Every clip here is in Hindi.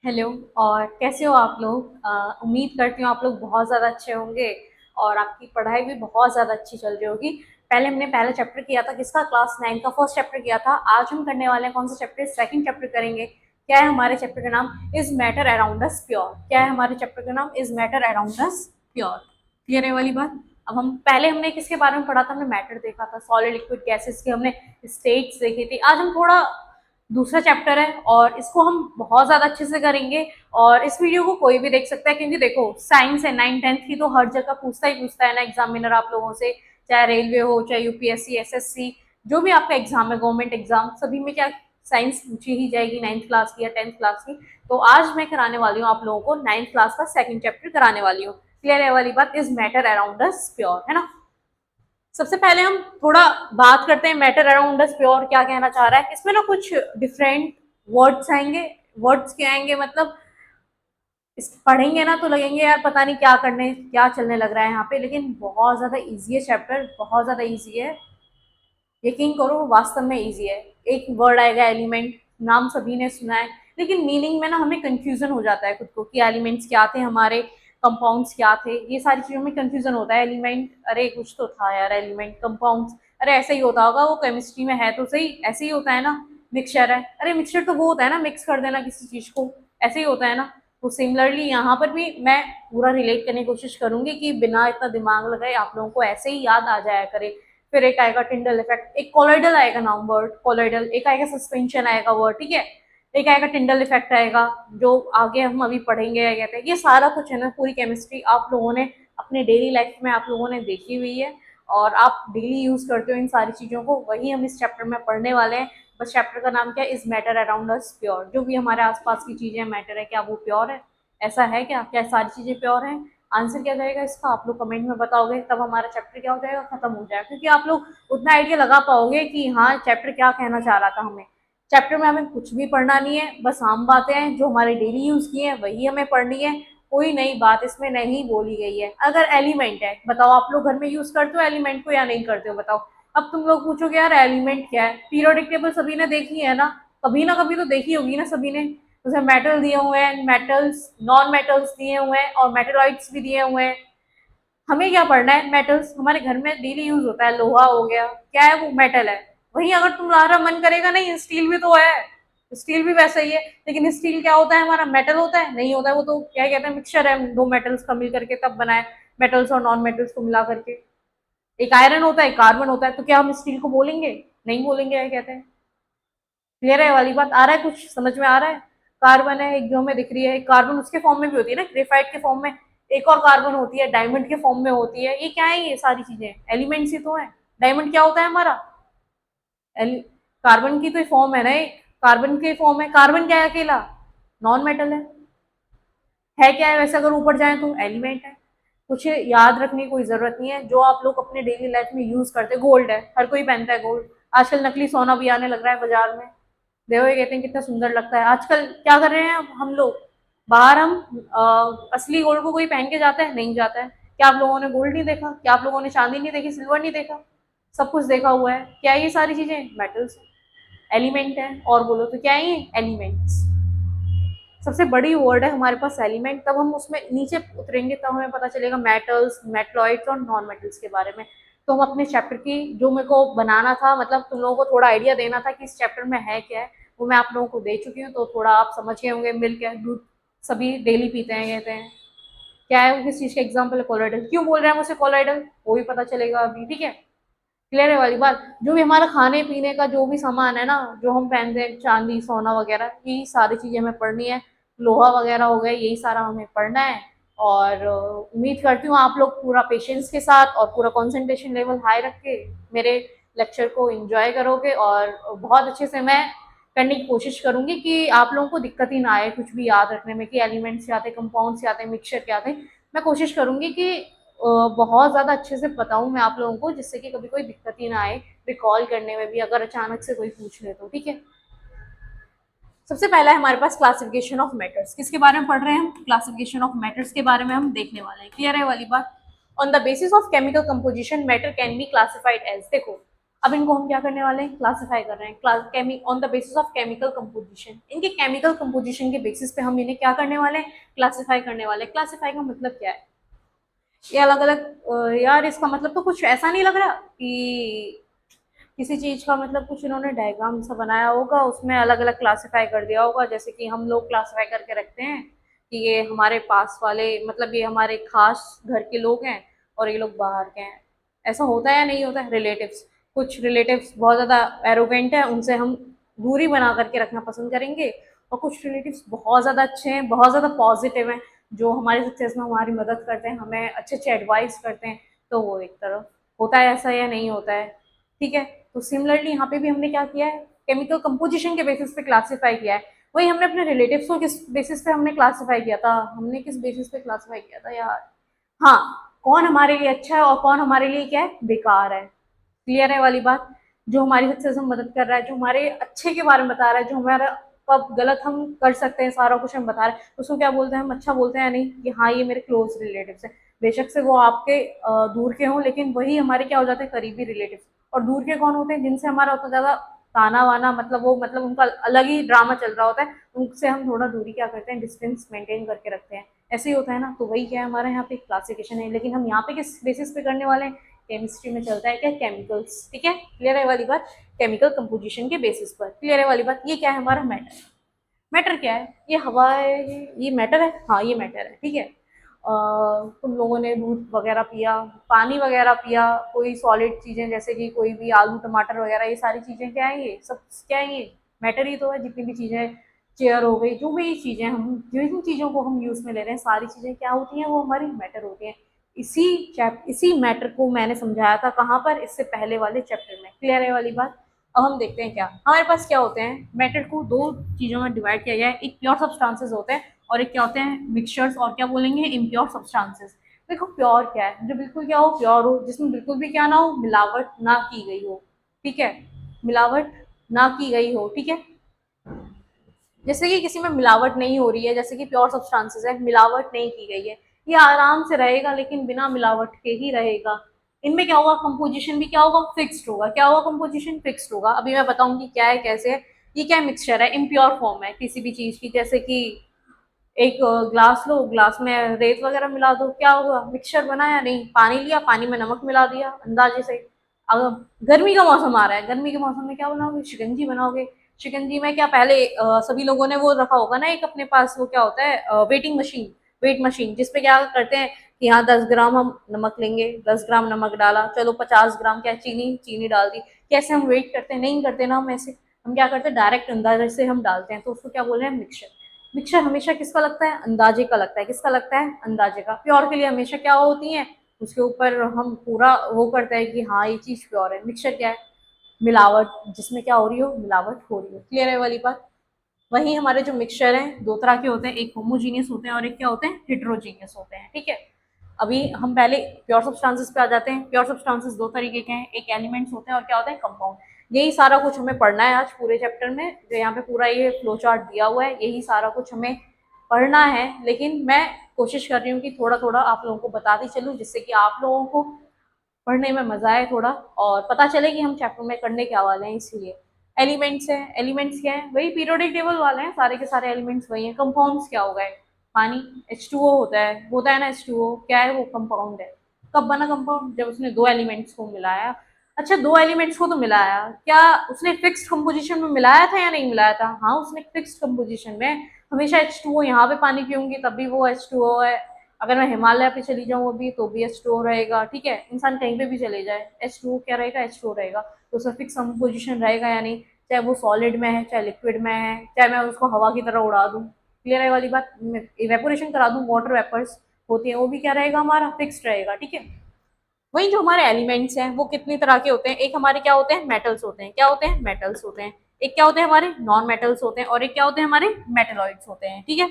हेलो। और कैसे हो आप लोग? उम्मीद करती हूँ आप लोग बहुत ज़्यादा अच्छे होंगे और आपकी पढ़ाई भी बहुत ज़्यादा अच्छी चल रही होगी। पहले हमने पहला चैप्टर किया था, किसका? क्लास 9 का फर्स्ट चैप्टर किया था। आज हम करने वाले हैं कौन सा चैप्टर? सेकंड चैप्टर करेंगे। क्या है हमारे चैप्टर का नाम? Is matter around us pure. क्या है हमारे चैप्टर का नाम? Is matter around us pure. Clear है वाली बात? अब हम पहले हमने किसके बारे में पढ़ा था? हमने मैटर देखा था, सॉलिड लिक्विड गैसेस के हमने स्टेट्स देखी थी। आज हम थोड़ा दूसरा चैप्टर है और इसको हम बहुत ज़्यादा अच्छे से करेंगे। और इस वीडियो को कोई भी देख सकता है, क्योंकि देखो साइंस है, 9th 10th की तो हर जगह पूछता ही पूछता है ना एग्जामिनर आप लोगों से, चाहे रेलवे हो, चाहे यूपीएससी, एसएससी, जो भी आपका एग्जाम है, गवर्नमेंट एग्जाम, सभी में क्या साइंस पूछी ही जाएगी 9th क्लास की या 10th क्लास की। तो आज मैं कराने वाली हूँ आप लोगों को 9th क्लास का सेकंड चैप्टर कराने वाली हूँ। क्लियर है वाली बात? Is matter around us pure, है ना? सबसे पहले हम थोड़ा बात करते हैं मैटर अराउंड अस प्योर क्या कहना चाह रहा है। इसमें ना कुछ डिफरेंट वर्ड्स आएंगे। वर्ड्स क्या आएंगे मतलब पढ़ेंगे ना तो लगेंगे यार पता नहीं क्या करने क्या चलने लग रहा है यहाँ पे, लेकिन बहुत ज्यादा इजी है चैप्टर, बहुत ज्यादा इजी है। यकीन करो वास्तव में इजी है। एक वर्ड आएगा एलिमेंट, नाम सभी ने सुना है, लेकिन मीनिंग में ना हमें कंफ्यूजन हो जाता है खुद को कि एलिमेंट्स क्या थे हमारे, कंपाउंड्स क्या थे, ये सारी चीजों में कंफ्यूजन होता है। एलिमेंट, अरे कुछ तो था यार, एलिमेंट कंपाउंड्स, अरे ऐसा ही होता होगा, वो केमिस्ट्री में है तो सही, ऐसे ही होता है ना। मिक्सचर है, अरे मिक्सचर तो वो होता है ना मिक्स कर देना किसी चीज को, ऐसे ही होता है ना। तो सिमिलरली यहाँ पर भी मैं पूरा रिलेट करने की कोशिश करूंगी कि बिना इतना दिमाग लगाए आप लोगों को ऐसे ही याद आ जाया करे। फिर एक आएगा टिंडल इफेक्ट, एक कोलोइडल आएगा नाम वर्ड कोलोइडल, एक आएगा सस्पेंशन आएगा वर्ड, ठीक है। एक आएगा टिंडल इफेक्ट आएगा, जो आगे हम अभी पढ़ेंगे क्या कहते हैं। ये सारा कुछ है ना, पूरी केमिस्ट्री आप लोगों ने अपने डेली लाइफ में आप लोगों ने देखी हुई है और आप डेली यूज करते हो इन सारी चीजों को, वही हम इस चैप्टर में पढ़ने वाले हैं। बस चैप्टर का नाम क्या है? Is matter around us pure. जो भी हमारे आसपास की चीजें मैटर है, क्या वो प्योर है? ऐसा है क्या? क्या सारी चीजें प्योर हैं? आंसर क्या जाएगा इसका आप लोग कमेंट में बताओगे, तब हमारा चैप्टर क्या हो जाएगा? खत्म हो जाएगा, क्योंकि आप लोग उतना आइडिया लगा पाओगे कि हाँ चैप्टर क्या कहना चाह रहा था हमें। चैप्टर में हमें कुछ भी पढ़ना नहीं है, बस आम बातें हैं जो हमारे डेली यूज की हैं वही हमें पढ़नी है। कोई नई बात इसमें नहीं बोली गई है। अगर एलिमेंट है, बताओ आप लोग घर में यूज करते हो एलिमेंट को या नहीं करते हो? बताओ। अब तुम लोग पूछोगे यार एलिमेंट क्या है, पीरियोडिक टेबल सभी ने देखी है ना कभी तो देखी होगी ना सभी ने। उसमें मेटल दिए हुए हैं, मेटल्स, नॉन मेटल्स दिए हुए हैं और मेटेलॉइड्स भी दिए हुए हैं। हमें क्या पढ़ना है? मेटल्स हमारे घर में डेली यूज होता है, लोहा हो गया, क्या है वो? मेटल है। वही अगर तुम्हारा मन करेगा नहीं स्टील भी तो है, स्टील भी वैसा ही है, लेकिन स्टील क्या होता है हमारा? मेटल होता है? नहीं होता है, वो तो क्या कहते हैं मिक्सचर है दो मेटल्स का मिल करके तब बनाए, मेटल्स और नॉन मेटल्स को मिला करके। एक आयरन होता है, एक कार्बन होता है, तो क्या हम स्टील को बोलेंगे? नहीं बोलेंगे, कहते हैं। क्लियर है वाली बात? आ रहा है कुछ समझ में आ रहा है? कार्बन है एक जो हमें दिख रही है, एक कार्बन उसके फॉर्म में भी होती है ना, ग्रेफाइट के फॉर्म में। एक और कार्बन होती है डायमंड के फॉर्म में होती है। ये क्या है? ये सारी चीजें एलिमेंट्स ही तो है। डायमंड क्या होता है हमारा? कार्बन की तो फॉर्म है ना, एक कार्बन के फॉर्म है। कार्बन क्या है? अकेला नॉन मेटल है क्या है वैसे? अगर ऊपर जाए तो एलिमेंट है। कुछ याद रखने की कोई जरूरत नहीं है, जो आप लोग अपने डेली लाइफ में यूज करते हैं। गोल्ड है, हर कोई पहनता है गोल्ड। आजकल नकली सोना भी आने लग रहा है बाजार में। देखो ये कहते हैं कितना सुंदर लगता है। आजकल क्या कर रहे हैं हम लोग? बाहर हम असली गोल्ड को कोई पहन के जाता है? नहीं जाता है। क्या आप लोगों ने गोल्ड नहीं देखा? क्या आप लोगों ने चांदी नहीं देखी? सिल्वर नहीं देखा? सब कुछ देखा हुआ है। क्या ये सारी चीजें मेटल्स, एलिमेंट है? और बोलो तो क्या है? ये एलिमेंट्स। सबसे बड़ी वर्ड है हमारे पास एलिमेंट। तब हम उसमें नीचे उतरेंगे तब हमें पता चलेगा मेटल्स, मेटलॉइड्स और नॉन मेटल्स के बारे में। तो हम अपने चैप्टर की जो मेरे को बनाना था, मतलब तुम लोगों को थोड़ा आइडिया देना था कि इस चैप्टर में है क्या है, वो मैं आप लोगों को दे चुकी हूँ। तो थोड़ा आप समझ गए होंगे। मिल्क है, दूध सभी डेली पीते हैं, कहते हैं। क्या है वो? किस चीज का एग्जाम्पल है? कोलोइडल। क्यों बोल रहे हैं मुझे कोलोइडल, वो भी पता चलेगा अभी, ठीक है। क्लियर है वाली बात? जो भी हमारा खाने पीने का जो भी सामान है ना, जो हम पहनते हैं, चांदी सोना वगैरह, यही सारी चीजें हमें पढ़नी है। लोहा वगैरह हो गया, यही सारा हमें पढ़ना है। और उम्मीद करती हूँ आप लोग पूरा पेशेंस के साथ और पूरा कंसंट्रेशन लेवल हाई रख के मेरे लेक्चर को एंजॉय करोगे। और बहुत अच्छे से मैं करने की कोशिश करूंगी कि आप लोगों को दिक्कत ही ना आए कुछ भी याद रखने में, कि एलिमेंट्स क्या थे, कंपाउंड्स क्या थे, मिक्सचर क्या थे। मैं कोशिश करूंगी कि बहुत ज़्यादा अच्छे से बताऊँ मैं आप लोगों को, जिससे कि कभी कोई दिक्कत ही ना आए रिकॉल करने में भी, अगर अचानक से कोई पूछ ले तो, ठीक है। सबसे पहला है हमारे पास क्लासिफिकेशन ऑफ मैटर्स। किसके बारे में पढ़ रहे हैं हम? क्लासिफिकेशन ऑफ मैटर्स के बारे में हम देखने वाले हैं। क्लियर है वाली बात? On the basis of chemical composition matter can be classified as. देखो अब इनको हम क्या करने वाले हैं, क्लासिफाई कर रहे हैं on the basis of chemical composition. इनके केमिकल कंपोजिशन के बेसिस पे हम इन्हें क्या करने वाले हैं, क्लासिफाई करने वाले हैं। क्लासिफाई का मतलब क्या है, ये अलग अलग, यार इसका मतलब तो कुछ ऐसा नहीं लग रहा कि किसी चीज का मतलब कुछ इन्होंने डायग्राम सा बनाया होगा, उसमें अलग अलग क्लासिफाई कर दिया होगा, जैसे कि हम लोग क्लासिफाई करके रखते हैं कि ये हमारे पास वाले, मतलब ये हमारे खास घर के लोग हैं और ये लोग बाहर के हैं। ऐसा होता है या नहीं होता है। रिलेटिव्स, कुछ रिलेटिव्स बहुत ज़्यादा एरोगेंट है, उनसे हम दूरी बना करके रखना पसंद करेंगे, और कुछ रिलेटिव्स बहुत ज़्यादा अच्छे हैं, बहुत ज़्यादा पॉजिटिव हैं, जो हमारे सक्सेस में हमारी मदद करते हैं, हमें अच्छे अच्छे एडवाइस करते हैं। तो वो एक तरफ होता है, ऐसा या नहीं होता है, ठीक है। तो सिमिलरली यहाँ पे भी हमने क्या किया है, केमिकल कंपोजिशन के बेसिस पे क्लासिफाई किया है। वही हमने अपने रिलेटिव्स को किस बेसिस पे हमने क्लासिफाई किया था, हमने किस बेसिस पे क्लासिफाई किया था यार, हाँ, कौन हमारे लिए अच्छा है और कौन हमारे लिए क्या है, बेकार है। क्लियर है वाली बात। जो हमारी सक्सेस में मदद कर रहा है, जो हमारे अच्छे के बारे में बता रहा है, जो हमारा कब गलत हम कर सकते हैं सारा कुछ हम बता रहे हैं, उसको क्या बोलते हैं, हम अच्छा बोलते हैं या नहीं, कि हाँ ये मेरे क्लोज रिलेटिव्स हैं। बेशक से वो आपके दूर के हों, लेकिन वही हमारे क्या हो जाते हैं, करीबी रिलेटिव्स। और दूर के कौन होते हैं, जिनसे हमारा उतना ज्यादा ताना वाना, मतलब वो, मतलब उनका अलग ही ड्रामा चल रहा होता है, उनसे हम थोड़ा दूरी क्या करते हैं, डिस्टेंस मेंटेन करके रखते हैं। ऐसे ही होता है ना। तो वही क्या है, हमारे यहाँ पे क्लासिफिकेशन है, लेकिन हम यहाँ पे किस बेसिस पे करने वाले हैं, केमिस्ट्री में चलता है क्या, केमिकल्स, ठीक है। क्लियर है वाली बात, केमिकल कंपोजिशन के बेसिस पर। क्लियर है वाली बात। ये क्या है हमारा मैटर। मैटर क्या है, ये हवा है, ये मैटर है, हाँ ये मैटर है, ठीक है। तुम लोगों ने दूध वगैरह पिया, पानी वगैरह पिया, कोई सॉलिड चीजें जैसे कि कोई भी आलू टमाटर वगैरह, ये सारी चीजें क्या है, ये सब क्या है, ये मैटर ही तो है। जितनी भी चीजें, चेयर हो गई, जो भी चीजें हम, जिन चीजों को हम यूज में ले रहे हैं, सारी चीजें क्या होती हैं, वो हमारी मैटर होती हैं। इसी मैटर को मैंने समझाया था कहाँ पर, इससे पहले वाले चैप्टर में। क्लियर है वाली बात। अब हम देखते हैं क्या हमारे पास क्या होते हैं। मैटर को दो चीजों में डिवाइड किया गया है, एक प्योर सब्सटेंसेस होते हैं और एक क्या होते हैं, मिक्सचर्स, और क्या बोलेंगे, इम्प्योर सब्सटेंसेस। देखो प्योर क्या है, जो बिल्कुल क्या हो, प्योर हो, जिसमें बिल्कुल भी क्या ना हो, मिलावट ना की गई हो, ठीक है, मिलावट ना की गई हो, ठीक है। जैसे कि किसी में मिलावट नहीं हो रही है, जैसे कि प्योर सब्सटेंसेस है, मिलावट नहीं की गई है, ये आराम से रहेगा, लेकिन बिना मिलावट के ही रहेगा। इनमें क्या होगा, कंपोजिशन भी क्या होगा, फिक्स्ड होगा। क्या होगा, कंपोजिशन फिक्स्ड होगा। अभी मैं बताऊंगी क्या है, कैसे है। ये क्या मिक्सचर है, इम्प्योर फॉर्म है किसी भी चीज की, जैसे कि एक ग्लास लो, ग्लास में रेत वगैरह मिला दो, क्या होगा, मिक्सचर बना या नहीं। पानी लिया, पानी में नमक मिला दिया अंदाजे से। अब गर्मी का मौसम आ रहा है, गर्मी के मौसम में क्या बनाओगे, शिकंजी बनाओगे। शिकंजी में क्या, पहले सभी लोगों ने वो रखा होगा ना एक अपने पास, वो क्या होता है, वेटिंग मशीन, वेट मशीन, जिसपे क्या करते हैं कि हाँ 10 ग्राम हम नमक लेंगे, 10 ग्राम नमक डाला, चलो 50 ग्राम क्या, चीनी चीनी डाल दी। कैसे हम वेट करते हैं, नहीं करते ना हम ऐसे, हम क्या करते हैं, डायरेक्ट अंदाजे से हम डालते हैं, तो उसको क्या बोल रहे हैं, मिक्सचर। मिक्सचर हमेशा किसका लगता है, अंदाजे का लगता है। किसका लगता है, अंदाजे का। प्योर के लिए हमेशा क्या होती है, उसके ऊपर हम पूरा वो करते हैं कि हाँ ये चीज प्योर है। मिक्सचर क्या है, मिलावट, जिसमें क्या हो रही हो, मिलावट हो रही हो। क्लियर है वाली बात। वही हमारे जो मिक्सचर हैं दो तरह के होते हैं, एक होमोजीनियस होते हैं और एक क्या होते हैं, हिट्रोजीनियस होते हैं, ठीक है। अभी हम पहले प्योर सब्सटेंसेस पे आ जाते हैं। प्योर सब्सटेंसेस दो तरीके के हैं, एक एलिमेंट्स होते हैं और क्या होते हैं, कंपाउंड। यही सारा कुछ हमें पढ़ना है आज पूरे चैप्टर में, जो यहाँ पे पूरा ये फ्लो चार्ट दिया हुआ है, यही सारा कुछ हमें पढ़ना है। लेकिन मैं कोशिश कर रही हूँ कि थोड़ा थोड़ा आप लोगों को बताती चलूँ, जिससे कि आप लोगों को पढ़ने में मजा आए थोड़ा, और पता चले कि हम चैप्टर में करने क्या वाले हैं। इसीलिए एलिमेंट्स है, एलिमेंट्स क्या है, वही पीरियोडिक टेबल वाले हैं, सारे के सारे एलिमेंट्स वही हैं। कंपाउंड्स क्या हो गए, पानी, H2O होता है ना, H2O क्या है, वो कंपाउंड है। कब बना कंपाउंड, जब उसने दो एलिमेंट्स को मिलाया। अच्छा, दो एलिमेंट्स को तो मिलाया, क्या उसने फिक्स्ड कंपोजिशन में मिलाया था या नहीं मिलाया था, हाँ उसने फिक्स्ड कंपोजिशन में। हमेशा H2O, यहाँ पे पानी पीऊंगी तब भी वो H2O है, अगर मैं हिमालय पे चली जाऊँ अभी तो भी H2O रहेगा, ठीक है। इंसान कहीं पे भी चले जाए, H2O क्या रहेगा, H2O रहेगा। तो उसका फिक्स कंपोजिशन रहेगा या नहीं, चाहे वो सॉलिड में है, चाहे लिक्विड में है, चाहे मैं उसको हवा की तरह उड़ा दूँ। क्लियर है वाली बात। इवेपोरेशन करा दूँ, वाटर वेपर्स होती है, वो भी क्या रहेगा, हमारा फिक्स्ड रहेगा, ठीक है। वही जो हमारे एलिमेंट्स हैं वो कितनी तरह के होते हैं, एक हमारे क्या होते हैं, मेटल्स होते हैं। क्या होते हैं, मेटल्स होते हैं। एक क्या होते हैं, हमारे नॉन मेटल्स होते हैं, और एक क्या होते हैं, हमारे मेटेलॉइड्स होते हैं, ठीक है।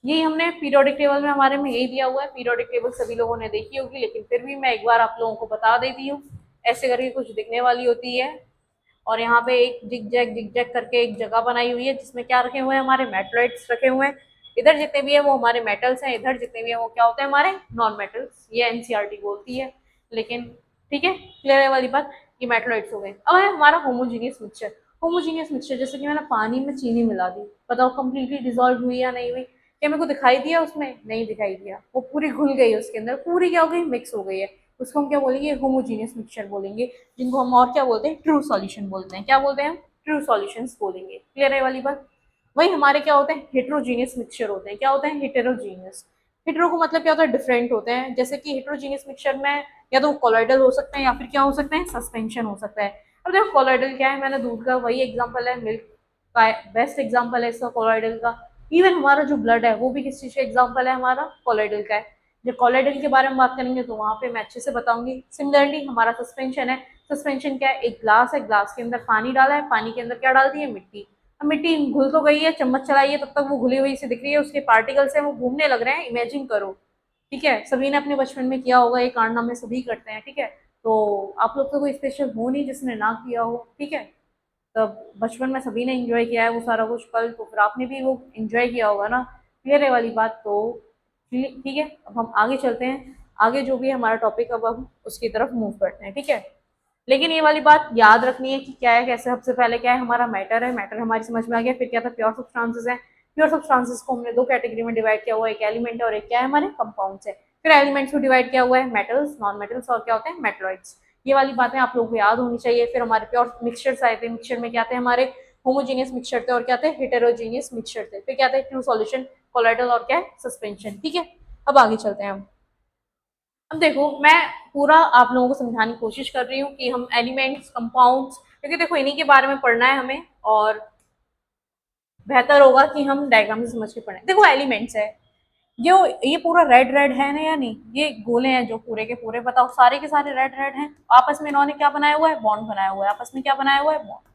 यही हमने पीरियोडिक टेबल में हमारे में यही दिया हुआ है। पीरियोडिक टेबल सभी लोगों ने देखी होगी, लेकिन फिर भी मैं एक बार आप लोगों को बता देती हूँ। ऐसे करके कुछ दिखने वाली होती है, और यहाँ पे एक जिग जैग करके एक जगह बनाई हुई है, जिसमें क्या रखे हुए हैं, हमारे मेटलाइट्स रखे हुए हैं। इधर जितने भी है वो हमारे मेटल्स हैं, इधर जितने भी है वो क्या होते हैं, हमारे नॉन मेटल्स। ये एनसीईआरटी बोलती है, लेकिन ठीक है, क्लियर है वाली बात। ये मेटलॉइड्स हो गए। अब है हमारा होमोजीनियस मिक्सचर। होमोजीनियस मिक्सचर जैसे कि मैंने पानी में चीनी मिला दी, बताओ कंप्लीटली डिजोल्व हुई या नहीं हुई? क्या मेरे को दिखाई दिया? उसमें नहीं दिखाई दिया, वो पूरी घुल गई उसके अंदर, पूरी क्या हो गई, मिक्स हो गई है। उसको हम क्या बोलेंगे, होमोजीनियस मिक्सचर बोलेंगे, जिनको हम और क्या बोलते हैं, ट्रू सॉल्यूशन बोलते हैं। क्या बोलते हैं हम? ट्रू सॉल्यूशंस बोलेंगे। क्लियर है वाली बात? वही हमारे क्या होते हैं, हेट्रोजीनियस मिक्सचर होते हैं। क्या होते हैं? हेटेरोजीनियस। हेटेरो को मतलब क्या होता है, डिफरेंट होते हैं। जैसे कि हेट्रोजीनियस मिक्सचर में या तो कोलॉइडल हो सकते हैं या फिर क्या हो सकते हैं, सस्पेंशन हो सकता है। अब देखो कोलॉइडल क्या है, मैंने दूध का वही एग्जांपल है, मिल्क का बेस्ट एग्जांपल है इसका कोलॉइडल का। इवन हमारा जो ब्लड है वो भी किस चीज का एग्जांपल है, हमारा कोलॉइडल का है। जब कोलॉइडल के बारे में बात करेंगे तो वहां पे मैं अच्छे से बताऊंगी। सिमिलरली हमारा सस्पेंशन है। सस्पेंशन क्या है, एक ग्लास है, ग्लास के अंदर पानी डाला है, पानी के अंदर क्या डाल दी है, मिट्टी। अब मिट्टी घुल तो गई है, चम्मच चलाई है तब तक वो घुली हुई सी दिख रही है, उसके पार्टिकल्स हैं वो घूमने लग रहे हैं, इमेजिन करो। ठीक है, सभी ने अपने बचपन में किया होगा, ये कारनामे सभी करते हैं। ठीक है, तो आप लोग तो कोई स्पेशल हो नहीं जिसने ना किया हो। ठीक है, तब बचपन में सभी ने एंजॉय किया है वो सारा कुछ पल, तो फिर आपने भी वो एंजॉय किया होगा ना। क्लियर है वाली बात? तो ठीक है, अब हम आगे चलते हैं। आगे जो भी है हमारा टॉपिक, अब हम उसकी तरफ मूव करते हैं। ठीक है, लेकिन ये वाली बात याद रखनी है कि क्या है कैसे। सबसे पहले क्या है, हमारा मैटर है, मैटर हमारी समझ में आ गया। फिर क्या था, प्योर सब्सटेंसेस है। प्योर सब्सटेंसेस को हमने दो कैटेगरी में डिवाइड किया हुआ है, एक एलिमेंट है और एक क्या है, हमारे कंपाउंड्स है। फिर एलिमेंट्स को डिवाइड किया हुआ है, मेटल्स, नॉन मेटल्स और क्या होते हैं, मेटलॉइड्स। ये वाली बातें आप लोगों को याद होनी चाहिए। फिर हमारे प्योर मिक्सचर्स आए थे, मिक्सचर में क्या थे, हमारे होमोजीनियस मिक्सचर थे और क्या थे, हेटेरोजीनियस मिक्सचर थे। फिर क्या थे, ट्रू सॉल्यूशन, कोलाइडल और क्या है, सस्पेंशन। ठीक है, अब आगे चलते हैं हम। अब देखो मैं पूरा आप लोगों को समझाने की कोशिश कर रही हूँ कि हम एलिमेंट्स, कंपाउंड्स, क्योंकि देखो इन्हीं के बारे में पढ़ना है हमें, और बेहतर होगा कि हम डायग्राम से समझ के पढ़ें। देखो एलिमेंट्स है, जो ये पूरा रेड रेड है ना या नहीं, ये गोले हैं जो पूरे के पूरे, बताओ सारे के सारे रेड रेड हैं। आपस में इन्होंने क्या बनाया हुआ है, बॉन्ड बनाया हुआ है। आपस में क्या बनाया हुआ है, बॉन्ड।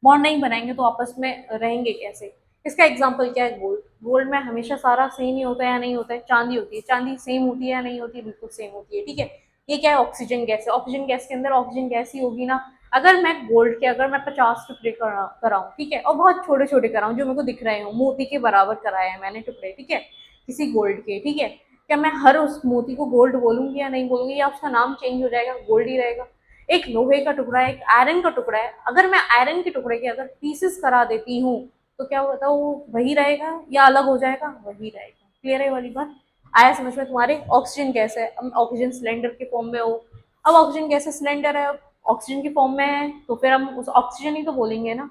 बॉन्ड नहीं बनाएंगे तो आपस में रहेंगे कैसे? इसका एग्जाम्पल क्या है, गोल्ड। गोल्ड में हमेशा सारा सेम ही होता है या नहीं होता है? चांदी होती है, चांदी सेम होती है या नहीं होती है? बिल्कुल सेम होती है। ठीक है, ये क्या है, ऑक्सीजन गैस है। ऑक्सीजन गैस के अंदर ऑक्सीजन गैस ही होगी ना। अगर मैं गोल्ड के, अगर मैं 50 टुकड़े कराऊं, ठीक है, और बहुत छोटे छोटे कराऊं जो मेरे को दिख रहे हो, मोती के बराबर कराए हैं मैंने टुकड़े, ठीक है, किसी गोल्ड के, ठीक है, क्या मैं हर उस मोती को गोल्ड बोलूंगी या नहीं बोलूंगी, या उसका नाम चेंज हो जाएगा, गोल्ड ही रहेगा? एक लोहे का टुकड़ा है, एक आयरन का टुकड़ा है, अगर मैं आयरन के टुकड़े के अगर पीसेस करा देती हूँ तो क्या बताओ, वो वही रहेगा या अलग हो जाएगा? वही रहेगा। क्लियर है वाली बात? आया समझ में तुम्हारे? ऑक्सीजन गैस है, अब ऑक्सीजन सिलेंडर के फॉर्म में हो। अब ऑक्सीजन गैस सिलेंडर है, अब ऑक्सीजन की फॉर्म में है तो फिर हम उस ऑक्सीजन ही तो बोलेंगे ना।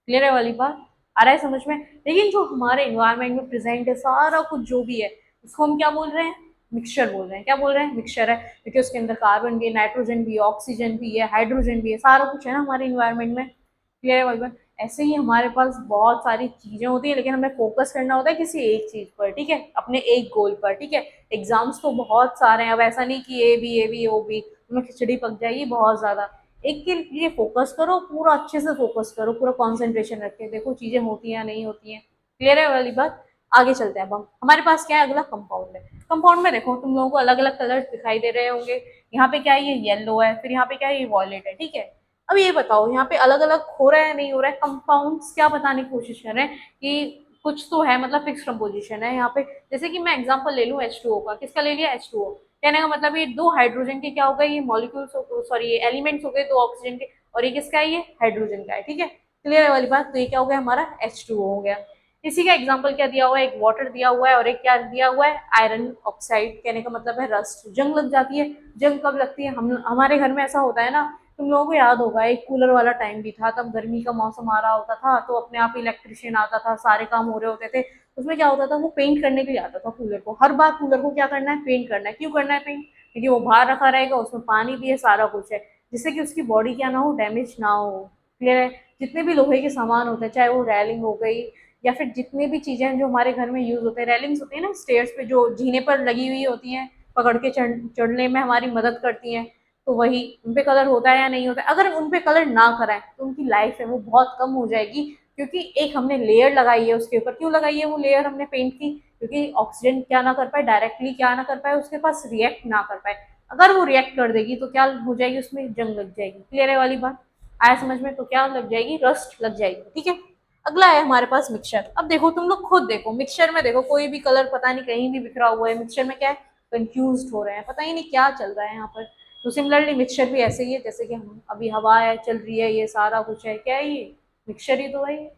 क्लियर है वाली बात? आ रहा है समझ में? लेकिन जो हमारे इन्वायरमेंट में प्रेजेंट है सारा कुछ जो भी है, उसको हम क्या बोल रहे हैं, मिक्सचर बोल रहे हैं। क्या बोल रहे हैं, मिक्सचर है, क्योंकि उसके अंदर कार्बन भी है, नाइट्रोजन भी है, ऑक्सीजन भी है, हाइड्रोजन भी है, सारा कुछ है ना हमारे इन्वायरमेंट में। क्लियर है वाली बात? ऐसे ही हमारे पास बहुत सारी चीजें होती है, लेकिन हमें फोकस करना होता है किसी एक चीज पर, ठीक है, अपने एक गोल पर। ठीक है, एग्जाम्स तो बहुत सारे हैं, अब ऐसा नहीं कि ए बी ओ बी, तुम्हें खिचड़ी पक जाएगी बहुत ज्यादा। एक के लिए फोकस करो, पूरा अच्छे से फोकस करो, पूरा कंसंट्रेशन रख के देखो चीजें होती हैं या नहीं होती हैं। क्लियर है वाली बात? आगे चलते हैं। अब हम, हमारे पास क्या है, अगला कंपाउंड है। कंपाउंड में देखो तुम लोगों को अलग अलग कलर दिखाई दे रहे होंगे। यहाँ पे क्या है, ये येलो है, फिर यहाँ पे क्या है, ये वॉयलेट है। ठीक है, अब ये बताओ यहाँ पे अलग अलग हो रहा है नहीं हो रहा है? कंपाउंड्स क्या बताने की कोशिश कर रहे हैं कि कुछ तो है, मतलब फिक्स कंपोजिशन है यहाँ पे। जैसे कि मैं एग्जांपल ले लूँ H2O का, किसका ले लिया, H2O। कहने का मतलब ये दो हाइड्रोजन के क्या हो गए, ये मॉलिक्यूल्स, सॉरी ये एलिमेंट्स हो गए दो ऑक्सीजन के, और ये किसका है, ये हाइड्रोजन का है। ठीक है, क्लियर है वाली बात? तो ये क्या हो गया, हमारा H2O हो गया। इसी का एग्जाम्पल क्या दिया हुआ है, एक वाटर दिया हुआ है और एक क्या दिया हुआ है, आयरन ऑक्साइड। कहने का मतलब है रस्ट, जंग लग जाती है। जंग कब लगती है, हम हमारे घर में ऐसा होता है ना, तुम लोगों को याद होगा एक कूलर वाला टाइम भी था, तब गर्मी का मौसम आ रहा होता था तो अपने आप इलेक्ट्रिशियन आता था, सारे काम हो रहे होते थे। उसमें क्या होता था, वो पेंट करने के लिए आता था कूलर को। हर बार कूलर को क्या करना है, पेंट करना है। क्यों करना है पेंट? क्योंकि वो बाहर रखा रहेगा, उसमें पानी भी है, सारा कुछ है, जिससे कि उसकी बॉडी क्या ना हो, डैमेज ना हो। क्लियर है? जितने भी लोहे के सामान होते हैं, चाहे वो रेलिंग हो गई या फिर जितने भी चीजें हैं जो हमारे घर में यूज होते हैं, रेलिंग्स होती है ना स्टेयर्स पे जो जीने पर लगी हुई होती हैं, पकड़ के चढ़ने में हमारी मदद करती हैं, तो वही उन पे कलर होता है या नहीं होता है? अगर उन पे कलर ना कराएं तो उनकी लाइफ है वो बहुत कम हो जाएगी, क्योंकि एक हमने लेयर लगाई है उसके ऊपर। क्यों लगाई है वो लेयर हमने पेंट की? क्योंकि ऑक्सीजन क्या ना कर पाए, डायरेक्टली क्या ना कर पाए, उसके पास रिएक्ट ना कर पाए। अगर वो रिएक्ट कर देगी तो क्या हो जाएगी, उसमें जंग लग जाएगी। क्लियर है वाली बात? आया समझ में? तो क्या लग जाएगी, रस्ट लग जाएगी। ठीक है, अगला है हमारे पास मिक्सचर। अब देखो तुम लोग खुद देखो, मिक्सचर में देखो कोई भी कलर पता नहीं कहीं भी बिखरा हुआ है। मिक्सचर में क्या है, कंफ्यूज हो रहे हैं, पता ही नहीं क्या चल रहा है यहाँ पर। तो सिमिलरली मिक्सचर भी ऐसे ही है, जैसे कि हम अभी हवा है, चल रही है, ये सारा कुछ है, क्या है ये, मिक्सचर ही तो है ये।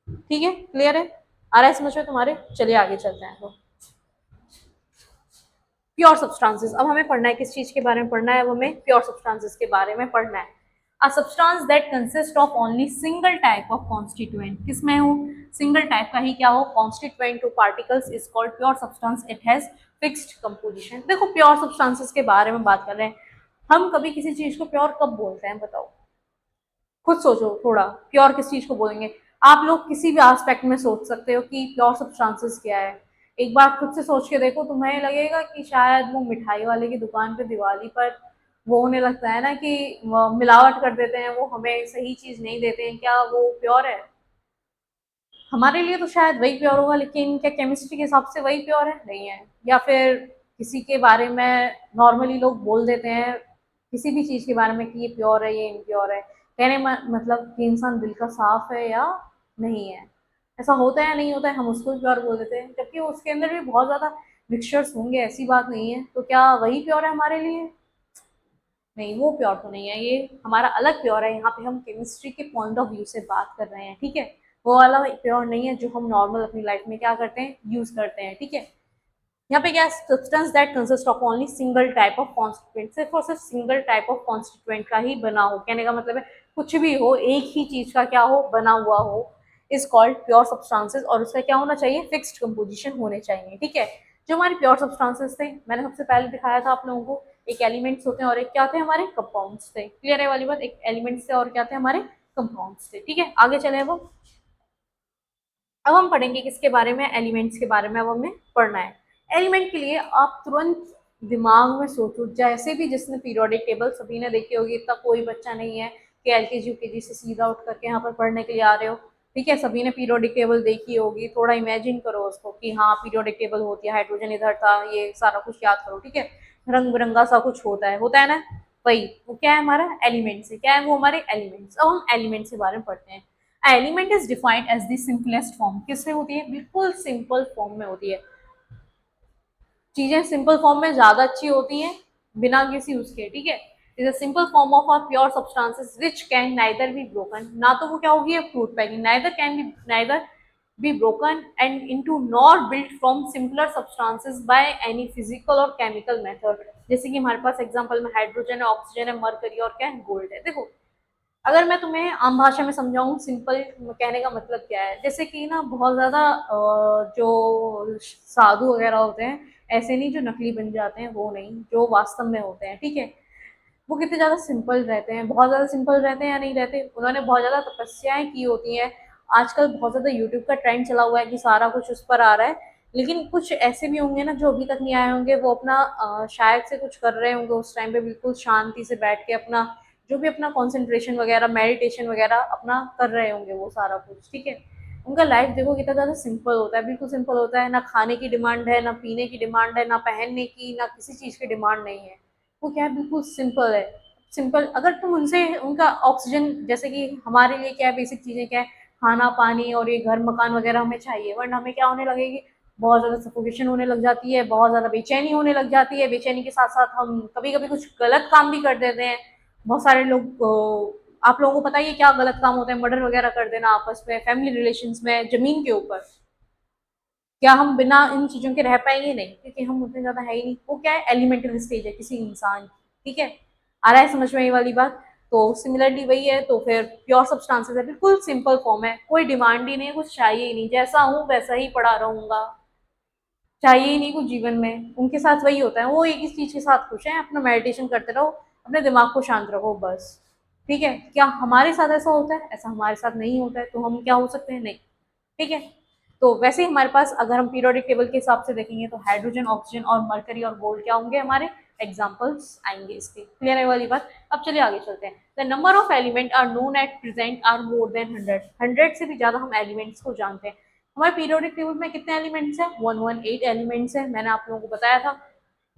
ठीक है, क्लियर है, आ रहा है समझ में तुम्हारे? चलिए आगे चलते हैं। तो प्योर सब्सटेंसेस, अब हमें पढ़ना है किस चीज के बारे में पढ़ना है? अब हमें प्योर सब्सटेंसेस के बारे में पढ़ना है। A substance that consist of only single type of constituent, किसमें हो, सिंगल टाइप का ही क्या हो, constituent two particles is called pure substance, it has fixed composition. देखो प्योर सब्सटेंसेस के बारे में बात कर रहे हैं, हम कभी किसी चीज को प्योर कब बोलते हैं बताओ, खुद सोचो थोड़ा, प्योर किस चीज को बोलेंगे? आप लोग किसी भी एस्पेक्ट में सोच सकते हो कि प्योर सब्सटेंसेस क्या है। एक बार खुद से सोच के देखो, तुम्हें लगेगा कि शायद वो मिठाई वाले की दुकान पे दिवाली पर वो होने लगता है ना कि मिलावट कर देते हैं, वो हमें सही चीज नहीं देते हैं, क्या वो प्योर है? हमारे लिए तो शायद वही प्योर होगा, लेकिन क्या केमिस्ट्री के हिसाब से वही प्योर है? नहीं है। या फिर किसी के बारे में नॉर्मली लोग बोल देते हैं किसी भी चीज के बारे में कि ये प्योर है, ये इम्प्योर है, कहने मतलब कि इंसान दिल का साफ है या नहीं है, ऐसा होता है या नहीं होता है, हम उसको प्योर बोल देते हैं, जबकि उसके अंदर भी बहुत ज्यादा मिक्सचर्स होंगे, ऐसी बात नहीं है। तो क्या वही प्योर है हमारे लिए? नहीं, वो प्योर तो नहीं है, ये हमारा अलग प्योर है। यहाँ पे हम केमिस्ट्री के पॉइंट ऑफ व्यू से बात कर रहे हैं, ठीक है? वो वाला प्योर नहीं है जो हम नॉर्मल अपनी लाइफ में क्या करते हैं, यूज करते हैं, ठीक है? यहाँ पे क्या, substance that consist of only single type of constituent, सिर्फ और सिर्फ सिंगल टाइप ऑफ कॉन्स्टिट्यूएंट का ही बना हो, कहने का मतलब है कुछ भी हो, एक ही चीज का क्या हो, बना हुआ हो, इज कॉल्ड प्योर सब्सटेंसेस, और उसका क्या होना चाहिए, फिक्स्ड कंपोजिशन होने चाहिए, ठीक है? जो हमारे प्योर सब्सटेंसेस थे, मैंने सबसे पहले दिखाया था आप लोगों को, एक एलिमेंट्स होते हैं और एक क्या थे, हमारे कंपाउंड्स थे। क्लियर है वाली बात? एक एलिमेंट्स थे और क्या थे, हमारे कंपाउंड्स थे, ठीक है? आगे चले वो, अब हम पढ़ेंगे किसके बारे में, एलिमेंट्स के बारे में अब हमें पढ़ना है। एलिमेंट के लिए आप तुरंत दिमाग में सोचो, जैसे भी जिसने पीरियोडिक टेबल सभी ने देखी होगी, इतना कोई बच्चा नहीं है कि एलकेजी यूकेजी से सीधा उठ करके यहाँ पर पढ़ने के लिए आ रहे हो, ठीक है? सभी ने पीरियोडिक टेबल देखी होगी, थोड़ा इमेजिन करो उसको कि हाँ पीरियोडिक टेबल होती है, हाइड्रोजन इधर था, ये सारा कुछ याद करो, ठीक है? रंग बिरंगा सा कुछ होता है ना, वही वो क्या है, हमारा एलिमेंट्स है, क्या है वो, हमारे एलिमेंट्स। अब हम एलिमेंट्स के बारे में पढ़ते हैं। Element is defined as the simplest form, किससे होती है, बिल्कुल सिंपल फॉर्म में होती है। चीजें सिंपल फॉर्म में ज्यादा अच्छी होती हैं बिना किसी उसके, ठीक है? Is a simple form of or pure substances which can neither be broken, ना तो वो क्या होगी, fruit packing, neither be broken and into nor built from simpler substances by any physical और केमिकल मेथड। जैसे कि हमारे पास एग्जांपल में हाइड्रोजन है, ऑक्सीजन है, मरकरी और क्या है, गोल्ड है। देखो अगर मैं तुम्हें आम भाषा में समझाऊं, सिंपल कहने का मतलब क्या है, जैसे कि ना बहुत ज्यादा जो साधु वगैरह होते हैं, ऐसे नहीं जो नकली बन जाते हैं, वो नहीं, जो वास्तव में होते हैं, ठीक है? वो कितने ज्यादा सिंपल रहते हैं, बहुत ज्यादा सिंपल रहते हैं या नहीं रहते? उन्होंने बहुत ज्यादा तपस्याएं की होती हैं। आजकल बहुत ज्यादा यूट्यूब का ट्रेंड चला हुआ है कि सारा कुछ उस पर आ रहा है, लेकिन कुछ ऐसे भी होंगे ना जो अभी तक नहीं आए होंगे, वो अपना शायद से कुछ कर रहे होंगे उस टाइम पे, बिल्कुल शांति से बैठ के अपना जो भी अपना कंसंट्रेशन वगैरह, मेडिटेशन वगैरह अपना कर रहे होंगे, वो सारा कुछ, ठीक है? उनका लाइफ देखो कितना ज्यादा सिंपल होता है, बिल्कुल सिंपल होता है, ना खाने की डिमांड है, ना पीने की डिमांड है, ना पहनने की, ना किसी चीज की डिमांड नहीं है। वो क्या है, बिल्कुल सिंपल है। सिंपल, अगर तुम उनसे उनका ऑक्सीजन, जैसे कि हमारे लिए क्या है, बेसिक चीजें क्या है, खाना पानी और ये घर मकान वगैरह हमें चाहिए, वरना हमें क्या होने लगेगी, बहुत ज्यादा सफोकेशन होने लग जाती है, बहुत ज्यादा बेचैनी होने लग जाती है, बेचैनी के साथ साथ हम कभी कभी कुछ गलत काम भी कर देते हैं। बहुत सारे लोग आप लोगों को पता ही है क्या गलत काम होता है, मर्डर वगैरह कर देना आपस में, फैमिली रिलेशंस में, जमीन के ऊपर। क्या हम बिना इन चीजों के रह पाएंगे? नहीं, क्योंकि हम उतने ज्यादा है ही नहीं। वो क्या है, एलिमेंटरी स्टेज है किसी इंसान की, ठीक है? आ रहा है समझ में ये वाली बात? तो सिमिलरली वही है, तो फिर प्योर सब्सटेंसेस है, बिल्कुल सिंपल फॉर्म है, कोई डिमांड ही नहीं, कुछ चाहिए ही नहीं, जैसा हूँ वैसा ही पड़ा रहूंगा, चाहिए ही नहीं कुछ जीवन में। उनके साथ वही होता है, वो एक ही चीज के साथ खुश है, अपना मेडिटेशन करते रहो, अपने दिमाग को शांत रखो बस, ठीक है? क्या हमारे साथ ऐसा होता है? ऐसा हमारे साथ नहीं होता है, तो हम क्या हो सकते हैं, नहीं, ठीक है? तो वैसे ही हमारे पास अगर हम पीरियोडिक टेबल के हिसाब से देखेंगे तो हाइड्रोजन, ऑक्सीजन और मरकरी और गोल्ड क्या होंगे, हमारे एग्जाम्पल्स आएंगे इसके। क्लियर है वाली बात? अब चलिए आगे चलते हैं। The number of element are known at present are more than 100, 100 से भी ज्यादा हम एलिमेंट्स को जानते हैं। हमारे पीरियोडिक टेबल में कितने एलिमेंट्स हैं, 118 एलिमेंट्स हैं, मैंने आप लोगों को बताया था।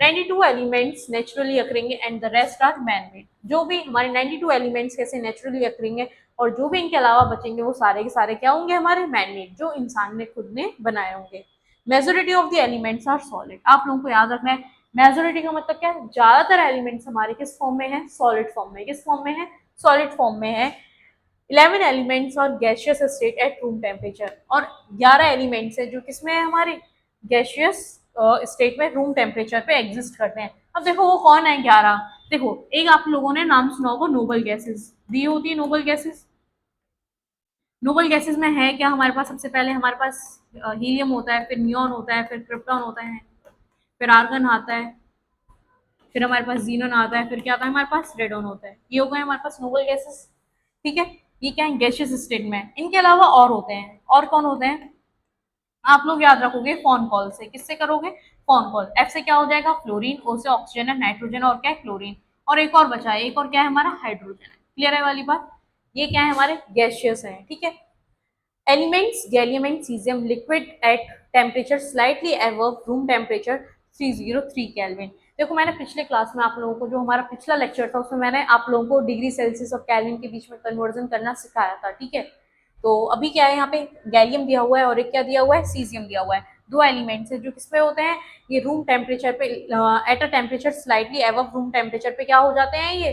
92 एलिमेंट्स नेचुरली अकरेंगे and the rest are man made. जो भी हमारे 92 एलिमेंट्स कैसे नेचुरली अकरेंगे और जो भी इनके अलावा बचेंगे, वो सारे के सारे क्या होंगे, हमारे मैन मेड, जो इंसान ने खुद ने बनाए होंगे। Majority of the elements are solid. आप लोगों को याद रखना है मेजोरिटी का मतलब क्या है, ज्यादातर एलिमेंट्स हमारे किस फॉर्म में है, सॉलिड फॉर्म में। किस फॉर्म में है, सॉलिड फॉर्म में है। 11 एलिमेंट्स और gaseous state eight room temperature, और 11 एलिमेंट्स है जो किसमें है, हमारे गैशियस स्टेट में रूम टेम्परेचर पे एग्जिस्ट करते हैं। अब देखो वो कौन है 11। देखो एक आप लोगों ने नाम सुना होगा नोबल गैसेस, दी होती है नोबल गैसेस। नोबल गैसेस में है क्या हमारे पास, सबसे पहले हमारे पास हीलियम होता है, फिर नियॉन होता है, फिर क्रिप्टॉन होता है, फिर आर्गन आता है, फिर हमारे पास जीनोन आता है, फिर क्या आता है हमारे पास, रेडोन होता है। ये हो गए हमारे पास नोबल गैसेस। ठीक है, ये क्या है, गैशियस स्टेट में। इनके अलावा और होते हैं, और कौन होते हैं, आप लोग याद रखोगे फोन कॉल से। किससे करोगे, फोन कॉल। एफ से क्या हो जाएगा, फ्लोरीन। ओ से ऑक्सीजन है, नाइट्रोजन और क्या है, क्लोरीन। और एक और बचा है, एक और क्या है हमारा, हाइड्रोजन है। क्लियर है वाली बात। ये क्या है, हमारे गैशियस है। ठीक है, elements gallium and caesium liquid at temperature slightly above room temperature 303 kelvin. देखो मैंने पिछले क्लास में आप लोगों को, जो हमारा पिछला लेक्चर था उसमें मैंने आप लोगों को डिग्री सेल्सियस और केल्विन के बीच में कन्वर्जन करना सिखाया था। ठीक है, तो अभी क्या है, यहाँ पे गैलियम दिया हुआ है और एक क्या दिया हुआ है, सीजियम दिया हुआ है। दो एलिमेंट्स है जो किसपे होते हैं, ये रूम टेम्परेचर पे, at a temperature slightly above room temperature पे क्या हो जाते हैं, ये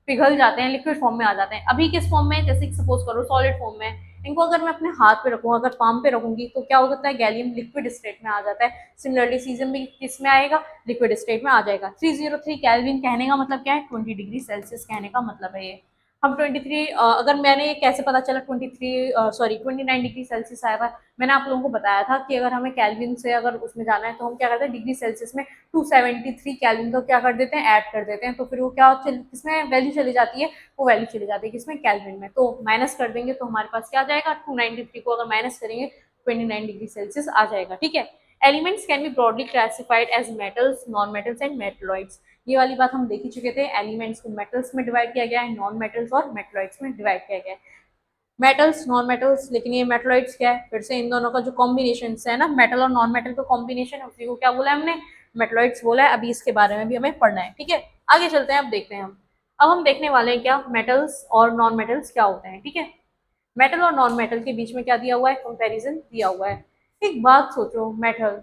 पिघल जाते हैं, लिक्विड फॉर्म में आ जाते हैं। अभी किस फॉर्म में, जैसे सपोज करो सॉलिड फॉर्म में। इनको अगर मैं अपने हाथ पे रखूँ, अगर पाम पे रखूंगी, तो क्या हो सकता है, गैलियम लिक्विड स्टेट में आ जाता है। सिमिलरली सीजियम भी किस में आएगा, लिक्विड स्टेट में आ जाएगा। 303 केल्विन कहने का मतलब क्या है, 20 डिग्री सेल्सियस कहने का मतलब है ये। हम 23, अगर मैंने कैसे पता चला 29 डिग्री सेल्सियस आया था, मैंने आप लोगों को बताया था कि अगर हमें केल्विन से अगर उसमें जाना है तो हम क्या करते हैं, डिग्री सेल्सियस में 273 केल्विन को क्या कर देते हैं, ऐड कर देते हैं। तो फिर वो क्या किसमें वैल्यू चली जाती है, वो वैल्यू चली जाती है किसमें, केल्विन में। तो माइनस कर देंगे तो हमारे पास क्या आ जाएगा, 293 को अगर माइनस करेंगे 29 डिग्री सेल्सियस आ जाएगा। ठीक है, elements can be broadly classified as metals, non metals and metalloids. ये वाली बात हम देख ही चुके थे। एलिमेंट्स को मेटल्स में डिवाइड किया गया है, नॉन मेटल्स और मेटलॉइड्स में डिवाइड किया गया है। मेटल्स, नॉन मेटल्स, लेकिन ये मेटलॉइड्स क्या है, फिर से इन दोनों का जो कॉम्बिनेशन है ना, मेटल और नॉन मेटल का कॉम्बिनेशन है, उसी को क्या बोला है हमने, मेटलॉइड्स बोला है। अभी इसके बारे में भी हमें पढ़ना है। ठीक है, आगे चलते हैं, अब देखते हैं हम। अब हम देखने वाले हैं क्या, मेटल्स और नॉन मेटल्स क्या होते हैं। ठीक है, मेटल और नॉन मेटल के बीच में क्या दिया हुआ है, कंपैरिजन दिया हुआ है। एक बात सोचो, मेटल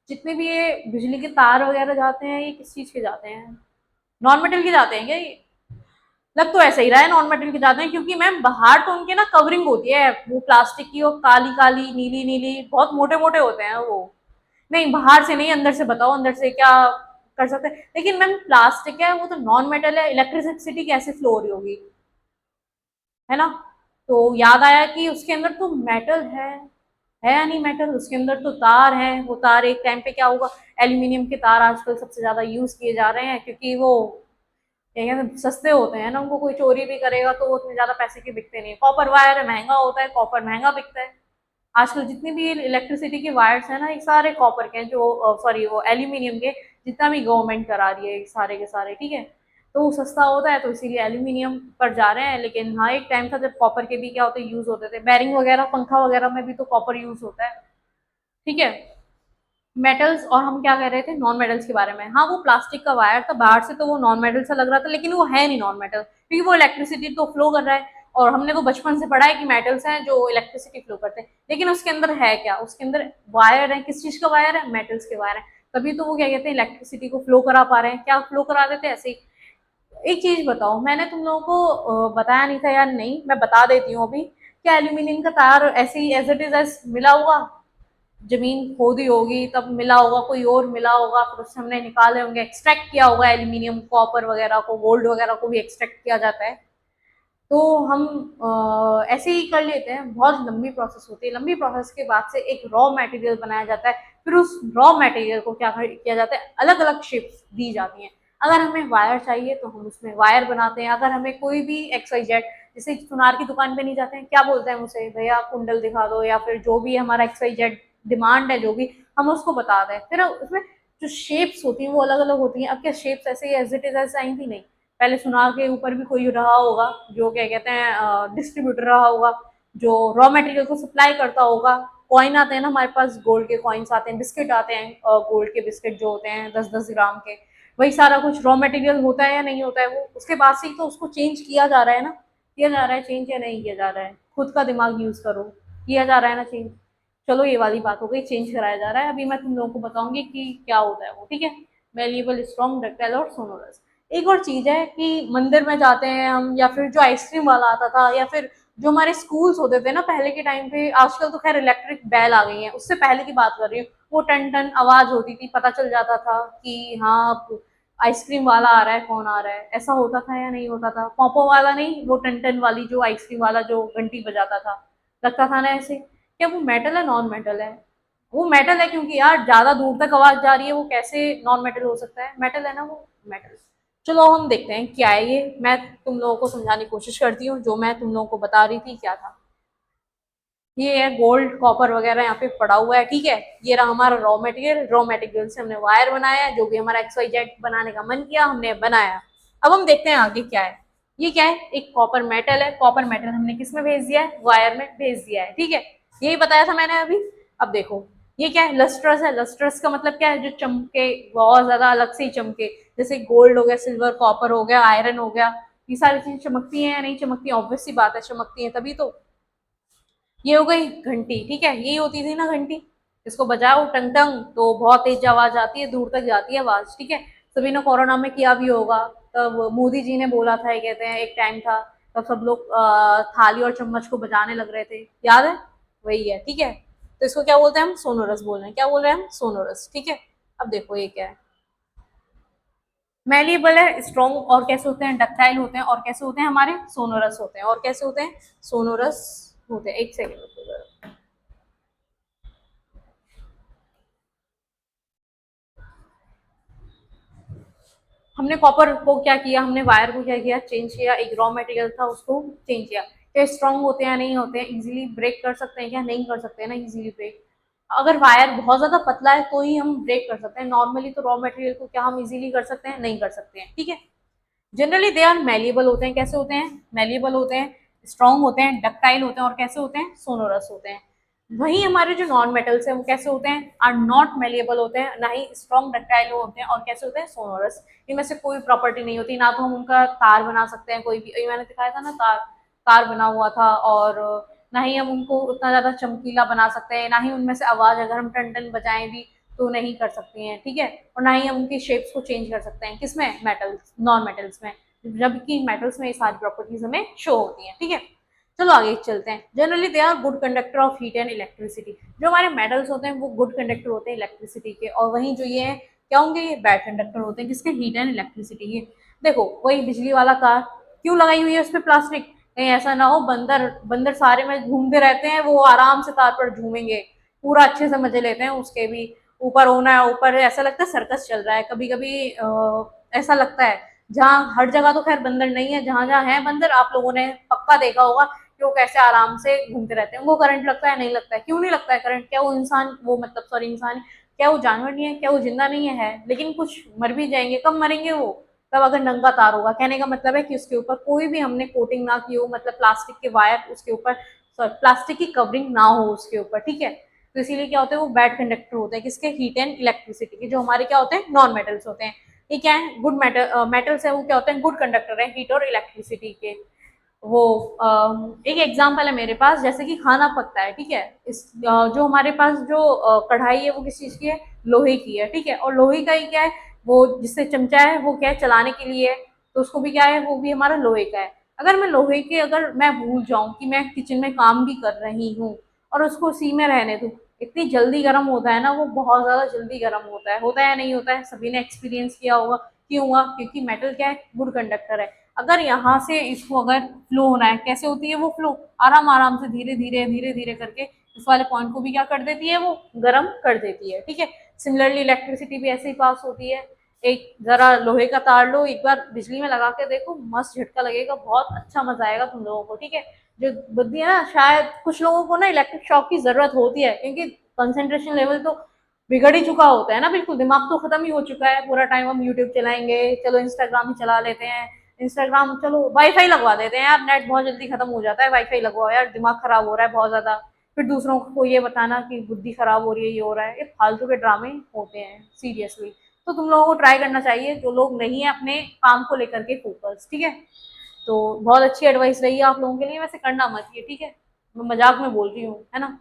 जितने भी ये बिजली के तार वगैरह जाते हैं, ये किस चीज के जाते हैं, नॉन मेटल के जाते हैं क्या ये? लग तो ऐसा ही रहा है नॉन मेटल के जाते हैं, क्योंकि मैम बाहर तो उनके ना कवरिंग होती है वो प्लास्टिक की, और काली काली नीली नीली, बहुत मोटे मोटे होते हैं वो। नहीं बाहर से नहीं, अंदर से बताओ, अंदर से क्या कर सकते हैं। लेकिन मैम प्लास्टिक है, वो तो नॉन मेटल है, इलेक्ट्रिसिटी कैसे फ्लो हो रही होगी, है ना। तो याद आया कि उसके अंदर तो मेटल है या नहीं, मेटल उसके अंदर तो तार है। वो तार एक टाइम पे क्या होगा, एल्यूमिनियम के तार आजकल सबसे ज्यादा यूज किए जा रहे हैं, क्योंकि वो क्या कहते हैं, सस्ते होते हैं ना, उनको कोई चोरी भी करेगा तो वो उतने ज्यादा पैसे के बिकते नहीं। कॉपर वायर है, महंगा होता है, कॉपर महंगा बिकता है। आजकल जितनी भी इलेक्ट्रिसिटी के वायर्स हैं ना, ये सारे कॉपर के हैं, जो सॉरी वो एल्यूमिनियम के, जितना भी गवर्नमेंट करा रही है सारे के सारे। ठीक है, तो वो सस्ता होता है तो इसीलिए एल्यूमिनियम पर जा रहे हैं। लेकिन हाँ एक टाइम था जब कॉपर के भी क्या होते यूज होते थे, बैरिंग वगैरह पंखा वगैरह में भी तो कॉपर यूज होता है। ठीक है, मेटल्स, और हम क्या कह रहे थे, नॉन मेटल्स के बारे में। हाँ वो प्लास्टिक का वायर था, बाहर से तो वो नॉन मेटल सा लग रहा था, लेकिन वो है नहीं नॉन मेटल, क्योंकि वो इलेक्ट्रिसिटी तो फ्लो कर रहा है। और हमने तो बचपन से पढ़ा है कि मेटल्स हैं जो इलेक्ट्रिसिटी फ्लो करते हैं, लेकिन उसके अंदर है क्या, उसके अंदर वायर है। किस चीज का वायर है, मेटल्स के वायर है। तभी तो वो क्या कहते हैं, इलेक्ट्रिसिटी को फ्लो करा पा रहे हैं। क्या फ्लो करा देते हैं, ऐसे ही। एक चीज बताओ, मैंने तुम लोगों को बताया नहीं था यार, नहीं मैं बता देती हूँ अभी। क्या एल्यूमिनियम का तार ऐसे ही एज इट इज एज मिला होगा, जमीन खोदी होगी तब मिला होगा, कोई और मिला होगा, फिर उससे हमने निकाले होंगे, एक्सट्रैक्ट किया होगा एल्यूमिनियम, कॉपर वगैरह को, गोल्ड वगैरह को भी एक्सट्रैक्ट किया जाता है। तो हम ऐसे ही कर लेते हैं। बहुत लंबी प्रोसेस होती है, लंबी प्रोसेस के बाद से एक रॉ मटेरियल बनाया जाता है। फिर उस रॉ मटेरियल को क्या किया जाता है, अलग अलग शेप्स दी जाती हैं। अगर हमें वायर चाहिए तो हम उसमें वायर बनाते हैं। अगर हमें कोई भी एक्स वाई जेड, जैसे सुनार की दुकान पे नहीं जाते हैं, क्या बोलते हैं मुझे, भैया कुंडल दिखा दो, या फिर जो भी हमारा एक्स वाई जेड डिमांड है, जो भी हम उसको बता दें, फिर उसमें जो शेप्स होती हैं वो अलग अलग होती हैं। अब क्या शेप्स ऐसे एज इट इज ऐसे आई थी, नहीं। पहले सुनार के ऊपर भी कोई रहा होगा, जो क्या कहते हैं डिस्ट्रीब्यूटर रहा होगा, जो रॉ मटेरियल को सप्लाई करता होगा। कॉइन आते हैं ना हमारे पास, गोल्ड के कॉइन्स आते हैं, बिस्किट आते हैं, गोल्ड के बिस्किट जो होते हैं 10-10 ग्राम के। वही सारा कुछ रॉ मटेरियल होता है या नहीं होता है वो, उसके बाद से ही तो उसको चेंज किया जा रहा है ना। किया जा रहा है चेंज या नहीं किया जा रहा है, खुद का दिमाग यूज करो, किया जा रहा है ना चेंज। चलो ये वाली बात हो गई, चेंज कराया जा रहा है। अभी मैं तुम लोगों को बताऊंगी कि क्या होता है वो। ठीक है, मेलिएबल, स्ट्रॉन्ग, डक्टाइल और सोनोरस। एक और चीज है कि मंदिर में जाते हैं हम, या फिर जो आइसक्रीम वाला आता था, या फिर जो हमारे स्कूल्स होते थे ना पहले के टाइम पे, आजकल तो खैर इलेक्ट्रिक बेल आ गई है, उससे पहले की बात कर रही हूँ, वो टन टन आवाज होती थी, पता चल जाता था कि हाँ आइसक्रीम वाला आ रहा है, कौन आ रहा है, ऐसा होता था या नहीं होता था? पोपो वाला नहीं, वो टन टन वाली जो आइसक्रीम वाला जो घंटी बजाता था, लगता था ना ऐसे। क्या वो मेटल है, नॉन मेटल है? वो मेटल है, क्योंकि यार ज्यादा दूर तक आवाज जा रही है, वो कैसे नॉन मेटल हो सकता है? मेटल है ना वो, मेटल। चलो हम देखते हैं क्या है ये, मैं तुम लोगों को समझाने की कोशिश करती हूँ, जो मैं तुम लोगों को बता रही थी क्या था। ये है गोल्ड कॉपर वगैरह यहाँ पे पड़ा हुआ है, ठीक है। ये रहा हमारा रॉ मटेरियल, रॉ मटेरियल से हमने वायर बनाया है, जो भी हमारा एक्स वाई जेड बनाने का मन किया हमने बनाया। अब हम देखते हैं आगे क्या है। ये क्या है? एक कॉपर मेटल है, कॉपर मेटल हमने किस में भेज दिया है? वायर में भेज दिया है, ठीक है। यही बताया था मैंने अभी। अब देखो ये क्या है? लस्ट्रस है। लस्ट्रस का मतलब क्या है? जो चमके, बहुत ज्यादा अलग से ही चमके, जैसे गोल्ड हो गया, सिल्वर, कॉपर हो गया, आयरन हो गया, ये सारी चीजें चमकती हैं या नहीं चमकती? ऑब्वियस सी बात है, चमकती है तभी तो। ये हो गई घंटी, ठीक है, यही होती थी ना घंटी, इसको बजाओ टंग टंग तो बहुत तेज आवाज आती है, दूर तक जाती है आवाज, ठीक है। सभी ने कोरोना में किया भी होगा, तब मोदी जी ने बोला था, ये कहते हैं एक टाइम था, तब सब लोग थाली और चम्मच को बजाने लग रहे थे, याद है? वही है, ठीक है। तो इसको क्या बोलते हैं हम? सोनोरस बोल रहे हैं। क्या बोल रहे हैं हम? सोनोरस, ठीक है। अब देखो ये क्या है। मैलिएबल है, स्ट्रॉन्ग, और कैसे होते हैं? डक्टाइल होते हैं, और कैसे होते हैं? हमारे सोनोरस होते हैं, और कैसे होते हैं? सोनोरस होते हैं। एक सेकेंड। हमने कॉपर को क्या किया? हमने वायर को क्या किया? चेंज किया। एक रॉ मटेरियल था उसको चेंज किया। क्या स्ट्रांग होते हैं या नहीं होते हैं? इजीली ब्रेक कर सकते हैं क्या? नहीं कर सकते हैं ना इजीली ब्रेक। अगर वायर बहुत ज्यादा पतला है तो ही हम ब्रेक कर सकते हैं, नॉर्मली तो रॉ मटेरियल को क्या हम इजीली कर सकते हैं? नहीं कर सकते हैं, ठीक है। जनरली दे आर मेलिएबल होते हैं। कैसे होते हैं? मेलिएबल होते हैं, स्ट्रॉन्ग होते हैं, डक्टाइल होते हैं, और कैसे होते हैं? सोनोरस होते हैं। वही हमारे जो नॉन मेटल्स हैं वो कैसे होते हैं? आर नॉट मेलिएबल होते हैं, ना ही स्ट्रॉन्ग डक्टाइल होते हैं, और कैसे होते हैं? सोनोरस। इनमें से कोई प्रॉपर्टी नहीं होती, ना तो हम उनका तार बना सकते हैं कोई भी, ये मैंने दिखाया था ना, तार तार बना हुआ था, और ना ही हम उनको उतना ज्यादा चमकीला बना सकते हैं, ना ही उनमें से आवाज अगर हम टन टन बजाएं भी तो नहीं कर सकते हैं, ठीक है। और ना ही हम उनकी शेप्स को चेंज कर सकते हैं, किसमें? मेटल्स, नॉन मेटल्स में। जबकि मेटल्स में ये सारी प्रॉपर्टीज हमें शो होती हैं, ठीक है। चलो आगे चलते हैं। Generally they are good conductor of heat and electricity. जो हमारे मेटल्स होते हैं वो गुड कंडक्टर होते हैं इलेक्ट्रिसिटी के, और वहीं जो ये है क्या होंगे? ये बैड कंडक्टर होते हैं, किसके? हीट एंड इलेक्ट्रिसिटी के। देखो वही बिजली वाला कार, क्यों लगाई हुई है उस पर प्लास्टिक? कहीं ऐसा ना हो बंदर बंदर सारे में घूमते रहते हैं, वो आराम से तार पर झूमेंगे, पूरा अच्छे से मजे लेते हैं उसके भी। ऊपर होना है, ऊपर ऐसा लगता है सर्कस चल रहा है कभी कभी, ऐसा लगता है। जहाँ हर जगह तो खैर बंदर नहीं है, जहां जहां है बंदर आप लोगों ने पक्का देखा होगा कि वो कैसे आराम से घूमते रहते हैं। उनको करंट लगता है? नहीं लगता है। क्यों नहीं लगता है करंट? क्या वो इंसान, वो मतलब सॉरी इंसान, क्या वो जानवर नहीं है? क्या वो जिंदा नहीं है? लेकिन कुछ मर भी जाएंगे। कब मरेंगे वो? तब अगर नंगा तार होगा। कहने का मतलब है कि उसके ऊपर कोई भी हमने कोटिंग ना की हो, मतलब प्लास्टिक के वायर उसके ऊपर, सॉरी प्लास्टिक की कवरिंग ना हो उसके ऊपर, ठीक है। तो इसीलिए क्या होते हैं? वो बैड कंडक्टर होते हैं, किसके? हीट एंड इलेक्ट्रिसिटी के। जो हमारे क्या होते हैं? नॉन मेटल्स होते हैं। ये क्या है? गुड मेटल मेटल्स है, वो क्या होते हैं? गुड कंडक्टर है हीट और इलेक्ट्रिसिटी के। वो एक एग्जांपल है मेरे पास, जैसे कि खाना पकता है, ठीक है। जो हमारे पास जो कढ़ाई है वो किस चीज की है? लोहे की है, ठीक है। और लोहे का ही क्या है? वो जिससे चमचा है वो क्या है? चलाने के लिए है, तो उसको भी क्या है? वो भी हमारा लोहे का है। अगर मैं लोहे के, अगर मैं भूल जाऊं कि मैं किचन में काम भी कर रही हूँ और उसको उसी में रहने दूं, इतनी जल्दी गर्म होता है ना वो, बहुत ज्यादा जल्दी गर्म होता है या नहीं होता है? सभी ने एक्सपीरियंस किया होगा। क्यों हुआ? क्योंकि मेटल क्या है? गुड कंडक्टर है। अगर यहाँ से इसको अगर फ्लो होना है, कैसे होती है वो फ्लो? आराम आराम से, धीरे धीरे करके इस वाले पॉइंट को भी क्या कर देती है? वो गर्म कर देती है, ठीक है। सिमिलरली इलेक्ट्रिसिटी भी ऐसे ही पास होती है। एक जरा लोहे का तार लो, एक बार बिजली में लगा के देखो, मस्त झटका लगेगा, बहुत अच्छा मजा आएगा तुम लोगों को, ठीक है। जो बुद्धि है ना, शायद कुछ लोगों को ना इलेक्ट्रिक शॉक की जरूरत होती है, क्योंकि कंसेंट्रेशन लेवल तो बिगड़ ही चुका होता है ना, बिल्कुल दिमाग तो खत्म ही हो चुका है। पूरा टाइम हम यूट्यूब चलाएंगे, चलो इंस्टाग्राम ही चला लेते हैं, इंस्टाग्राम, चलो वाईफाई लगवा देते हैं यार, नेट बहुत जल्दी खत्म हो जाता है, वाईफाई लगवाओ यार, दिमाग खराब हो रहा है बहुत ज्यादा। फिर दूसरों को ये बताना कि बुद्धि खराब हो रही है, ये हो रहा है, ये फालतू के ड्रामे होते हैं सीरियसली। तो तुम लोगों को ट्राई करना चाहिए, जो लोग नहीं है अपने काम को लेकर के फोकस, ठीक है। तो बहुत अच्छी एडवाइस रही है आप लोगों के लिए, वैसे करना मत ये, ठीक है। मैं मजाक में बोल रही हूँ, है ना।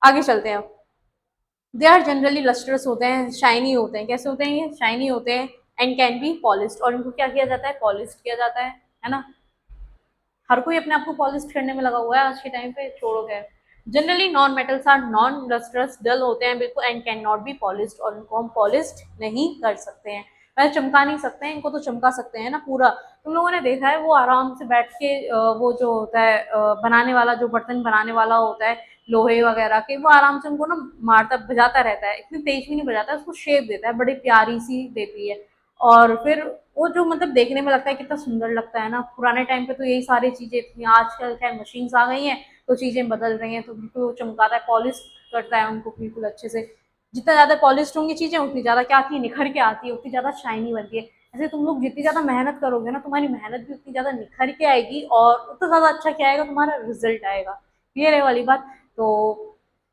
आगे चलते हैं अब। दे आर जनरली लस्टरस होते हैं, शाइनी होते हैं। कैसे होते हैं ये? शाइनी होते हैं एंड कैन बी पॉलिश्ड, और इनको क्या किया जाता है? पॉलिश किया जाता है ना। हर कोई अपने आप को पॉलिश करने में लगा हुआ है आज के टाइम पे, छोड़ो खैर। Generally non metals are non lustrous, dull होते हैं बिल्कुल, and can not be polished, और इनको हम पॉलिश्ड नहीं कर सकते हैं। वैसे चमका नहीं सकते हैं, इनको तो चमका सकते हैं ना पूरा। तुम लोगों ने देखा है वो आराम से बैठ के वो जो होता है बनाने वाला, जो बर्तन बनाने वाला होता है लोहे वगैरह के, वो आराम से उनको ना मारता बजाता रहता है, इतनी तेज भी नहीं बजाता है, उसको शेप देता है, बड़ी प्यारी सी देती है। और फिर वो जो मतलब देखने में लगता है कितना सुंदर लगता है ना। पुराने टाइम पे तो यही सारी चीजें थी, आजकल क्या मशीन्स आ गई हैं तो चीजें बदल रही हैं, तो बिल्कुल वो चमकाता है, पॉलिश करता है उनको बिल्कुल अच्छे से। जितना ज्यादा पॉलिश होंगी चीजें, उतनी ज्यादा क्या आती है? निखर के आती है, उतनी ज्यादा शाइनी बनती है। ऐसे तुम लोग जितनी ज्यादा मेहनत करोगे ना, तुम्हारी मेहनत भी उतनी ज्यादा निखर के आएगी, और उतना ज्यादा अच्छा क्या आएगा? तुम्हारा रिजल्ट आएगा। क्लियर है वाली बात? तो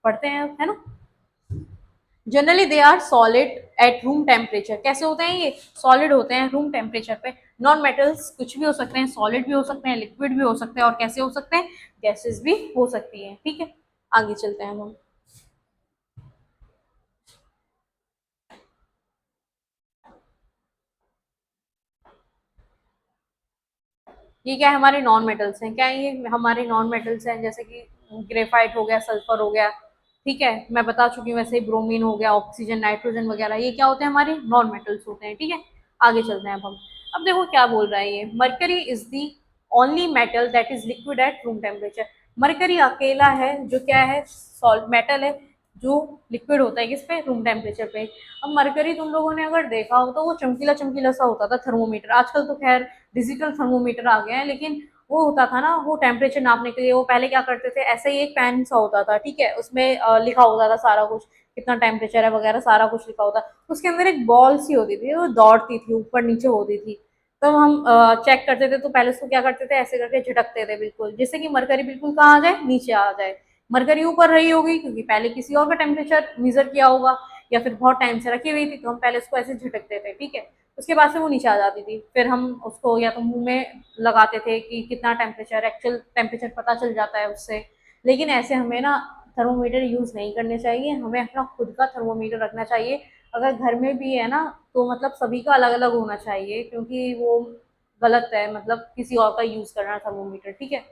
पढ़ते हैं, है ना। Generally they are solid at room temperature. कैसे होते हैं ये? सॉलिड होते हैं रूम टेम्परेचर पे। नॉन मेटल्स कुछ भी हो सकते हैं, सॉलिड भी हो सकते हैं, लिक्विड भी हो सकते हैं, और कैसे हो सकते हैं? गैसेस भी हो सकती हैं। ठीक है, आगे चलते हैं हम। ये क्या है? हमारे नॉन मेटल्स हैं। क्या है ये? हमारे नॉन मेटल्स हैं, जैसे कि ग्रेफाइट हो गया, सल्फर हो गया। ठीक है, मैं बता चुकी हूँ वैसे ही, ब्रोमीन हो गया, ऑक्सीजन, नाइट्रोजन वगैरह, ये क्या होते हैं? हमारे नॉन मेटल्स होते हैं। ठीक है, आगे चलते हैं अब हम। अब देखो क्या बोल रहा है ये, mercury is the only metal that is liquid at room temperature. Mercury अकेला है जो क्या है? सॉल्ट मेटल है, जो लिक्विड होता है किस पे? रूम टेम्परेचर पे। अब मरकरी तुम लोगों ने अगर देखा हो तो वो चमकीला चमकीला सा होता था थर्मोमीटर। आजकल तो खैर डिजिटल थर्मोमीटर आ गए हैं, लेकिन वो होता था ना, वो टेम्परेचर नापने के लिए वो पहले क्या करते थे, ऐसे ही एक पेन सा होता था, ठीक है, उसमें लिखा होता था सारा कुछ, कितना टेम्परेचर है वगैरह सारा कुछ लिखा होता। उसके अंदर एक बॉल सी होती थी, वो दौड़ती थी, ऊपर नीचे होती थी। तब हम चेक करते थे तो पहले उसको क्या करते थे, ऐसे करके झटकते थे बिल्कुल, जिससे कि मरकरी बिल्कुल कहाँ आ जाए? नीचे आ जाए। मरकरी ऊपर रही होगी क्योंकि पहले किसी और का टेम्परेचर मेजर किया होगा, या फिर बहुत टाइम से रखी हुई थी, तो हम पहले उसको ऐसे झटकते थे। ठीक है, उसके बाद से वो नीचे आ जाती थी, फिर हम उसको या तो मुंह में लगाते थे कि कितना टेम्परेचर, एक्चुअल टेम्परेचर पता चल जाता है उससे। लेकिन ऐसे हमें ना थर्मोमीटर यूज नहीं करने चाहिए, हमें अपना खुद का थर्मोमीटर रखना चाहिए। अगर घर में भी है ना, तो मतलब सभी का अलग अलग होना चाहिए, क्योंकि वो गलत है, मतलब किसी और का यूज करना थर्मोमीटर। ठीक है,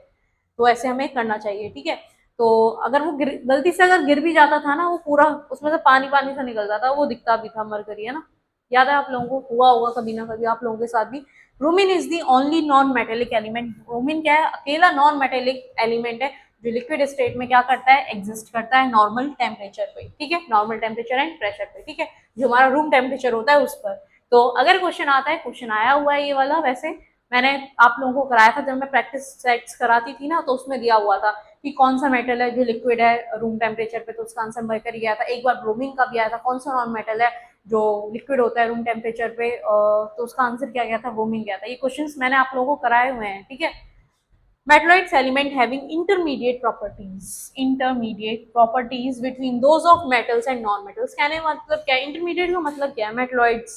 तो ऐसे हमें करना चाहिए। ठीक है, तो अगर वो गलती से अगर गिर भी जाता था ना, वो पूरा उसमें से पानी पानी सा निकलता था, वो दिखता भी था मरकरी, है ना। याद है आप लोगों को? हुआ होगा कभी ना कभी आप लोगों के साथ भी। Bromine is the only non metallic element. Bromine क्या है? अकेला नॉन मेटेलिक एलिमेंट है जो लिक्विड स्टेट में क्या करता है? एग्जिस्ट करता है नॉर्मल टेम्परेचर पे। ठीक है, नॉर्मल टेम्परेचर एंड प्रेशर पे। ठीक है, जो हमारा रूम टेम्परेचर होता है उस पर। तो अगर क्वेश्चन आता है, क्वेश्चन आया हुआ है ये वाला, वैसे मैंने आप लोगों को कराया था जब मैं प्रैक्टिस सेट्स कराती थी ना, तो उसमें दिया हुआ था कि कौन सा मेटल है जो लिक्विड है रूम टेम्परेचर पे, तो उसका आंसर मरकरी गया था। एक बार ब्रोमीन का भी आया था, कौन सा नॉन मेटल है जो लिक्विड होता है रूम टेम्परेचर पे, तो उसका आंसर क्या गया था? ब्रोमीन गया था। ये क्वेश्चंस मैंने आप लोगों को कराए हुए हैं। ठीक है, metalloids element having intermediate properties between those of metals and non metals। कहने मतलब क्या है? इंटरमीडिएट का मतलब क्या है? मेटलॉइड्स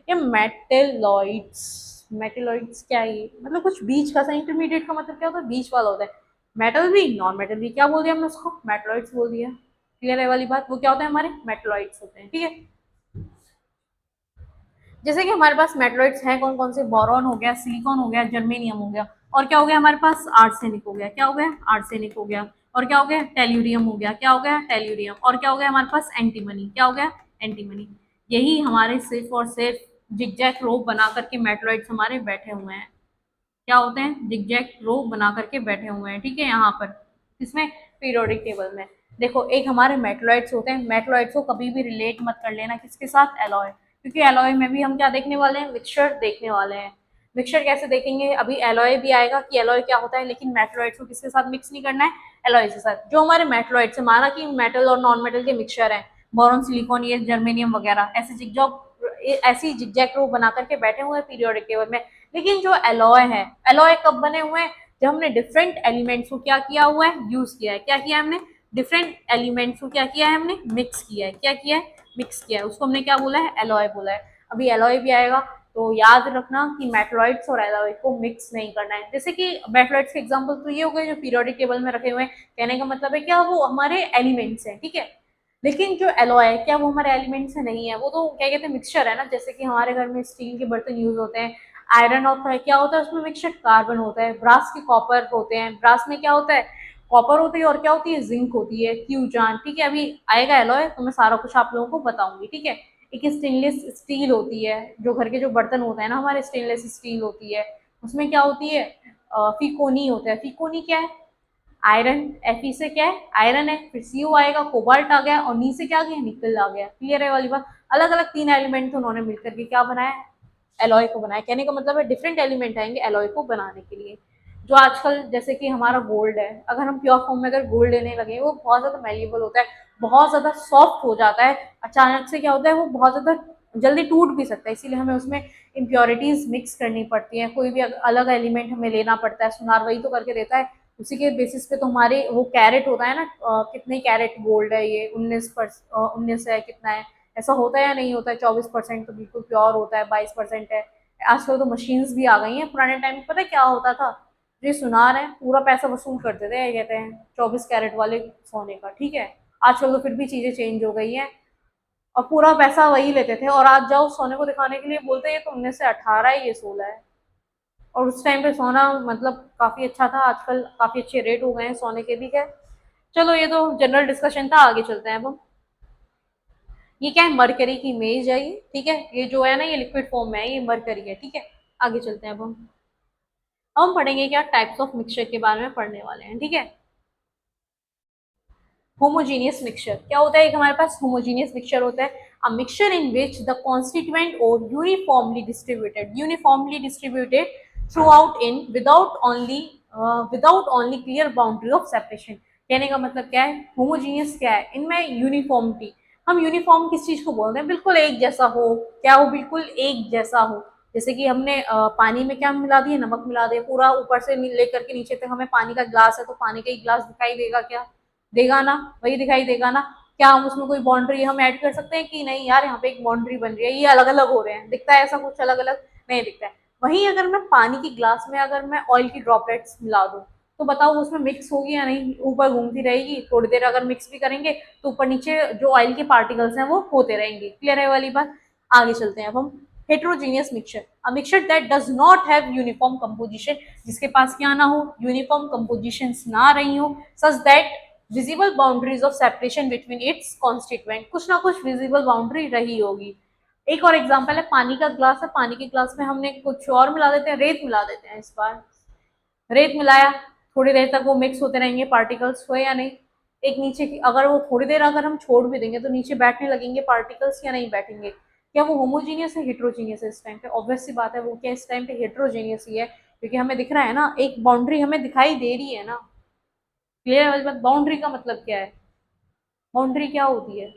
या मेटेलॉइड्स। मेटेलॉइड्स क्या है ये? मतलब कुछ बीच का सा। इंटरमीडिएट का मतलब क्या होता है? बीच वाला होता है। मेटल भी नॉन मेटल भी, क्या बोल दिया हमने उसको? मेटलॉइड्स बोल दिया। क्लियर है वाली बात? वो क्या होता है? हमारे मेटलॉइड्स होते हैं। ठीक है, जैसे कि हमारे पास मेटलॉइड्स हैं कौन कौन से? बोरॉन हो गया, सिलिकॉन हो गया, जर्मेनियम हो गया, और क्या हो गया हमारे पास? आर्सेनिक हो गया। क्या हो गया? आर्सेनिक हो गया। और क्या हो गया? टेल्यूरियम हो गया। क्या हो गया? टेल्यूरियम। और क्या हो गया हमारे पास? एंटीमनी। क्या हो गया? एंटीमनी। यही हमारे सिर्फ और सिर्फ जिगजैग रो बना करके मेटलॉइड्स हमारे बैठे हुए हैं। क्या होते हैं? जिगजैग रो बना करके बैठे हुए हैं। ठीक है, यहाँ पर इसमें पीरियोडिक टेबल में देखो, एक हमारे मेटलॉइड्स होते हैं। मेटलॉइड्स को कभी भी रिलेट मत कर लेना किसके साथ? एलॉय। क्योंकि एलॉय में भी हम क्या देखने वाले हैं? मिक्सचर देखने वाले हैं। मिक्सचर कैसे देखेंगे? अभी एलॉय भी आएगा कि एलॉय क्या होता है, लेकिन मेटलॉइड्स को किसके साथ मिक्स नहीं करना है? एलॉय के साथ। जो हमारे मेटलॉइड्स है, माना कि मेटल और नॉन मेटल के मिक्सचर है, बोरॉन, सिलिकॉन, ये जर्मेनियम वगैरह, ऐसे जिगजॉग ऐसी जिगजैग रो बना करके बैठे हुए हैं पीरियोडिक टेबल में। लेकिन जो एलॉय है, एलॉय कब बने हुए हैं? जब हमने डिफरेंट एलिमेंट्स को क्या किया हुआ है? यूज किया है। क्या किया है हमने? डिफरेंट एलिमेंट्स को क्या किया है हमने? मिक्स किया है। क्या किया है? मिक्स किया है। उसको हमने क्या बोला है? एलॉय बोला है। अभी एलॉय भी आएगा, तो याद रखना कि मेटलॉइड्स और एलॉय को मिक्स नहीं करना है। जैसे कि मेटलॉइड्स के एग्जांपल तो ये हो गए जो पीरियोडिक टेबल में रखे हुए हैं। कहने का मतलब है क्या? वो हमारे एलिमेंट्स हैं। ठीक है, लेकिन जो एलॉय है क्या वो हमारे एलिमेंट से नहीं है, वो तो क्या कहते हैं मिक्सचर है ना। जैसे कि हमारे घर में स्टील के बर्तन यूज होते हैं, आयरन होता है, क्या होता है उसमें मिक्सचर कार्बन होता है, ब्रास के कॉपर होते हैं, ब्रास में क्या होता है कॉपर होती है, और क्या होती है जिंक होती है, क्यूजान। ठीक है, अभी आएगा एलॉय तो मैं सारा कुछ आप लोगों को बताऊंगी। ठीक है, एक स्टेनलेस स्टील होती है, जो घर के जो बर्तन होते हैं ना हमारे स्टेनलेस स्टील होती है, उसमें क्या होती है फिकोनी होता है। फिकोनी क्या है आयरन, Fe से क्या है आयरन है, फिर CO आएगा, कोबाल्ट आ गया, और नी से क्या आ गया निकल आ गया। क्लियर है वाली बात। अलग अलग तीन एलिमेंट उन्होंने मिलकर के क्या बनाया एलॉय को बनाया। कहने का मतलब है डिफरेंट एलिमेंट आएंगे एलॉय को बनाने के लिए। जो आजकल जैसे कि हमारा गोल्ड है, अगर हम प्योर फॉर्म में अगर गोल्ड लेने लगे वो बहुत ज्यादा मेल्येबल होता है, बहुत ज्यादा सॉफ्ट हो जाता है। अचानक से क्या होता है वो बहुत ज्यादा जल्दी टूट भी सकता है, इसीलिए हमें उसमें इम्प्योरिटीज मिक्स करनी पड़ती है, कोई भी अलग एलिमेंट हमें लेना पड़ता है। सुनार वही तो करके देता है, उसी के बेसिस पे तो हमारे वो कैरेट होता है ना कितने कैरेट गोल्ड है, ये 19 है कितना है, ऐसा होता है या नहीं होता है। 24% तो बिल्कुल प्योर होता है, 22% है। आजकल तो मशीन्स भी आ गई हैं, पुराने टाइम में पता है क्या होता था, जो सुनार है पूरा पैसा वसूल करते थे, कहते हैं 24 कैरेट वाले सोने का। ठीक है, आजकल तो फिर भी चीजें चेंज हो गई हैं, और पूरा पैसा वही लेते थे, और आज जाओ सोने को दिखाने के लिए बोलते हैं ये तो 19 से 18 है, ये 16 है। और उस टाइम पे सोना मतलब काफी अच्छा था, आजकल काफी अच्छे रेट हो गए हैं सोने के भी। क्या चलो ये तो जनरल डिस्कशन था, आगे चलते हैं अब हम। ये क्या है मरकरी की इमेज है ये। ठीक है, ये जो है ना ये लिक्विड फॉर्म में है, ये मरकरी है। ठीक है, आगे चलते हैं अब हम पढ़ेंगे क्या टाइप्स ऑफ मिक्सचर के बारे में पढ़ने वाले हैं। ठीक है, होमोजीनियस मिक्सचर क्या होता है, एक हमारे पास होमोजीनियस मिक्सचर होता है a mixture in which the constituent are uniformly distributed throughout in without only clear boundary of separation. कहने का मतलब क्या है होमोजीनियस क्या है, इनमें यूनिफॉर्मिटी। हम यूनिफॉर्म किस चीज को बोलते हैं, बिल्कुल एक जैसा हो, क्या हो बिल्कुल एक जैसा हो। जैसे कि हमने पानी में क्या मिला दिया नमक मिला दिया, पूरा ऊपर से लेकर के नीचे तक हमें पानी का ग्लास है तो पानी का ही ग्लास दिखाई देगा क्या, देगा ना, वही दिखाई देगा ना। क्या हम उसमें कोई बाउंड्री हम ऐड कर सकते हैं कि नहीं यार यहाँ पे एक बाउंड्री बन रही है, ये अलग अलग हो रहे हैं, दिखता है ऐसा कुछ अलग अलग नहीं दिखता है। वहीं अगर मैं पानी की ग्लास में अगर मैं ऑयल की ड्रॉपलेट्स मिला दूं तो बताओ उसमें मिक्स होगी या नहीं, ऊपर घूमती रहेगी, थोड़ी देर अगर मिक्स भी करेंगे तो ऊपर नीचे जो ऑयल के पार्टिकल्स हैं वो होते रहेंगे। क्लियर है वाली बात। आगे चलते हैं अब हम। Heterogeneous mixture a mixture that does not have uniform composition, जिसके पास क्या ना हो यूनिफॉर्म कंपोजिशन ना रही हो, such that visible boundaries of separation between its constituent, कुछ ना कुछ विजिबल बाउंड्री रही होगी। एक और एग्जांपल है पानी का ग्लास है, पानी के ग्लास में हमने कुछ और मिला देते हैं, रेत मिला देते हैं। इस बार रेत मिलाया, थोड़ी देर तक वो मिक्स होते रहेंगे, पार्टिकल्स हुए या नहीं, एक नीचे की अगर वो थोड़ी देर अगर हम छोड़ भी देंगे तो नीचे बैठने लगेंगे पार्टिकल्स या नहीं बैठेंगे। क्या वो होमोजीनियस है हेट्रोजीनियस है इस टाइम पे, ऑब्वियस सी बात है वो क्या इस टाइम पे हेट्रोजीनियस ही है, क्योंकि हमें दिख रहा है ना एक बाउंड्री हमें दिखाई दे रही है ना। क्लियर है बात। बाउंड्री का मतलब क्या है, बाउंड्री क्या होती है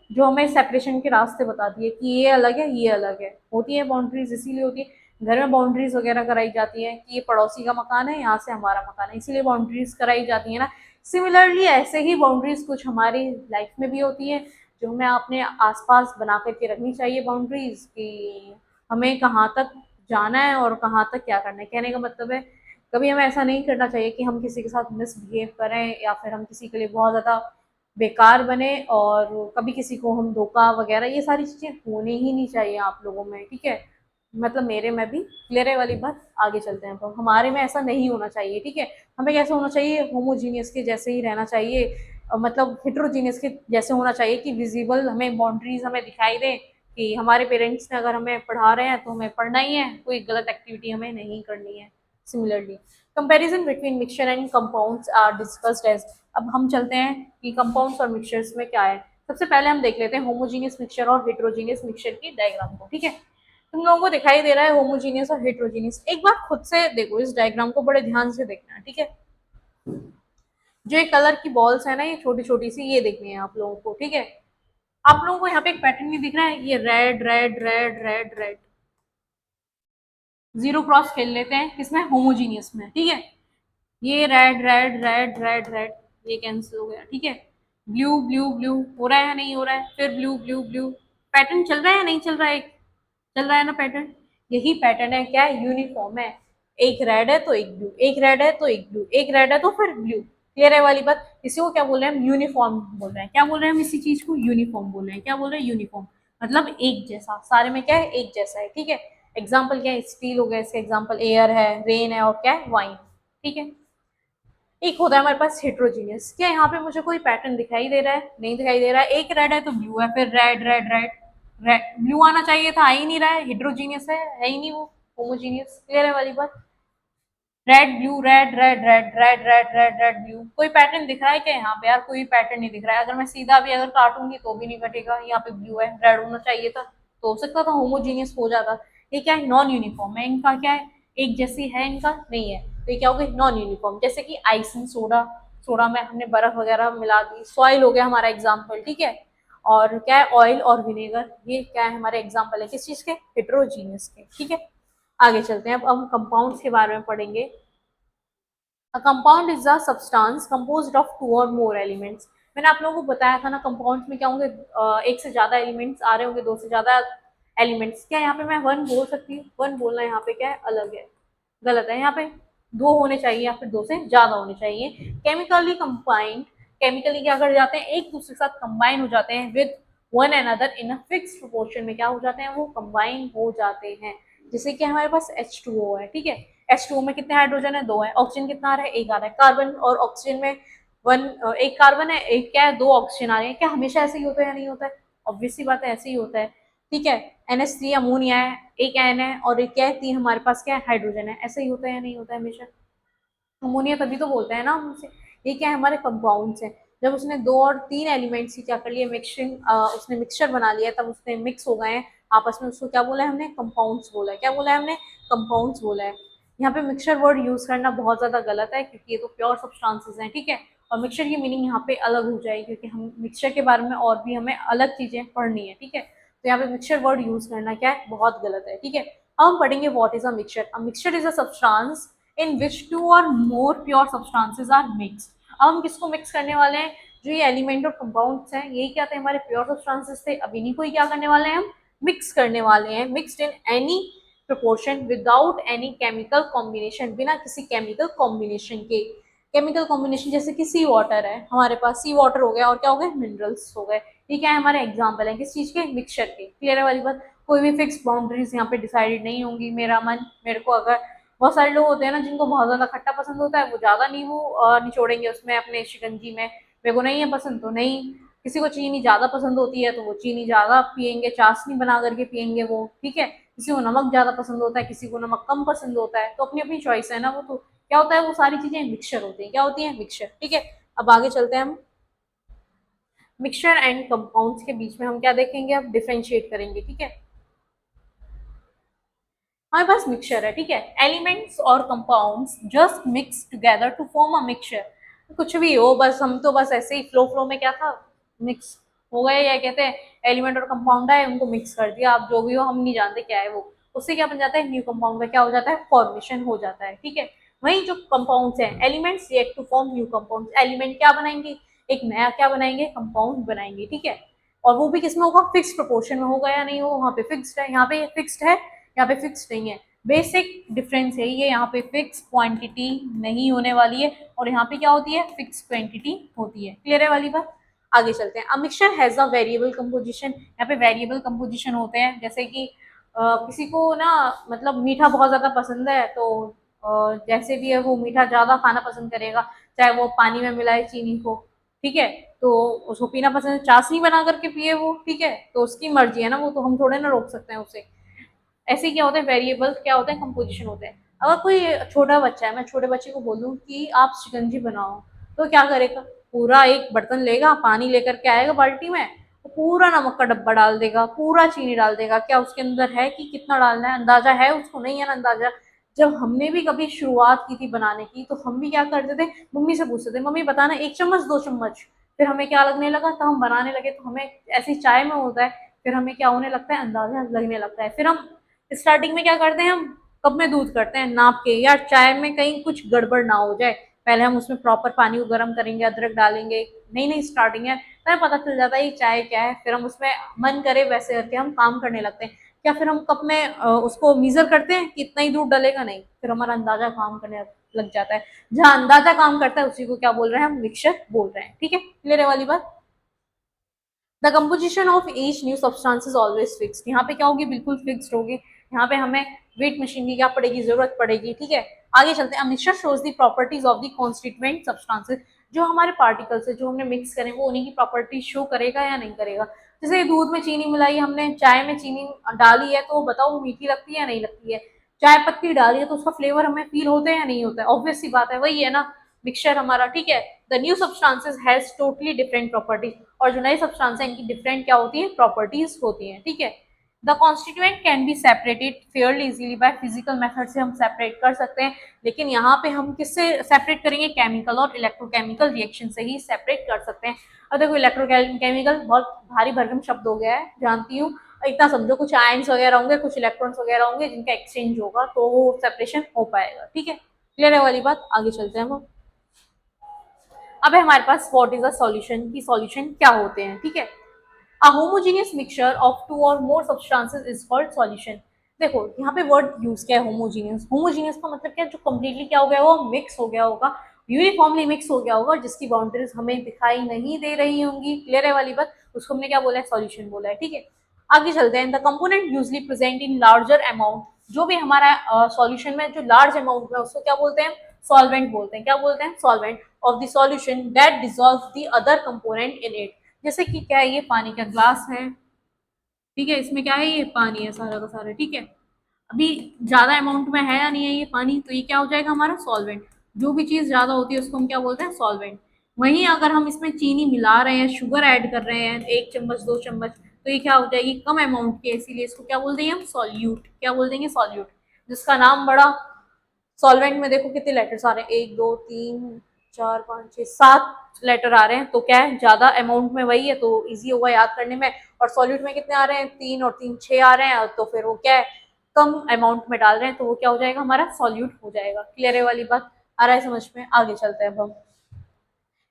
जो हमें सेपरेशन के रास्ते बताती है कि ये अलग है ये अलग है, होती है बाउंड्रीज इसीलिए होती है। घर में बाउंड्रीज वगैरह कराई जाती है कि ये पड़ोसी का मकान है यहाँ से हमारा मकान है, इसीलिए बाउंड्रीज कराई जाती है ना। सिमिलरली ऐसे ही बाउंड्रीज कुछ हमारी लाइफ में भी होती है जो हमें अपने आसपास बना करके रखनी चाहिए बाउंड्रीज, कि हमें कहाँ तक जाना है और कहाँ तक क्या करना है। कहने का मतलब है कभी हमें ऐसा नहीं करना चाहिए कि हम किसी के साथ मिसबिहेव करें या फिर हम किसी के लिए बहुत ज़्यादा बेकार बने, और कभी किसी को हम धोखा वगैरह ये सारी चीजें होनी ही नहीं चाहिए आप लोगों में। ठीक है, मतलब मेरे में भी क्लियर है वाली बात। आगे चलते हैं तो हमारे में ऐसा नहीं होना चाहिए। ठीक है, हमें कैसे होना चाहिए होमोजीनियस के जैसे ही रहना चाहिए, मतलब हेट्रोजीनियस के जैसे होना चाहिए कि विजिबल हमें बाउंड्रीज हमें दिखाई दे, कि हमारे पेरेंट्स ने अगर हमें पढ़ा रहे हैं तो हमें पढ़ना ही है, कोई गलत एक्टिविटी हमें नहीं करनी है। Similarly comparison between mixture and compounds are discussed as. अब हम चलते हैं कि कंपाउंड्स और मिक्सचर्स में क्या है। सबसे पहले हम देख लेते हैं होमोजीनियस मिक्सचर और हेट्रोजीनियस मिक्सचर की डायग्राम को। ठीक है, तुम लोगों को दिखाई दे रहा है होमोजीनियस और हेट्रोजीनियस, एक बार खुद से देखो इस डायग्राम को, बड़े ध्यान से देखना है। ठीक है, जो ये कलर की बॉल्स है ना ये छोटी छोटी सी ये देखनी है आप लोगों को। ठीक है, आप लोगों को यहाँ पे एक पैटर्न नहीं दिख रहा है, ये red red red red red, zero cross खेल लेते हैं किसमें होमोजीनियस में। ठीक है, ये red red red red red ये कैंसिल हो गया। ठीक है, ब्लू ब्लू ब्लू हो रहा है या नहीं हो रहा है, फिर ब्लू ब्लू ब्लू, पैटर्न चल रहा है या नहीं चल रहा है, एक चल रहा है ना पैटर्न। यही पैटर्न है, क्या है यूनिफॉर्म है, एक रेड है तो एक ब्लू, एक रेड है तो एक ब्लू, एक रेड है तो फिर ब्लू। क्लियर है वाली बात। इसी को क्या बोल रहे हैं हम, यूनिफॉर्म बोल रहे हैं। क्या बोल रहे हैं हम इसी चीज को, यूनिफॉर्म बोल रहे हैं। क्या बोल रहे हैं, यूनिफॉर्म, मतलब एक जैसा, सारे में क्या है, एक जैसा है, ठीक है। एग्जाम्पल क्या है, स्टील हो गया, इसका एग्जाम्पल एयर है, रेन है, और क्या है, वाइन, ठीक है। एक होता है हमारे पास हेट्रोजीनियस। क्या यहाँ पे मुझे कोई पैटर्न दिखाई दे रहा है, नहीं दिखाई दे रहा है। एक रेड है तो ब्लू है, फिर red red red red, blue आना चाहिए था, आ ही नहीं रहा है, हेट्रोजीनियस है ही नहीं वो, होमोजीनियस। क्लियर है वाली बात। Red blue red red red red red red red blue, कोई पैटर्न दिख रहा है क्या यहाँ पे यार, कोई पैटर्न नहीं दिख रहा है। अगर मैं सीधा भी अगर काटूंगी तो भी नहीं कटेगा। यहाँ पे ब्लू है, रेड होना चाहिए था, तो हो सकता था होमोजीनियस हो जाता। ये क्या है, नॉन यूनिफॉर्म है, इनका क्या है, एक जैसी है, इनका नहीं है, तो ये क्या हो गया, नॉन यूनिफॉर्म। जैसे कि आइसिंग सोडा, सोडा में हमने बर्फ वगैरह मिला दी, सॉइल हो गया हमारा एग्जाम्पल, ठीक है। और क्या है, ऑयल और विनेगर, ये क्या है, हमारे एग्जाम्पल है किस चीज के, हेट्रोजीनियस के, ठीक है। आगे चलते हैं, अब हम कंपाउंड्स के बारे में पढ़ेंगे। A compound is a substance composed of two or more elements। मैंने आप लोगों को बताया था ना, कंपाउंड्स में क्या होंगे, एक से ज्यादा एलिमेंट्स आ रहे होंगे, दो से ज्यादा एलिमेंट्स। क्या यहाँ पे मैं वन बोल सकती हूँ, वन बोलना यहाँ पे क्या है, अलग है, गलत है। यहाँ पे दो होने चाहिए या फिर दो से ज्यादा होने चाहिए। केमिकली कंबाइंड, केमिकली क्या कर जाते हैं, एक दूसरे के साथ कंबाइन हो जाते हैं with one another in a fixed proportion में, क्या हो जाते हैं, वो कंबाइन हो जाते हैं। जैसे कि हमारे पास H2O है, ठीक है। H2O में कितने हाइड्रोजन है, दो है। ऑक्सीजन कितना आ रहा है, एक आ रहा है। कार्बन और ऑक्सीजन में वन, एक कार्बन है, एक क्या है, दो ऑक्सीजन आ रहे हैं। क्या हमेशा ऐसे ही होता है या नहीं होता है, ऑब्वियसली बात है, ऐसे ही होता है, ठीक है। NH3 अमोनिया है, एक N है, और एक क्या है, तीन हमारे पास क्या है, हाइड्रोजन है। ऐसे ही होता है या नहीं होता है हमेशा, अमोनिया तभी तो बोलते हैं ना हम उसे। ये क्या है, हमारे कंपाउंड्स हैं। जब उसने दो और तीन एलिमेंट्स की क्या कर लिया, मिक्सिंग, उसने मिक्सचर बना लिया, तब उसने मिक्स हो गए हैं आपस में, उसको क्या बोला है हमने, कंपाउंड्स बोला है। क्या बोला है हमने, कंपाउंड्स बोला है। यहाँ पे मिक्सचर वर्ड यूज करना बहुत ज्यादा गलत है, क्योंकि ये तो प्योर सब्सटेंसेस हैं, ठीक है। और मिक्सचर की मीनिंग यहाँ पे अलग हो जाएगी, क्योंकि हम मिक्सचर के बारे में और भी हमें अलग चीजें पढ़नी है, ठीक है। तो यहाँ पे मिक्सचर वर्ड यूज करना क्या है, बहुत गलत है, ठीक है। अब हम पढ़ेंगे what is a mixture. A mixture is a substance in which two और more pure substances are mixed. अब हम किसको मिक्स करने वाले हैं, जो ये एलिमेंट और कंपाउंड्स हैं, यही क्या थे, हमारे प्योर सब्सटेंसेस थे। अब इन्हीं को ही क्या करने वाले हैं, हम मिक्स करने वाले हैं, mixed in any proportion without any chemical combination, बिना किसी केमिकल कॉम्बिनेशन के। केमिकल कॉम्बिनेशन जैसे कि सी वाटर है हमारे पास, सी वाटर हो गया, और क्या हो गए, मिनरल्स हो गए। ये क्या है, हमारे एग्जाम्पल है किस चीज के, मिक्सचर के। क्लियर है वाली बात। कोई भी फिक्स बाउंड्रीज यहाँ पे डिसाइडेड नहीं होंगी। मेरा मन, मेरे को अगर, बहुत सारे लोग होते हैं ना जिनको बहुत ज्यादा खट्टा पसंद होता है, वो ज्यादा नींबू निचोड़ेंगे उसमें अपने शिकंजी में। मेरे को नहीं है पसंद तो नहीं। किसी को चीनी ज्यादा पसंद होती है तो वो चीनी ज्यादा पियेंगे, चाशनी बना करके पियेंगे वो, ठीक है। किसी को नमक ज्यादा पसंद होता है, किसी को नमक कम पसंद होता है, तो अपनी अपनी चॉइस है ना वो। तो क्या होता है, वो सारी चीजें मिक्सचर होती है, क्या होती है, मिक्सचर, ठीक है। अब आगे चलते हैं हम, मिक्सचर एंड कंपाउंड्स के बीच में हम क्या देखेंगे, अब डिफ्रेंशिएट करेंगे, ठीक है। हमारे पास मिक्सचर है, ठीक है। एलिमेंट्स और compounds just mix together to form a mixture. कुछ भी हो, बस हम तो बस ऐसे ही फ्लो फ्लो में क्या था, मिक्स हो गए, या कहते हैं एलिमेंट और कंपाउंड है, उनको मिक्स कर दिया। आप जो भी हो, हम नहीं जानते क्या है वो, उससे क्या बन जाता है, न्यू कंपाउंड का क्या हो जाता है, फॉर्मेशन हो जाता है, ठीक है। वही जो कंपाउंड्स हैं, elements react to form new compound. Element क्या बनाएंगे, एक नया क्या बनाएंगे, कंपाउंड बनाएंगे, ठीक है। और वो भी किसमें होगा, फिक्स प्रोपोर्शन में होगा या नहीं, हो वहाँ पे फिक्स्ड है, यहाँ पे फिक्स्ड है, यहाँ पे फिक्स्ड नहीं है। बेसिक डिफरेंस है ये, यहाँ पे फिक्स क्वांटिटी नहीं होने वाली है, और यहाँ पे क्या होती है, फिक्स क्वांटिटी होती है। क्लियर है वाली बात। आगे चलते हैं। A mixture has a variable composition. यहाँ पे वेरिएबल कंपोजिशन होते हैं, जैसे कि किसी को ना, मतलब मीठा बहुत ज्यादा पसंद है, तो जैसे भी है वो मीठा ज्यादा खाना पसंद करेगा, चाहे वो पानी में मिलाए चीनी को, ठीक है। तो उसको पीना पसंद है, चाशनी बना करके पिए वो, ठीक है, तो उसकी मर्जी है ना, वो तो हम थोड़े ना रोक सकते हैं उसे। ऐसे क्या होता है, वेरिएबल क्या होता है, कंपोजिशन होते हैं। अगर कोई छोटा बच्चा है, मैं छोटे बच्चे को बोलूँ कि आप शिकंजी बनाओ, तो क्या करेगा, पूरा एक बर्तन लेगा, पानी लेकर के आएगा बाल्टी में, तो पूरा नमक का डब्बा डाल देगा, पूरा चीनी डाल देगा। क्या उसके अंदर है कि कितना डालना है, अंदाजा है उसको, नहीं है ना अंदाजा। जब हमने भी कभी शुरुआत की थी बनाने की, तो हम भी क्या करते थे, मम्मी से पूछते थे, मम्मी बताना, एक चम्मच, दो चम्मच। फिर हमें क्या लगने लगा, तो हम बनाने लगे, तो हमें ऐसी चाय में होता है, फिर हमें क्या होने लगता है, अंदाजा लगने लगता है। फिर हम स्टार्टिंग में क्या करते हैं, हम कप में दूध करते हैं नाप के, यार चाय में कहीं कुछ गड़बड़ ना हो जाए, पहले हम उसमें प्रॉपर पानी को गर्म करेंगे, अदरक डालेंगे। नहीं नहीं, स्टार्टिंग है, तो पता चल जाता है ये चाय क्या है। फिर हम उसमें मन करे वैसे करके हम काम करने लगते हैं। क्या फिर हम कप में उसको मीजर करते हैं कि इतना ही दूध डलेगा, नहीं, फिर हमारा अंदाजा काम करने लगता है। लग जाता है। जहां अंदाजा काम करता है उसी को क्या बोल रहे हैं हम, मिक्सचर बोल रहे हैं। ठीक है, क्लियर है वाली बात। The composition of each new substance is always fixed. यहाँ पे क्या होगी, बिल्कुल फिक्स्ड होगी। यहाँ पे हमें वेट मशीन की क्या पड़ेगी, जरूरत पड़ेगी। ठीक है, आगे चलते हैं। Mixture shows the properties of the constituent substances. जो हमारे पार्टिकल्स है जो हमने मिक्स करें वो उन्हीं की प्रॉपर्टी शो करेगा या नहीं करेगा। जैसे दूध में चीनी मिलाई हमने, चाय में चीनी डाली है, तो बताओ वो मीठी लगती है या नहीं लगती है। चाय पत्ती डाली है तो उसका फ्लेवर हमें फील होता है या नहीं होता है। ऑब्वियस सी बात है, वही है ना मिक्सचर हमारा। ठीक है, the new substances has totally different properties. और जो नई सब्सटेंस है इनकी डिफरेंट क्या होती है, प्रॉपर्टीज होती हैं। ठीक है, the constituent can be separated Fairlie easily bye physical method से हम सेपरेट कर सकते हैं। लेकिन यहाँ पे हम किससे सेपरेट करेंगे, केमिकल और इलेक्ट्रोकेमिकल रिएक्शन से ही सेपरेट कर सकते हैं। अब देखो इलेक्ट्रोकेमिकल बहुत भारी भरकम शब्द हो गया है, जानती हूँ। इतना समझो, कुछ आयंस वगैरह होंगे, कुछ इलेक्ट्रॉन्स वगैरह होंगे जिनका एक्सचेंज होगा तो वो सेपरेशन हो पाएगा। ठीक है, क्लियर है वाली बात। आगे चलते हैं हम। अब है हमारे पास व्हाट इज अ सॉल्यूशन, की सॉल्यूशन क्या होते हैं। ठीक है, a homogeneous mixture of two और more substances is called solution. देखो यहाँ पे वर्ड यूज किया है होमोजीनियस। होमोजीनियस का मतलब क्या है, जो कम्प्लीटली क्या हो गया, वो मिक्स हो गया होगा, यूनिफॉर्मली मिक्स हो गया होगा, जिसकी बाउंड्रीज हमें दिखाई नहीं दे रही होंगी। क्लियर है वाली बात, उसको हमने क्या बोला है, सॉल्यूशन बोला है। ठीक है, आगे चलते हैं। The component usually present in larger amount. जो भी हमारा सॉल्यूशन में जो लार्ज अमाउंट में, उसको क्या बोलते हैं, सॉल्वेंट बोलते हैं। क्या बोलते हैं, solvent of the solution that dissolve the other component in it. जैसे कि क्या है, ये पानी का ग्लास है। ठीक है, इसमें क्या है, ये पानी है सारा का सारा। ठीक है, अभी ज्यादा अमाउंट में है या नहीं है ये पानी, तो ये क्या हो जाएगा हमारा सॉल्वेंट। जो भी चीज ज्यादा होती है उसको हम क्या बोलते हैं, सॉल्वेंट। वहीं अगर हम इसमें चीनी मिला रहे हैं, शुगर ऐड कर रहे हैं, 1 चम्मच 2 चम्मच, तो ये क्या हो जाएगी, कम अमाउंट की, इसीलिए इसको क्या बोल देंगे हम, सॉल्यूट। क्या बोल देंगे, सॉल्यूट। जिसका नाम बड़ा, सॉल्वेंट में देखो कितने लेटर्स आ रहे हैं, 1 2 3 4 5 6 7 लेटर आ रहे हैं। तो क्या है, ज्यादा अमाउंट में वही है तो इजी होगा याद करने में। और सॉल्यूट में कितने आ रहे हैं, 3 और 3 6 आ रहे हैं, तो फिर वो क्या है, कम अमाउंट में डाल रहे हैं, तो वो क्या हो जाएगा, हमारा सॉल्यूट हो जाएगा। क्लियर है वाली बात, आ रहा है समझ में। आगे चलते हैं अब हम।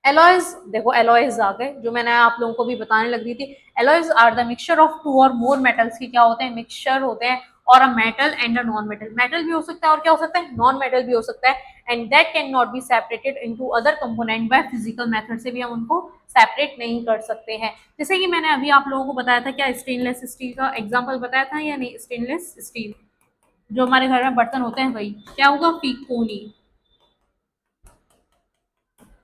एलॉयज, देखो एलॉयज आ गए, जो मैंने आप लोगों को भी बताने लग रही थी। Alloys are the mixture of two और मोर मेटल्स की क्या होते हैं, मिक्सचर होते हैं। और a metal and a non metal, metal भी हो सकता है और क्या हो सकता है, नॉन मेटल भी हो सकता है। And that can not be separated into other component bye physical method से भी हम उनको सेपरेट नहीं कर सकते हैं। जैसे कि मैंने अभी आप लोगों को बताया था, क्या स्टेनलेस स्टील का एग्जाम्पल बताया था या नहीं, स्टेनलेस स्टील जो हमारे घर में बर्तन होते हैं, वही क्या होगा, फीकोनी।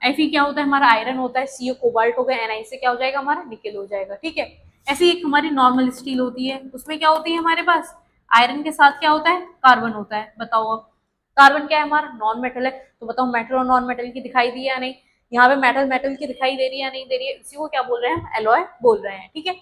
Fe क्या होता है हमारा, आयरन होता है। CO कोबाल्ट हो गया, Ni से क्या हो जाएगा हमारा, निकल हो जाएगा। ठीक है, ऐसी एक हमारी नॉर्मल स्टील होती है, उसमें क्या होती है हमारे पास, आयरन के साथ क्या होता है, कार्बन होता है। बताओ अब, कार्बन क्या है हमारा, नॉन मेटल है। तो बताओ मेटल और नॉन मेटल की दिखाई दी या नहीं, यहाँ पे मेटल मेटल की दिखाई दे रही है या नहीं दे रही है, इसी को क्या बोल रहे हैं हम, एलॉय बोल रहे हैं। ठीक है,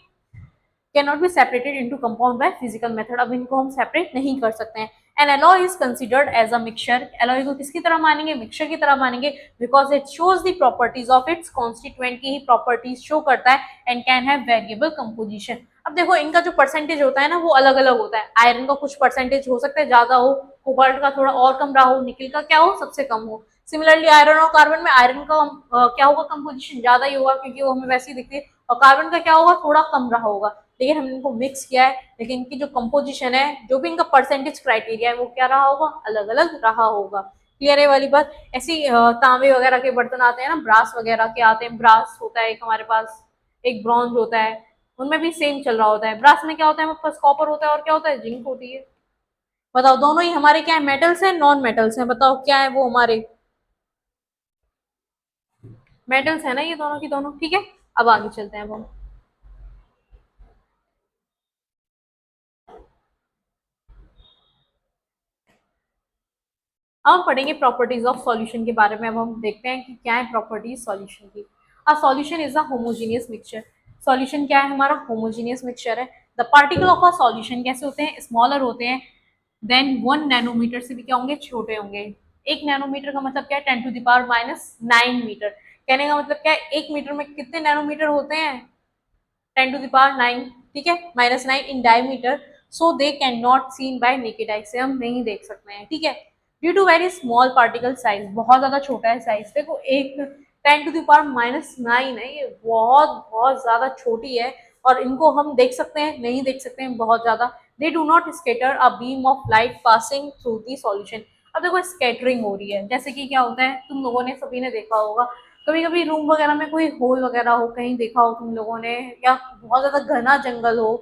can not be separated into compound by physical method. अब इनको हम सेपरेट नहीं कर सकते हैं। An alloy is considered as a mixture. Alloy को किसकी तरह मानेंगे, मिक्सचर की तरह मानेंगे, because it shows the properties of its constituent की ही प्रॉपर्टीज शो करता है। And can have variable composition. अब देखो इनका जो परसेंटेज होता है ना, वो अलग अलग होता है। आयरन का कुछ परसेंटेज हो सकता है ज्यादा हो, कोबाल्ट का थोड़ा और कम रहा हो, निकल का क्या हो, सबसे कम हो। सिमिलरली आयरन और कार्बन में, आयरन का क्या होगा, कंपोजिशन ज्यादा ही होगा क्योंकि वो हमें वैसे ही दिखती है। और कार्बन का क्या होगा, थोड़ा कम रहा होगा। लेकिन हमने इनको मिक्स किया है, लेकिन इनकी जो कंपोजिशन है, जो भी इनका परसेंटेज क्राइटेरिया है, वो क्या रहा होगा, अलग अलग रहा होगा। क्लियर है वाली बात। ऐसी तांबे वगैरह के बर्तन आते हैं ना, ब्रास वगैरह के आते हैं। ब्रास होता है एक हमारे पास, एक ब्रॉन्ज होता है, उनमें भी सेम चल रहा होता है। ब्रास में क्या होता है, हमारे पास कॉपर होता है और क्या होता है, जिंक होती है। बताओ दोनों ही हमारे क्या है, मेटल्स हैं, नॉन मेटल्स हैं, बताओ क्या है वो हमारे, मेटल्स है ना ये दोनों की दोनों। ठीक है, अब आगे चलते हैं अब हम। अब हम पढ़ेंगे प्रॉपर्टीज ऑफ सॉल्यूशन के बारे में। अब हम देखते हैं कि क्या है प्रॉपर्टीज सॉल्यूशन की। अ solution is a homogeneous mixture. Solution क्या है हमारा, होमोजीनियस मिक्सचर है। The particle of a solution कैसे होते हैं, स्मॉलर होते हैं देन 1 नैनोमीटर से भी क्या होंगे, छोटे होंगे। 1 नैनोमीटर का मतलब क्या है, 10⁻⁹ मीटर। कहने का मतलब क्या है, 1 मीटर में कितने नैनोमीटर होते हैं, 10⁹ ठीक है, -9 in diameter. So they can not seen by naked eye, से हम नहीं देख सकते हैं। ठीक है, due to very small particle size, बहुत ज्यादा छोटा है साइज। देखो एक 10⁻⁹ है, ये बहुत बहुत ज्यादा छोटी है। और इनको हम देख सकते हैं, नहीं देख सकते हैं बहुत ज्यादा। They do not scatter a beam of light passing through the solution. अब देखो स्कैटरिंग हो रही है, जैसे कि क्या होता है, तुम लोगों ने सभी ने देखा होगा, कभी कभी रूम वगैरह में कोई होल वगैरह हो, कहीं देखा हो तुम लोगों ने, या बहुत ज्यादा घना जंगल हो,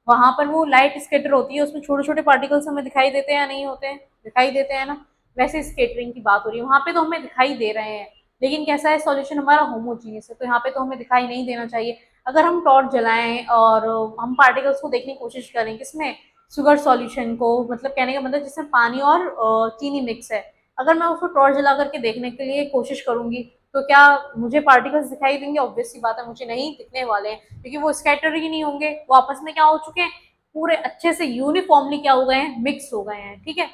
वहां पर वो लाइट स्कैटर होती है, उसमें छोटे छोटे पार्टिकल्स हमें दिखाई देते हैं या नहीं होते हैं, दिखाई देते हैं ना। वैसे स्कैटरिंग की बात हो रही है, वहां पे तो हमें दिखाई दे रहे हैं, लेकिन कैसा है, सॉल्यूशन हमारा होमोजीनियस है, तो यहाँ पे तो हमें दिखाई नहीं देना चाहिए। अगर हम टॉर्च जलाएं और हम पार्टिकल्स को देखने की कोशिश करें, किसमें, शुगर सॉल्यूशन को, मतलब कहने का मतलब जिसमें पानी और चीनी मिक्स है, अगर मैं उसको टॉर्च जला करके देखने के लिए कोशिश करूंगी, तो क्या मुझे पार्टिकल्स दिखाई देंगे? ऑब्वियस सी बात है, मुझे नहीं दिखने वाले हैं, क्योंकि वो स्कैटर ही नहीं होंगे, वो आपस में क्या हो चुके हैं, पूरे अच्छे से यूनिफॉर्मली क्या हो गए हैं, मिक्स हो गए हैं, ठीक है।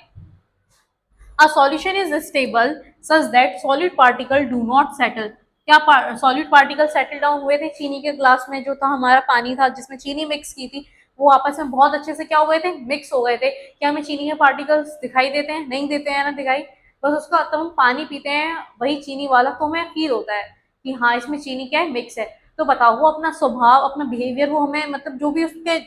A solution is stable such that solid particle do not settle। क्या सॉलिड पार्टिकल सेटल डाउन हुए थे चीनी के ग्लास में, जो था हमारा पानी था जिसमें चीनी मिक्स की थी, वो आपस में बहुत अच्छे से क्या हो गए थे, मिक्स हो गए थे। क्या हमें चीनी के पार्टिकल्स दिखाई देते हैं? नहीं देते हैं ना दिखाई। बस उसका तब हम पानी पीते हैं वही चीनी वाला, तो हमें फील होता है कि हाँ इसमें चीनी क्या है, मिक्स है। तो बताओ वो अपना स्वभाव, अपना बिहेवियर, वो हमें मतलब जो भी उसके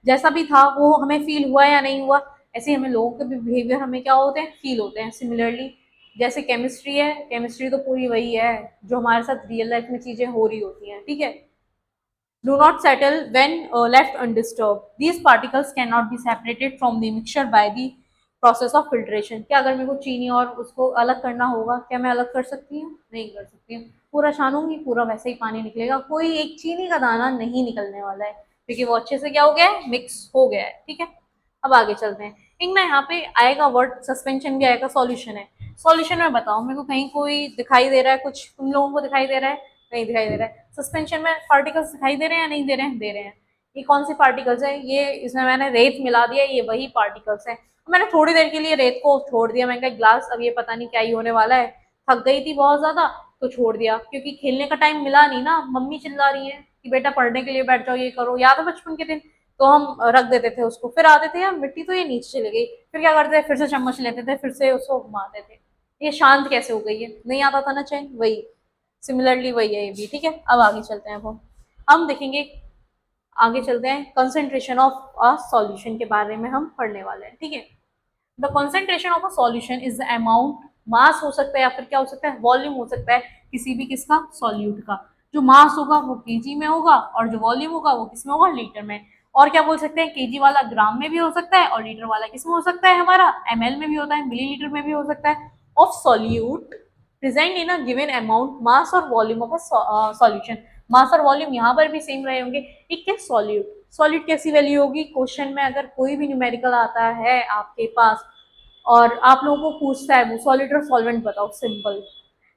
जैसा भी था वो हमें फील हुआ या नहीं हुआ? ऐसे ही हमें लोगों के भी बिहेवियर हमें क्या होते हैं, फील होते हैं। सिमिलरली जैसे केमिस्ट्री है, केमिस्ट्री तो पूरी वही है जो हमारे साथ रियल लाइफ में चीजें हो रही होती हैं, ठीक है। Do not settle when left undisturbed। These particles cannot be separated from the mixture by the process of filtration। क्या अगर मेरे को चीनी और उसको अलग करना होगा, क्या मैं अलग कर सकती हूँ? नहीं कर सकती हूँ। पूरा छानूंगी, पूरा वैसे ही पानी निकलेगा, कोई एक चीनी का दाना नहीं निकलने वाला है, क्योंकि वो अच्छे से क्या हो गया है, मिक्स हो गया है, ठीक है। अब आगे चलते हैं। एक ना यहाँ पे आएगा वर्ड सस्पेंशन भी आएगा, सॉल्यूशन है। सॉल्यूशन में बताओ मेरे को कहीं कोई दिखाई दे रहा है, कुछ तुम लोगों को दिखाई दे रहा है? नहीं दिखाई दे रहा है। सस्पेंशन में पार्टिकल्स दिखाई दे रहे हैं या नहीं दे रहे हैं? दे रहे हैं। ये कौन सी पार्टिकल्स है? ये इसमें मैंने रेत मिला दिया, ये वही पार्टिकल्स है। मैंने थोड़ी देर के लिए रेत को छोड़ दिया, मैंने कहा ग्लास अब ये पता नहीं क्या ही होने वाला है, थक गई थी बहुत ज्यादा तो छोड़ दिया, क्योंकि खेलने का टाइम मिला नहीं ना, मम्मी चिल्ला रही है कि बेटा पढ़ने के लिए बैठ जाओ, ये करो, याद है बचपन के दिन, तो हम रख देते थे उसको, फिर आते थे यार मिट्टी तो ये नीचे चली गई, फिर क्या करते थे, फिर से चम्मच लेते थे, फिर से उसको घुमाते थे। ये शांत कैसे हो गई है? नहीं आता था ना चैन, वही सिमिलरली वही है ये भी, ठीक है। अब आगे चलते हैं, हम देखेंगे, आगे चलते हैं, कंसेंट्रेशन ऑफ अ सॉल्यूशन के बारे में हम पढ़ने वाले हैं, ठीक है। The concentration of a solution is the amount, mass हो सकता है या फिर क्या हो सकता है, वॉल्यूम हो सकता है किसी भी किसका, सॉल्यूट का। जो मास होगा वो केजी में होगा, और जो वॉल्यूम होगा वो किस में होगा, लीटर में। और क्या बोल सकते हैं, केजी वाला ग्राम में भी हो सकता है, और लीटर वाला किस में हो सकता है, हमारा एमएल में भी होता है, मिलीलीटर में भी हो सकता है। Of solute present in a given amount, mass और volume of a solution. Mass और वॉल्यूम यहाँ पर भी सेम रहे होंगे। एक क्या, सॉल्यूट, सॉल्यूट कैसी वैल्यू होगी, क्वेश्चन में अगर कोई भी न्यूमेरिकल आता है आपके पास और आप लोगों को पूछता है वो सॉलिड और सॉल्वेंट बताओ, सिंपल,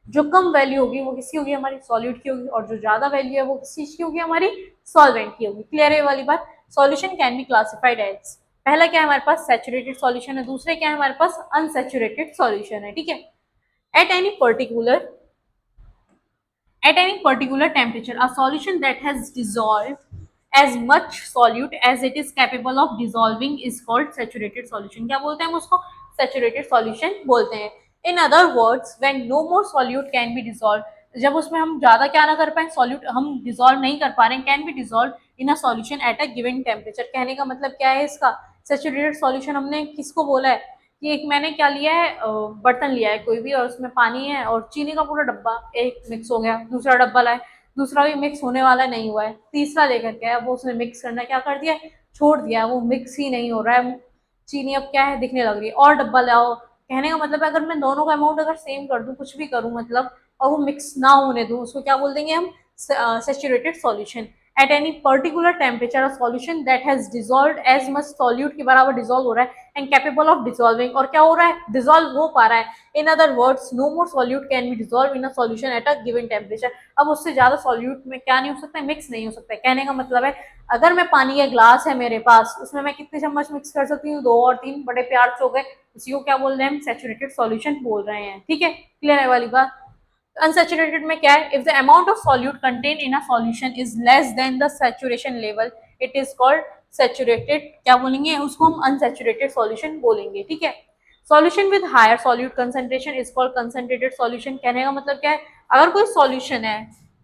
जो कम वैल्यू होगी वो किसकी होगी, हमारी सॉल्यूट की होगी, और जो ज्यादा वैल्यू है वो किस चीज की होगी, हमारी सॉल्वेंट की होगी। क्लियर है वाली बात। Solution can be classified as, पहला क्या है हमारे पास, सैचुरेटेड सॉल्यूशन है, दूसरे क्या है हमारे पास, अनसैचुरेटेड सॉल्यूशन है, ठीक है। Eight any particular temperature, a solution that has dissolved as much solute as it is capable of dissolving is called saturated solution। क्या बोलते हैं हम उसको, saturated solution बोलते हैं। In other words, when no more solute can be dissolved, जब उसमें हम ज्यादा क्या ना कर पाए, सॉल्यूट हम डिजोल्व नहीं कर पा रहे हैं, can be dissolve in a solution at a given temperature. कहने का मतलब क्या है इसका, सैचुरेटेड सॉल्यूशन हमने किसको बोला है कि एक मैंने क्या लिया है, बर्तन लिया है कोई भी, और उसमें पानी है और चीनी का पूरा डब्बा एक मिक्स हो गया, दूसरा डब्बा लाए, दूसरा भी मिक्स होने वाला नहीं हुआ है, तीसरा लेकर के आया, वो उसने मिक्स करना क्या कर दिया, छोड़ दिया, वो मिक्स ही नहीं हो रहा है, चीनी अब क्या है, दिखने लग रही है, और डब्बा लाओ। कहने का मतलब है अगर मैं दोनों का अमाउंट अगर सेम कर दूं, कुछ भी करूं मतलब, और वो मिक्स ना होने दूं, उसको क्या बोल देंगे हम, saturated solution. At any particular temperature a solution that has dissolved as much solute के बराबर डिजोल्व हो रहा है एंड कैपेबल ऑफ डिजोल्विंग, और क्या हो रहा है, डिजोल्व हो पा रहा है। In other words, no more solute can be dissolve in a solution at a given temperature. अब उससे ज्यादा सॉल्यूट में क्या नहीं हो सकता है, मिक्स नहीं हो सकता है। कहने का मतलब है अगर मैं पानी का ग्लास है मेरे पास, उसमें मैं कितने चम्मच मिक्स कर सकती हूँ, 2 और 3, बड़े प्यार से हो गए, उसी को क्या बोल रहे हैं हम, सैचुरेटेड सॉल्यूशन बोल रहे हैं, ठीक है। क्लियर है वाली बात। अनसैचुरेटेड में क्या है, if the amount of solute content in a solution is less than the saturation level, it is called saturated, क्या बोलेंगे उसको हम, अनसैचुरेटेड सॉल्यूशन बोलेंगे, ठीक है। Solution with higher solute concentration is called concentrated solution. कहने का मतलब क्या है, अगर कोई सॉल्यूशन है,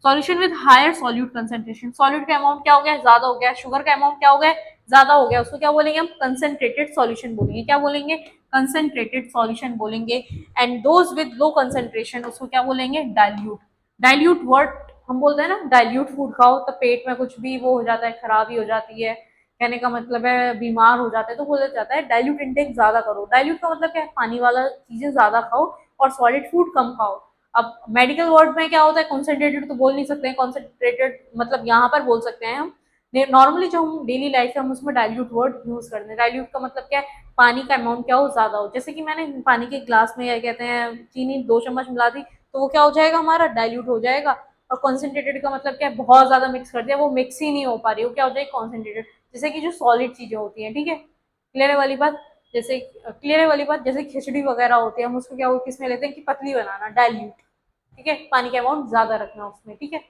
solution with higher solute concentration, solute का अमाउंट क्या हो गया, ज्यादा हो गया, शुगर का अमाउंट क्या हो गया, ज्यादा हो गया उसको क्या बोलेंगे हम, कंसेंट्रेटेड सॉल्यूशन बोलेंगे। क्या बोलेंगे, कंसेंट्रेटेड सॉल्यूशन बोलेंगे। And those with low concentration उसको क्या बोलेंगे, डाइल्यूट। डाइल्यूट वर्ड हम बोलते हैं ना, डाइल्यूट फूड खाओ तो पेट में कुछ भी वो हो जाता है, खराबी हो जाती है, कहने का मतलब है बीमार हो जाते हैं, तो बोला जाता है डाइल्यूट इंटेक ज्यादा करो। डाइल्यूट का मतलब क्या है, पानी वाला चीजें ज्यादा खाओ और सॉलिड फूड कम खाओ। अब मेडिकल वर्ड में क्या होता है, कॉन्सेंट्रेटेड तो बोल नहीं सकते हैं, कॉन्सेंट्रेटेड मतलब यहाँ पर बोल सकते हैं हम। नॉर्मली जो हम डेली लाइफ है हम उसमें डाइल्यूट वर्ड यूज करते हैं। डाइल्यूट का मतलब क्या है, पानी का अमाउंट क्या हो, ज्यादा हो। जैसे कि मैंने पानी के ग्लास में क्या कहते हैं चीनी 2 चम्मच मिला दी, तो वो क्या हो जाएगा हमारा, डाइल्यूट हो जाएगा। और कॉन्सेंट्रेटेड का मतलब क्या है, बहुत ज्यादा मिक्स कर दिया, वो मिक्स ही नहीं हो पा रही, वो क्या हो जाएगी, कॉन्सेंट्रेटेड। जैसे कि जो सॉलिड चीजें होती हैं, ठीक है, क्लियर है वाली बात। जैसे क्लियर है वाली बात, जैसे खिचड़ी वगैरह होती है हम उसको क्या किस में लेते हैं कि पतली बनाना, डाइल्यूट, ठीक है, पानी का अमाउंट ज्यादा रखना उसमें, ठीक है।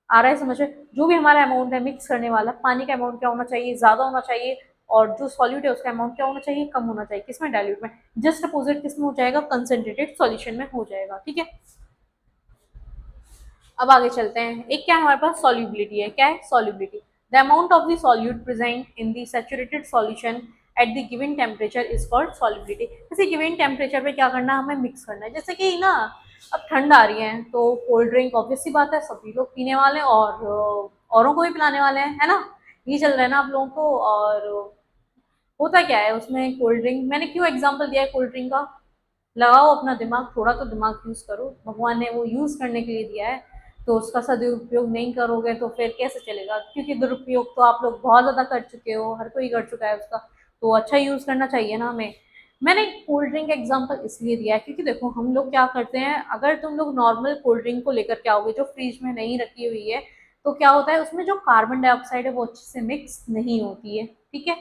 आ रहा है समझ में, जो भी हमारा अमाउंट है मिक्स करने वाला, पानी का अमाउंट क्या होना चाहिए, ज्यादा होना चाहिए, और जो सॉल्यूट है उसका अमाउंट क्या होना चाहिए, कम होना चाहिए, किसमें, डाइल्यूट में। जस्ट अपोजिट किसमें हो जाएगा, कंसेंट्रेटेड सॉल्यूशन में हो जाएगा, ठीक है। अब आगे चलते हैं, एक क्या है हमारे पास, सॉल्युबिलिटी है। क्या है, solubility, the amount of the solute present in the saturated solution at the given temperature is called solubility. जैसे गिवन टेम्परेचर पे क्या करना है, हमें मिक्स करना है। जैसे कि ना अब ठंड आ रही है तो कोल्ड ड्रिंक ऑब्वियस सी बात है सभी लोग पीने वाले हैं, और औरों को भी पिलाने वाले हैं, है ना, ये चल रहा है ना आप लोगों को। और होता क्या है उसमें, कोल्ड ड्रिंक, मैंने क्यों एग्जाम्पल दिया है कोल्ड ड्रिंक का, लगाओ अपना दिमाग, थोड़ा तो दिमाग यूज करो, भगवान ने वो यूज करने के लिए दिया है, तो उसका सदुपयोग नहीं करोगे तो फिर कैसे चलेगा, क्योंकि दुरुपयोग तो आप लोग बहुत ज्यादा कर चुके हो, हर कोई कर चुका है उसका, तो अच्छा यूज करना चाहिए ना हमें। मैंने कोल्ड ड्रिंक का एग्जाम्पल इसलिए दिया है क्योंकि देखो हम लोग क्या करते हैं, अगर तुम लोग नॉर्मल कोल्ड ड्रिंक को लेकर के आओगे जो फ्रिज में नहीं रखी हुई है, तो क्या होता है उसमें जो कार्बन डाइऑक्साइड है वो अच्छे से मिक्स नहीं होती है, ठीक है।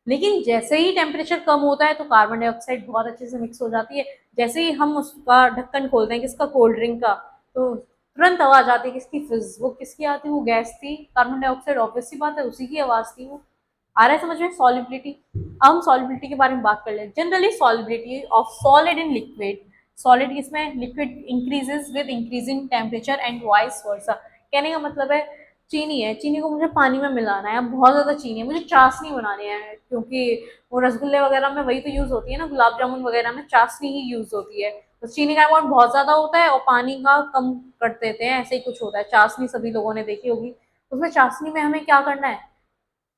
लेकिन जैसे ही टेम्परेचर कम होता है तो कार्बन डाइऑक्साइड बहुत अच्छे से मिक्स हो जाती है। जैसे ही हम उसका ढक्कन खोलते हैं किसका, कोल्ड ड्रिंक का, तो तुरंत आवाज आती है किसकी, फिज, वो किसकी आती है, वो गैस थी, कार्बन डाइऑक्साइड, ऑब्वियस सी बात है उसी की आवाज थी वो। आ रहा है समझ में, सॉलिबिलिटी। अब हम सॉलिबिलिटी के बारे में बात कर ले, generally solubility of solid in liquid, solid किसमें, liquid, increases with increasing temperature and vice versa. कहने का मतलब है चीनी है, चीनी को मुझे पानी में मिलाना है, अब बहुत ज्यादा चीनी है, मुझे चाशनी बनानी है, क्योंकि वो रसगुल्ले वगैरह में वही तो यूज होती है ना, गुलाब जामुन वगैरह में चाशनी ही यूज होती है। तो चीनी का अमाउंट बहुत ज्यादा होता है और पानी का कम कर देते हैं, ऐसे ही कुछ होता है। चाशनी सभी लोगों ने देखी होगी, उसमें चाशनी में हमें क्या करना है,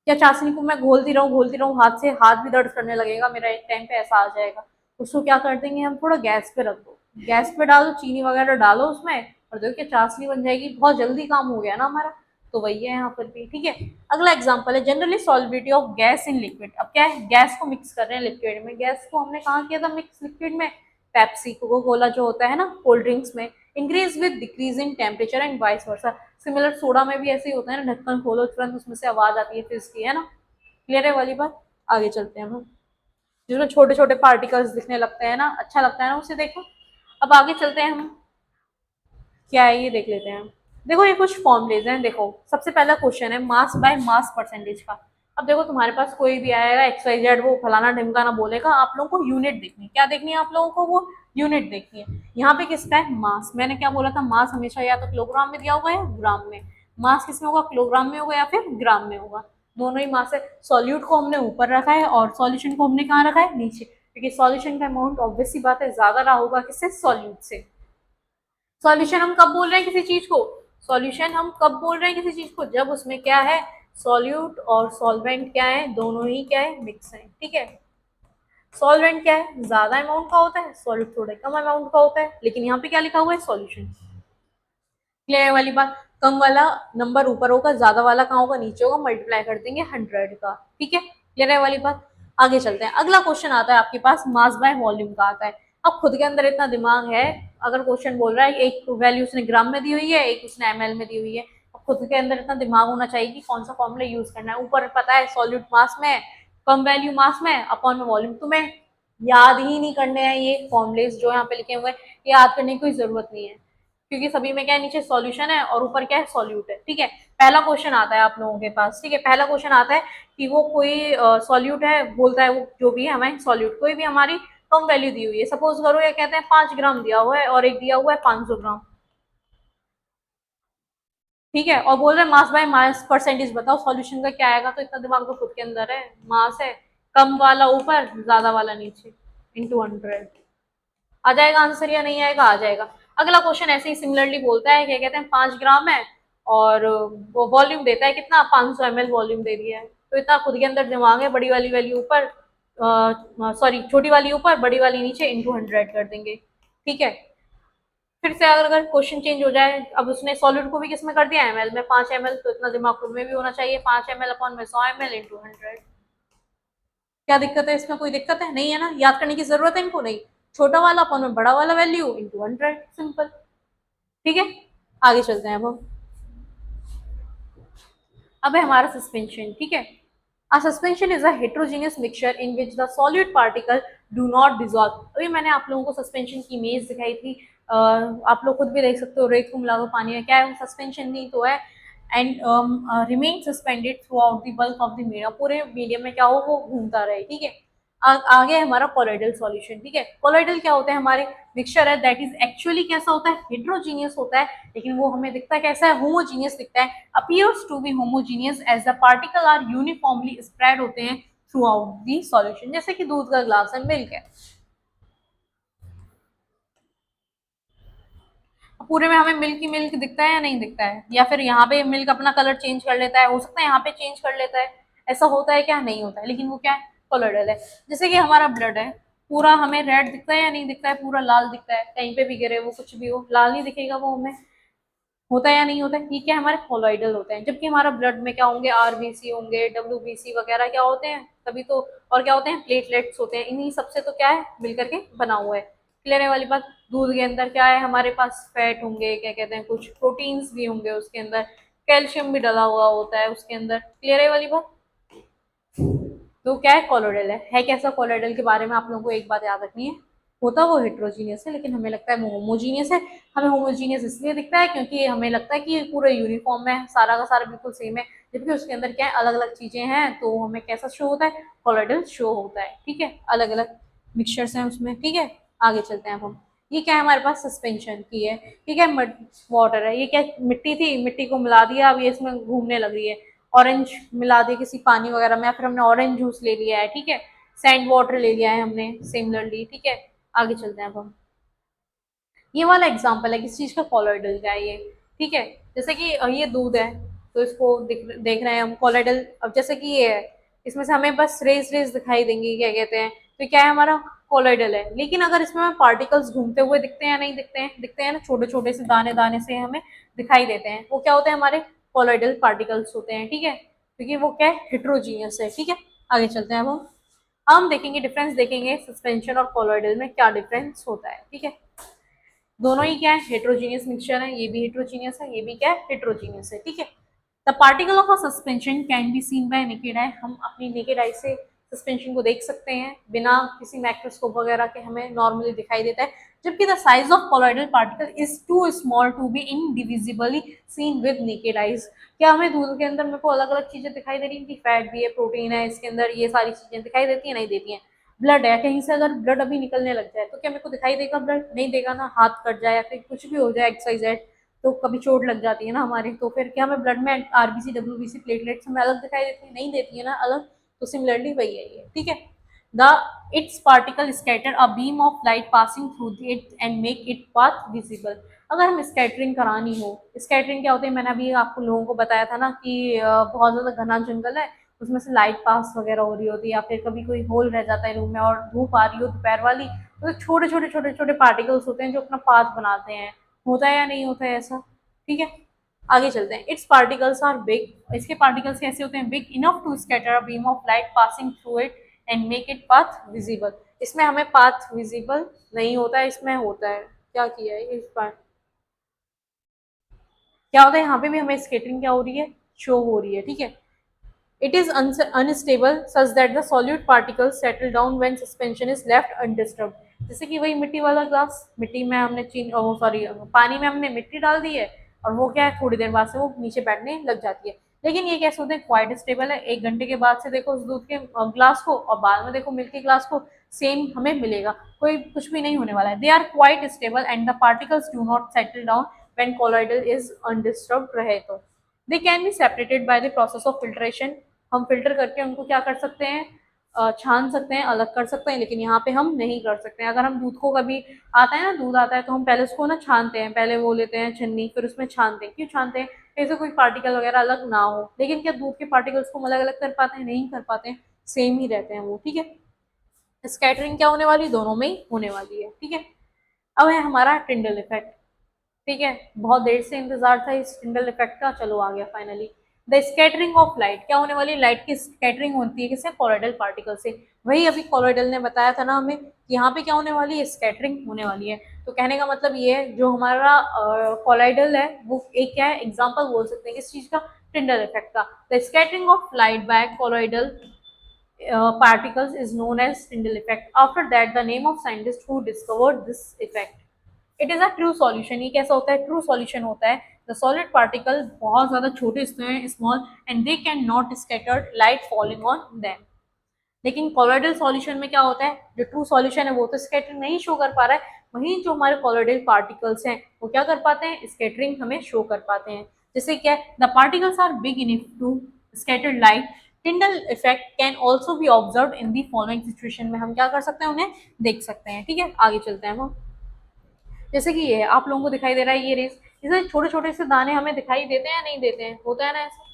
क्या चाशनी को मैं घोलती रहूं हाथ से, हाथ भी दर्द करने लगेगा मेरा, एक टाइम पे ऐसा आ जाएगा। उसको क्या कर देंगे हम, थोड़ा गैस पे रख दो, गैस पे डालो, चीनी वगैरह डालो उसमें, और देखो क्या चाशनी बन जाएगी, बहुत जल्दी काम हो गया ना हमारा। तो वही है यहाँ पर भी, ठीक है। अगला एग्जाम्पल है generally solubility of gas in liquid. अब क्या है, गैस को मिक्स कर रहे हैं लिक्विड में, गैस को हमने कहाँ किया था मिक्स, लिक्विड में, पेप्सी, कोको कोला जो होता है ना कोल्ड ड्रिंक्स में, increase with decrease in temperature and vice versa. Similar soda में भी ऐसे ही होता है ना, ढक्कन खोलो तुरंत उसमें से आवाज आती है फिज की, है ना, क्लियर है वाली बात। आगे चलते हैं हम, जिसमें छोटे छोटे पार्टिकल्स दिखने लगते हैं ना, अच्छा लगता है ना उसे देखो। अब आगे चलते हैं हम, क्या है ये देख लेते हैं। देखो ये कुछ फॉर्मूलेज हैं, देखो सबसे पहला क्वेश्चन है मास बाय मास परसेंटेज का। अब देखो तुम्हारे पास कोई भी आएगा एक्स वाई जेड, वो फलाना ढिमकाना बोलेगा, आप लोगों को यूनिट देखनी है, क्या देखनी है आप लोगों को, वो यूनिट देखनी है। यहाँ पे किसका है, मास, मैंने क्या बोला था, मास हमेशा या तो किलोग्राम में दिया होगा या ग्राम में। मास किसमें होगा, किलोग्राम में होगा या फिर ग्राम में होगा, दोनों ही मास है। सॉल्यूट को हमने ऊपर रखा है और सॉल्यूशन को हमने कहाँ रखा है, नीचे, क्योंकि सॉल्यूशन का अमाउंट ऑब्वियस सी बात है ज्यादा रहा होगा किससे, सॉल्यूट से। सॉल्यूशन हम कब बोल रहे हैं किसी चीज को, सॉल्यूशन हम कब बोल रहे हैं किसी चीज को, जब उसमें क्या है, सॉल्यूट और सॉल्वेंट क्या है, दोनों ही क्या है, मिक्स है, ठीक है। सॉल्वेंट क्या है, ज्यादा अमाउंट का होता है, सॉल्यूट थोड़ा कम अमाउंट का होता है, लेकिन यहाँ पे क्या लिखा हुआ है, सॉल्यूशन। क्लियर वाली बात, कम वाला नंबर ऊपर होगा, ज्यादा वाला कहाँ होगा, नीचे होगा, मल्टीप्लाई कर देंगे 100 का, ठीक है, क्लियर है वाली बात। आगे चलते हैं, अगला क्वेश्चन आता है आपके पास मास बाय वॉल्यूम का आता है। अब खुद के अंदर इतना दिमाग है, अगर क्वेश्चन बोल रहा है एक वैल्यू उसने ग्राम में दी हुई है, एक उसने एमएल में दी हुई है, अब खुद के अंदर इतना दिमाग होना चाहिए कि कौन सा फॉर्मूला यूज करना है। ऊपर पता है सॉल्यूट मास में, कम वैल्यू मास में, अपॉन में वॉल्यूम, तुम्हें याद ही नहीं करने हैं ये फॉर्मुलेस जो यहाँ पे लिखे हुए हैं, याद करने की कोई जरूरत नहीं है, क्योंकि सभी में क्या है, नीचे सॉल्यूशन है और ऊपर क्या है, सॉल्यूट है, ठीक है। पहला क्वेश्चन आता है आप लोगों के पास, ठीक है, पहला क्वेश्चन आता है कि वो कोई सॉल्यूट है, बोलता है वो जो भी है हमें सॉल्यूट, कोई भी हमारी कम वैल्यू दी हुई है, सपोज करो ये कहते हैं 5 ग्राम दिया हुआ है और एक दिया हुआ है 500 ग्राम। ठीक है, और बोल रहे हैं मास बाय मास परसेंटेज बताओ सॉल्यूशन का क्या आएगा, तो इतना दिमाग तो खुद के अंदर है, मास है, कम वाला ऊपर ज्यादा वाला नीचे, इंटू 100 आ जाएगा आंसर या नहीं आएगा, आ जाएगा। अगला क्वेश्चन ऐसे ही सिमिलरली बोलता है, क्या कहते हैं 5 ग्राम है और वो वॉल्यूम देता है कितना 500 ml वॉल्यूम दे दिया है, तो इतना खुद के अंदर दिमाग है, बड़ी वाली वैल्यू ऊपर, सॉरी छोटी वाली ऊपर बड़ी वाली नीचे, इंटू 100 कर देंगे। ठीक है, फिर से अगर क्वेश्चन चेंज हो जाए, अब उसने सॉलिड को भी किस में कर दिया, एमएल में, 5 ml, तो इतना दिमाग खुद में भी होना चाहिए, 5 ml अपॉन में 100 ml इंटू 100। क्या दिक्कत है इसमें, कोई दिक्कत है नहीं है ना, याद करने की जरूरत है इनको, नहीं, छोटा वाला अपॉन में बड़ा वाला वैल्यू इंटू 100, सिंपल। ठीक है, आगे चलते हैं अब हम। अब है हमारा सस्पेंशन। ठीक है, A suspension is a heterogeneous mixture in which the solute particle do not dissolve। अभी मैंने आप लोगों को सस्पेंशन की इमेज दिखाई थी, आप लोग खुद भी देख सकते हो, रेत को मिला दो पानी में, क्या है सस्पेंशन नहीं तो है, and remain suspended through out the bulk of the medium, पूरे मीडियम में क्या हो वो घूमता रहे। ठीक है, आगे हमारा कोलोइडल सॉल्यूशन। ठीक है, कोलोइडल क्या होता है, हमारे मिक्सचर है दैट इज एक्चुअली कैसा होता है, हेट्रोजीनियस होता है, लेकिन वो हमें दिखता है कैसा है, होमोजीनियस दिखता है, appears to be homogeneous as the particle are uniformly spread होते हैं थ्रू आउट दी सॉल्यूशन, जैसे कि दूध का ग्लास है, मिल्क है, पूरे में हमें मिल्क ही मिल्क दिखता है या नहीं दिखता है, या फिर यहाँ पे मिल्क अपना कलर चेंज कर लेता है, हो सकता है यहाँ पे चेंज कर लेता है, ऐसा होता है क्या, नहीं होता है, लेकिन वो क्या है, कोलोइडल है। जैसे कि हमारा ब्लड है, पूरा हमें रेड दिखता है या नहीं दिखता है, पूरा लाल दिखता है, कहीं पे भी गिरे वो कुछ भी हो लाल नहीं दिखेगा वो हमें, होता है या नहीं होता है, ये क्या हमारे कोलॉइडल होते हैं। जबकि हमारा ब्लड में क्या होंगे, आरबीसी होंगे, डब्ल्यूबीसी वगैरह क्या होते हैं तभी तो, और क्या होते हैं, प्लेटलेट्स होते हैं, इन्हीं सबसे तो क्या है मिलकर के बना हुआ है। क्लियर है वाली बात। दूध के अंदर क्या है हमारे पास, फैट होंगे, क्या कहते हैं, कुछ प्रोटीन्स भी होंगे उसके अंदर, कैल्शियम भी डला हुआ होता है उसके अंदर। क्लियर है वाली बात। तो क्या है, कोलोइडल है कैसा, कोलोइडल के बारे में आप लोगों को एक बात याद रखनी है, होता वो हेट्रोजीनियस है, लेकिन हमें लगता है वो होमोजीनियस है। हमें होमोजीनियस इसलिए दिखता है क्योंकि हमें लगता है कि ये पूरा यूनिफॉर्म है, सारा का सारा बिल्कुल सेम है, जबकि उसके अंदर क्या है, अलग अलग चीजें हैं, तो हमें कैसा शो होता है, कोलोइडल शो होता है। ठीक है, अलग अलग मिक्सचर्स हैं उसमें। ठीक है, आगे चलते हैं अब हम। ये क्या है हमारे पास, सस्पेंशन की है। ठीक है, वाटर है, ये क्या मिट्टी थी, मिट्टी को मिला दिया, अब ये इसमें घूमने लग रही है, ऑरेंज मिला दिया किसी पानी वगैरह में, या फिर हमने ऑरेंज जूस ले लिया है। ठीक है, सैंड वाटर ले लिया है हमने सिमिलरली। ठीक है, आगे चलते हैं अब हम। ये वाला एग्जांपल है किस चीज का, कोलोइडल का है ये। ठीक है, जैसे कि ये दूध है, तो इसको देख रहे हैं हम कोलोइडल, अब जैसे कि ये है, इसमें से हमें बस रेज रेज दिखाई देंगी, क्या कहते हैं, तो क्या है हमारा कोलोइडल है। लेकिन अगर इसमें हमें पार्टिकल्स घूमते हुए दिखते हैं या नहीं दिखते हैं, दिखते हैं ना, छोटे छोटे से दाने दाने से हमें दिखाई देते हैं, वो क्या होते हैं, हमारे कोलोइडल पार्टिकल्स होते हैं। ठीक है, क्योंकि वो क्या है, हेट्रोजीनियस है। ठीक है, आगे चलते हैं अब हम देखेंगे डिफरेंस, देखेंगे सस्पेंशन और कोलोइडल में क्या डिफरेंस होता है। ठीक है, दोनों ही क्या है, हेट्रोजीनियस मिक्सचर है, ये भी हेट्रोजीनियस है, ये भी क्या है, हेट्रोजीनियस है। ठीक है, the particle of a suspension can be seen by naked आई, हम अपनी नेकेड आई से सस्पेंशन को देख सकते हैं बिना किसी माइक्रोस्कोप वगैरह के, हमें नॉर्मली दिखाई देता है। जबकि the size of colloidal particle is too small to be indivisibly seen with naked eyes. क्या हमें दूध के अंदर मेरे को अलग अलग चीजें दिखाई दे रही थी, फैट भी है, प्रोटीन है इसके अंदर, ये सारी चीजें दिखाई देती है नहीं देती हैं। ब्लड है, कहीं से अगर ब्लड अभी निकलने लग जाए तो क्या मेरे को दिखाई देगा, ब्लड नहीं देगा ना, हाथ कट जाए या फिर कुछ भी हो जाए एक्सरसाइज, तो कभी चोट लग जाती है ना हमारे, तो फिर क्या हमें ब्लड में आरबीसी डब्ल्यूबीसी प्लेटलेट्स हमें अलग दिखाई देती है, नहीं देती है ना अलग, तो सिमिलरली वही है ये। ठीक है, the it's particle scatter a beam of light passing through it and make it path visible. अगर हम स्कैटरिंग करानी हो, स्कैटरिंग क्या होती है, मैंने अभी आपको लोगों को बताया था ना कि बहुत ज्यादा घना जंगल है, उसमें से लाइट पास वगैरह हो रही होती है, या फिर कभी कोई होल रह जाता है रूम में और धूप आ रही हो दोपहर वाली, तो छोटे छोटे छोटे छोटे पार्टिकल्स होते हैं जो अपना पाथ बनाते हैं, होता है या नहीं होता है ऐसा। ठीक है, आगे चलते हैं। इट्स पार्टिकल्स आर बिग, इसके पार्टिकल्स कैसे होते हैं, big enough to scatter a beam of light passing through it and make it path visible. इसमें हमें पाथ विजिबल नहीं होता है, इसमें होता है, क्या किया है इस बार, क्या होता है, यहाँ पे भी हमें स्केटिंग क्या हो रही है, शो हो रही है। ठीक है, it is unstable such that the solute particles settle down when suspension is left undisturbed। जैसे कि वही मिट्टी वाला ग्लास, मिट्टी में हमने सॉरी पानी में हमने मिट्टी डाल दी है, और वो क्या है थोड़ी देर बाद से वो नीचे बैठने लग जाती है। लेकिन ये कैसे होते हैं, क्वाइट स्टेबल है, 1 घंटे के बाद से देखो उस दूध के ग्लास को और बाद में देखो मिल्क के ग्लास को, सेम हमें मिलेगा, कोई कुछ भी नहीं होने वाला है। They are quite stable and the particles do not settle down when colloidal is undisturbed रहे तो। They can be separated by the process of filtration, हम फिल्टर करके उनको क्या कर सकते हैं, छान सकते हैं, अलग कर सकते हैं, लेकिन यहाँ पे हम नहीं कर सकते हैं। अगर हम दूध को कभी आता है ना, दूध आता है तो हम पहले उसको ना छानते हैं, पहले वो लेते हैं छन्नी, फिर उसमें छानते हैं। क्यों छानते हैं? ऐसे कोई पार्टिकल वगैरह अलग ना हो। लेकिन क्या दूध के पार्टिकल्स को हम अलग अलग कर पाते हैं? नहीं कर पाते हैं, सेम ही रहते हैं वो, ठीक है। स्कैटरिंग क्या होने वाली, दोनों में ही होने वाली है, ठीक है। अब है हमारा टिंडल इफेक्ट, ठीक है। बहुत देर से इंतजार था इस टिंडल इफेक्ट का, चलो आ गया finally. The scattering of light, क्या होने वाली, लाइट की स्कैटरिंग होती है किससे, कोलॉइडल पार्टिकल से। वही अभी कोलॉइडल ने बताया था ना हमें कि यहाँ पे क्या होने वाली है, स्कैटरिंग होने वाली है। तो कहने का मतलब ये है, जो हमारा कोलॉइडल है वो एक क्या है, एग्जाम्पल बोल सकते हैं किस चीज का, टिंडल इफेक्ट का। The scattering of light by colloidal particles is known as Tyndall effect. After that, the name of scientist who discovered this effect. It is a true solution. ये कैसा होता है, ट्रू सॉल्यूशन होता है। द सॉलिड पार्टिकल बहुत ज्यादा छोटे होते हैं, small, and they can not scattered light falling on them. लेकिन कोलॉइडल सॉल्यूशन में क्या होता है, जो ट्रू सॉल्यूशन है वो तो स्कैटरिंग नहीं शो कर पा रहा है, वहीं जो हमारे कोलॉइडल पार्टिकल्स हैं वो क्या कर पाते हैं, स्कैटरिंग हमें शो कर पाते हैं। जैसे क्या, the particles are big enough to scattered light. Tyndall effect can also be observe in the following situation में, हम क्या कर सकते हैं, उन्हें देख सकते हैं, ठीक है। आगे चलते हैं हम। जैसे कि ये आप लोगों को दिखाई दे रहा है ये रेस, इसे छोटे छोटे से दाने हमें दिखाई देते हैं या नहीं देते हैं, होता है ना ऐसा।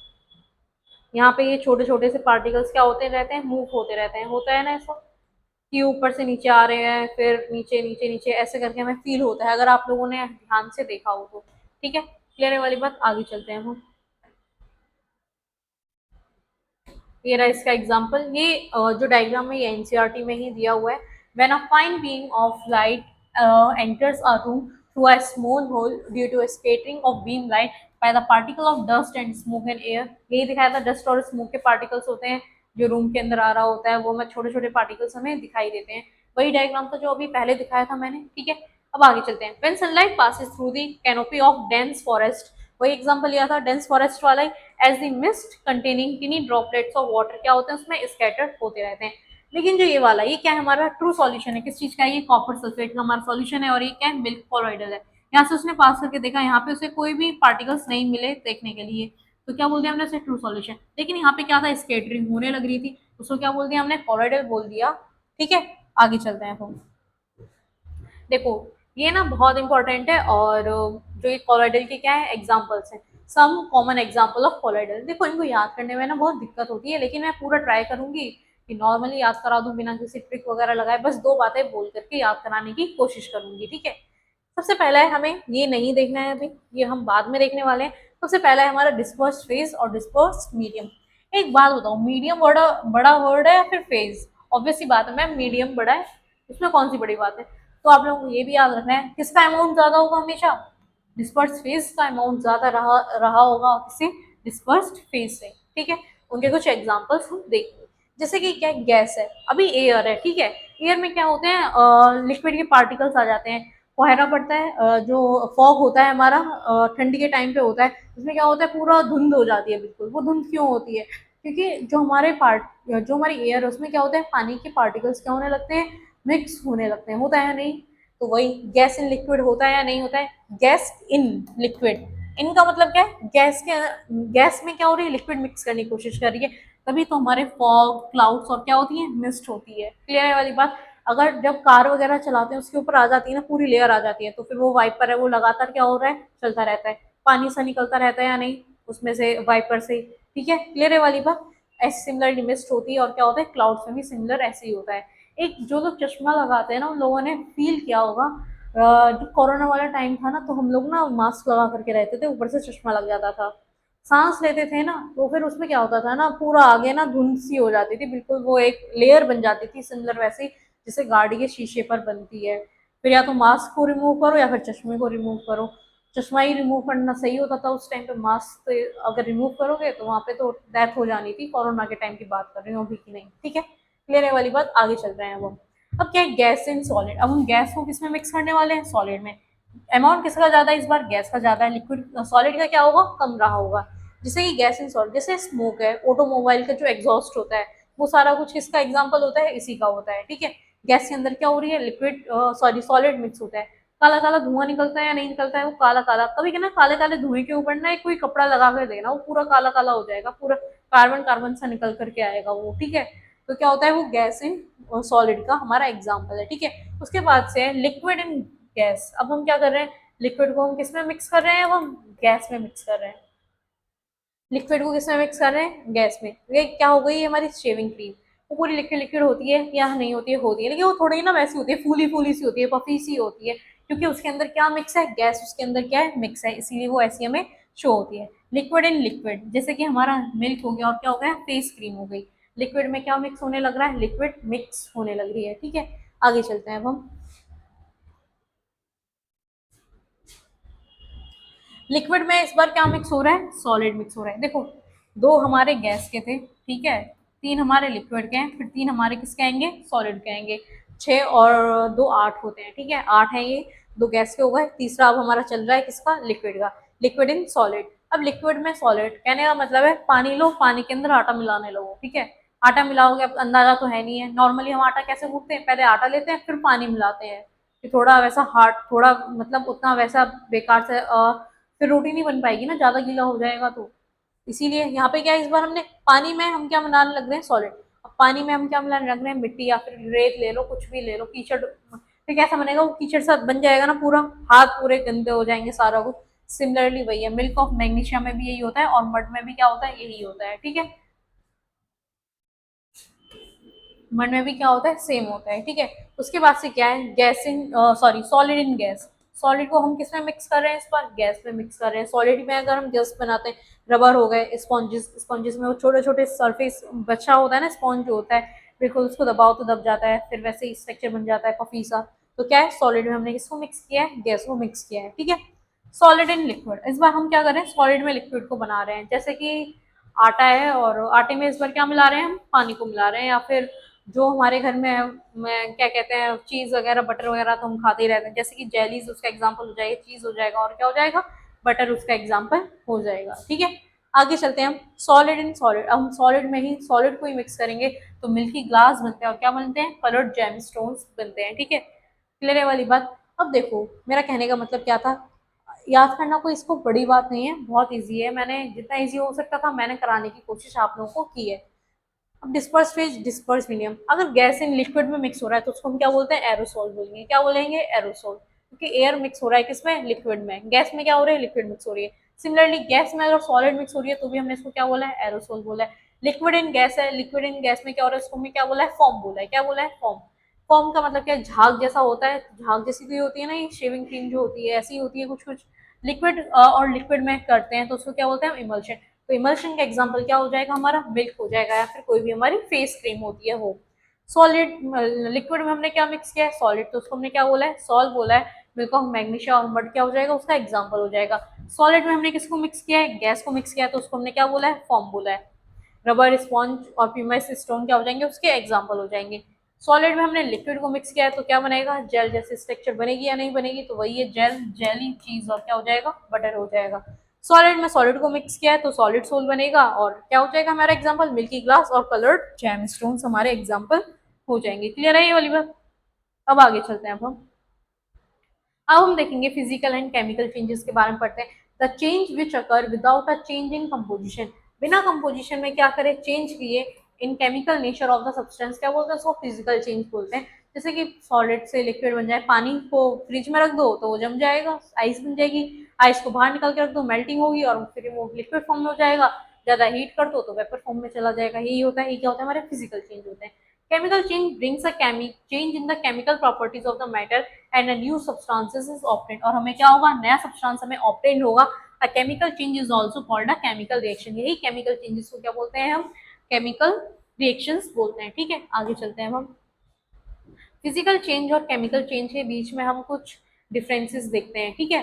यहाँ पे ये छोटे छोटे से पार्टिकल्स क्या होते रहते हैं, मूव होते रहते हैं, होता है ना ऐसा, कि ऊपर से नीचे आ रहे हैं, फिर नीचे नीचे नीचे ऐसे करके हमें फील होता है, अगर आप लोगों ने ध्यान से देखा हो तो, ठीक है। क्लियर है वाली बात, आगे चलते हैं हम। ये रहा इसका एग्जाम्पल, ये जो डायग्राम है ये एनसीईआरटी में ही दिया हुआ है। When a fine beam of light enters a room through a small hole due to scattering of beam light by the particle of dust and smoke and air. यही दिखाया था, डस्ट और स्मोक के पार्टिकल्स होते हैं जो रूम के अंदर आ रहा होता है, वो में छोटे छोटे पार्टिकल्स हमें दिखाई देते हैं। वही डायग्राम था जो अभी पहले दिखाया था मैंने, ठीक है। अब आगे चलते हैं। When sunlight passes through the canopy of dense forest, वही एग्जांपल लिया था डेंस फॉरेस्ट वाला ही। As the mist containing tiny droplets of water, क्या होते हैं उसमें, स्कैटर्ड होते रहते हैं। लेकिन जो ये वाला, ये क्या है, हमारा ट्रू सॉल्यूशन है, किस चीज का, ये कॉपर सल्फेट का हमारा सॉल्यूशन है, और ये क्या है, मिल्क कोलॉइडल है। यहाँ से उसने पास करके देखा, यहाँ पे उसे कोई भी पार्टिकल्स नहीं मिले देखने के लिए, तो क्या बोल दिया हमने उसे, ट्रू सॉल्यूशन। लेकिन यहाँ पे क्या था, स्कैटरिंग होने लग रही थी, उसको क्या बोल दिया हमने, कोलॉइडल बोल दिया, ठीक है। आगे चलते हैं हम। देखो ये ना बहुत इंपॉर्टेंट है, और जो ये कोलॉइडल के क्या है, एग्जाम्पल्स हैं। Some common example of colloidal, देखो इनको याद करने में ना बहुत दिक्कत होती है, लेकिन मैं पूरा ट्राई करूंगी कि नॉर्मली याद करा दूं बिना किसी ट्रिक वगैरह लगाए, बस दो बातें बोल करके याद कराने की कोशिश करूंगी, ठीक है। सबसे पहला है, हमें ये नहीं देखना है अभी, ये हम बाद में देखने वाले हैं। सबसे पहला है हमारा डिस्पर्स्ड फेज और डिस्पर्स्ड मीडियम। एक बात बताओ, मीडियम बड़ा बड़ा वर्ड है या फिर फेज? ऑब्वियसली बात है मैम, मीडियम बड़ा है, इसमें कौन सी बड़ी बात है। तो आप लोगों को ये भी याद रखना है, किसका अमाउंट ज्यादा होगा हमेशा, डिस्पर्स फेज का अमाउंट ज्यादा रहा रहा होगा किससे, डिस्पर्स्ड फेज से, ठीक है। उनके कुछ एग्जांपल्स हम देखेंगे। जैसे कि क्या, गैस है, अभी एयर है, ठीक है। एयर में क्या होते हैं, लिक्विड के पार्टिकल्स आ जाते हैं, कोहरा पड़ता है, जो फॉग होता है हमारा, ठंडी के टाइम पे होता है, उसमें क्या होता है, पूरा धुंध हो जाती है बिल्कुल। वो धुंध क्यों होती है, क्योंकि जो हमारी एयर है उसमें क्या होता है, पानी के पार्टिकल्स क्या होने लगते हैं, मिक्स होने लगते हैं, होता है नहीं। तो वही गैस इन लिक्विड होता है या नहीं होता है, गैस इन लिक्विड, इनका मतलब क्या है, गैस में क्या हो रही है, लिक्विड मिक्स करने की कोशिश कर रही है, तभी तो हमारे फॉग क्लाउड्स और क्या होती है, मिस्ट होती है। क्लियर है वाली बात। अगर जब कार वगैरह चलाते हैं उसके ऊपर आ जाती है ना, पूरी लेयर आ जाती है, तो फिर वो वाइपर है वो लगातार क्या हो रहा है, चलता रहता है, पानी सा निकलता रहता है या नहीं उसमें से, वाइपर से, ठीक है। क्लियर है वाली बात। ऐसे सिमिलरली मिस्ट होती है, और क्या होता है, क्लाउड्स में भी सिमिलर ऐसे ही होता है। एक जो लोग चश्मा लगाते हैं ना, उन लोगों ने फील किया होगा, जब कोरोना वाला टाइम था ना, तो हम लोग ना मास्क लगा करके रहते थे, ऊपर से चश्मा लग जाता था, सांस लेते थे ना, तो फिर उसमें क्या होता था ना, पूरा आगे ना धुंध सी हो जाती थी बिल्कुल, वो एक लेयर बन जाती थी सिमिलर वैसे ही जैसे गाड़ी के शीशे पर बनती है। फिर या तो मास्क को रिमूव करो या फिर चश्मे को रिमूव करो। चश्मा ही रिमूव करना सही होता था उस टाइम पे, मास्क अगर रिमूव करोगे तो वहां पे तो डेथ हो जानी थी, कोरोना के टाइम की बात कर रही हूँ, अभी की नहीं, ठीक है। क्लियर है वाली बात, आगे चल रहे हैं वो। अब क्या है, गैस इन सॉलिड, अब हम गैस को किसमें मिक्स करने वाले हैं, सॉलिड में। अमाउंट किसका ज्यादा है इस बार, गैस का ज्यादा है, लिक्विड सॉलिड का क्या होगा, कम रहा होगा। जैसे कि गैस इन सॉलिड, जैसे स्मोक है, ऑटोमोबाइल का जो एग्जॉस्ट होता है, वो सारा कुछ किसका एग्जाम्पल होता है, इसी का होता है, ठीक है। गैस के अंदर क्या हो रही है, लिक्विड सॉरी सॉलिड मिक्स होता है। काला काला धुआं निकलता है या नहीं निकलता है, वो काला काला, कभी क्या ना काले काले धुएं के ऊपर ना एक कोई कपड़ा लगा कर देना, वो पूरा काला काला हो जाएगा, पूरा कार्बन कार्बन सा निकल करके आएगा वो, ठीक है। तो क्या होता है, वो गैस इन सॉलिड का हमारा एग्जाम्पल है, ठीक है। उसके बाद से लिक्विड इन गैस। अब हम क्या कर रहे हैं, लिक्विड को हम किस में मिक्स कर रहे हैं, अब हम गैस में मिक्स कर रहे हैं। लिक्विड को किसमें मिक्स कर रहे हैं, गैस में। ये क्या हो गई हमारी शेविंग क्रीम। वो पूरी लिक्विड लिक्विड होती है या नहीं होती है, होती है, लेकिन वो थोड़ी ना वैसी होती है, फूली फूली सी होती है, पफी सी होती है, क्योंकि उसके अंदर क्या मिक्स है, गैस उसके अंदर क्या है, मिक्स है, इसीलिए वो ऐसी हमें शो होती है। लिक्विड इन लिक्विड, जैसे कि हमारा मिल्क हो गया और क्या हो गया, फेस क्रीम हो गई। लिक्विड में क्या मिक्स होने लग रहा है, लिक्विड मिक्स होने लग रही है, ठीक है। आगे चलते हैं अब हम। लिक्विड में इस बार क्या मिक्स हो रहा है, सॉलिड मिक्स हो रहा है। देखो, दो हमारे गैस के थे, ठीक है, तीन हमारे लिक्विड के हैं, फिर तीन हमारे किसके आएंगे, सॉलिड के आएंगे। 6 और 2 8 होते हैं, ठीक है, 8 है ये, दो गैस के हो गए, तीसरा अब हमारा चल रहा है किसका, लिक्विड का। Liquid in solid. अब लिक्विड में सॉलिड कहने का मतलब है पानी लो, पानी के अंदर आटा मिलाने लगो, ठीक है। आटा मिलाओगे, अब अंदाजा तो है नहीं है, नॉर्मली हम आटा कैसे गूंथते हैं, पहले आटा लेते हैं फिर पानी मिलाते हैं, कि थोड़ा वैसा हार्ड, थोड़ा मतलब उतना वैसा बेकार से फिर रोटी नहीं बन पाएगी ना, ज्यादा गीला हो जाएगा तो। इसीलिए यहाँ पे क्या है, इस बार हमने पानी में हम क्या मिलाने लग रहे हैं, सॉलिड। अब पानी में हम क्या मिलाने लग रहे हैं, मिट्टी या फिर रेत ले लो, कुछ भी ले लो, कीचड़, फिर कैसा बनेगा वो, कीचड़ सा बन जाएगा ना पूरा, हाथ पूरे गंदे हो जाएंगे सारा कुछ। सिमिलरली वही है, मिल्क ऑफ मैग्नीशिया में भी यही होता है और मड में भी क्या होता है, यही होता है, ठीक है। मन में भी क्या होता है, सेम होता है, ठीक है। उसके बाद से क्या है, gas in sorry solid in gas. Solid को हम किस में मिक्स कर रहे हैं, इस बार गैस में मिक्स कर रहे हैं। सॉलिड में अगर हम गैस बनाते हैं, रबर हो गए, स्पॉन्जेस, स्पॉन्जेस में वो छोटे छोटे सरफेस बचा होता है ना, स्पॉन्ज जो होता है, बिल्कुल उसको दबाओ तो दब जाता है, फिर वैसे ही स्ट्रक्चर बन जाता है पफी सा। तो क्या है, सॉलिड में हमने किसको मिक्स किया है, गैस को मिक्स किया है, ठीक है। सॉलिड इन लिक्विड, इस बार हम क्या कर रहे हैं, सॉलिड में लिक्विड को बना रहे हैं। जैसे कि आटा है और आटे में इस बार क्या मिला रहे हैं, हम पानी को मिला रहे हैं, या फिर जो हमारे घर में क्या कहते हैं, चीज वगैरह बटर वगैरह तो हम खाते ही रहते हैं, जैसे कि जेलीज उसका एग्जाम्पल हो जाएगा, चीज हो जाएगा, और क्या हो जाएगा, बटर उसका एग्जाम्पल हो जाएगा, ठीक है। आगे चलते हैं हम, सॉलिड इन सॉलिड। अब हम सॉलिड में ही सॉलिड को ही मिक्स करेंगे तो मिल्की ग्लास बनते हैं, और क्या बनते हैं, कलर्ड जेम स्टोन्स बनते हैं, ठीक है। क्लियर है वाली बात। अब देखो, मेरा कहने का मतलब क्या था, याद करना कोई इसको बड़ी बात नहीं है, बहुत ईजी है, मैंने जितना ईजी हो सकता था मैंने कराने की कोशिश आप लोगों को की है। अब डिस्पर्स फेज, डिस्पर्स मीडियम, अगर गैस इन लिक्विड में मिक्स हो रहा है तो उसको हम क्या बोलते हैं, एरोसोल बोलेंगे। क्या बोलेंगे, एरोसोल, क्योंकि एयर मिक्स हो रहा है किसमें, लिक्विड में। गैस में क्या हो रहा है, लिक्विड मिक्स हो रही है। सिमिलरली गैस में अगर सॉलिड मिक्स हो रही है तो भी हमने इसको क्या बोला है, एरोसोल बोला है। लिक्विड इन गैस है, लिक्विड इन गैस में क्या हो रहा है, उसको हमने क्या बोला है, फॉर्म बोला है। क्या बोला है, फॉर्म। फॉर्म का मतलब क्या है, झाग जैसा होता है, झाग जैसी तो होती है ना, ये शेविंग क्रीम जो होती है ऐसी होती है कुछ कुछ। लिक्विड और लिक्विड में करते हैं तो उसको क्या बोलते हैं, इमल्शन। तो इमल्शन का एग्जाम्पल क्या हो जाएगा, हमारा मिल्क हो जाएगा, या फिर कोई भी हमारी फेस क्रीम होती है वो। सॉलिड, लिक्विड में हमने क्या मिक्स किया है, सॉलिड, तो उसको हमने क्या बोला है, सॉल्ट बोला है। मिल्क ऑफ मैग्नीशिया और मड क्या हो जाएगा, उसका एग्जाम्पल हो जाएगा। सॉलिड में हमने किसको मिक्स किया है, गैस को मिक्स किया है, तो उसको हमने क्या बोला है, फॉर्म बोला है। रबर, स्पॉन्ज और पीमाइस स्टोन क्या हो जाएंगे, उसके एग्जाम्पल हो जाएंगे। सॉलिड में हमने लिक्विड को मिक्स किया है तो क्या बनेगा, जेल जैसे स्ट्रक्चर बनेगी या नहीं बनेगी, तो वही है जेल, जेली चीज, और क्या हो जाएगा, बटर हो जाएगा। सॉलिड में सॉलिड को मिक्स किया है तो सॉलिड सोल बनेगा, और क्या हो जाएगा हमारा एग्जाम्पल, मिल्की ग्लास और कलर्ड जैम स्टोन्स हमारे एग्जाम्पल हो जाएंगे। क्लियर है ये वाली बात। अब आगे चलते हैं, अब हम देखेंगे फिजिकल एंड केमिकल चेंजेस के बारे में पढ़ते हैं। The change which occur without a change in composition, बिना कंपोजिशन में क्या करे, चेंज किए इन chemical nature of the substance, क्या बोलते हैं उसको, फिजिकल चेंज बोलते हैं। जैसे कि सॉलिड से लिक्विड बन जाए, पानी को फ्रिज में रख दो तो वो जम जाएगा, आइस बन जाएगी। आइस को बाहर निकाल के रख दो, मेल्टिंग होगी और फिर वो लिक्विड फॉर्म में हो जाएगा। ज्यादा हीट कर दो तो वेपर फॉर्म में चला जाएगा। यही होता है, ये क्या होता है, हमारे फिजिकल चेंज होते हैं। Chemical change brings a change in the chemical properties of the matter and a new substances is obtained, और हमें क्या होगा, नया सब्सटेंस हमें ऑब्टेन्ड होगा। A chemical change is also called a chemical reaction, यही केमिकल चेंजेस को क्या बोलते हैं हम, केमिकल रिएक्शंस बोलते हैं, ठीक है। आगे चलते हैं हम, फिजिकल चेंज और केमिकल चेंज के बीच में हम कुछ डिफरेंसेस देखते हैं, ठीक है।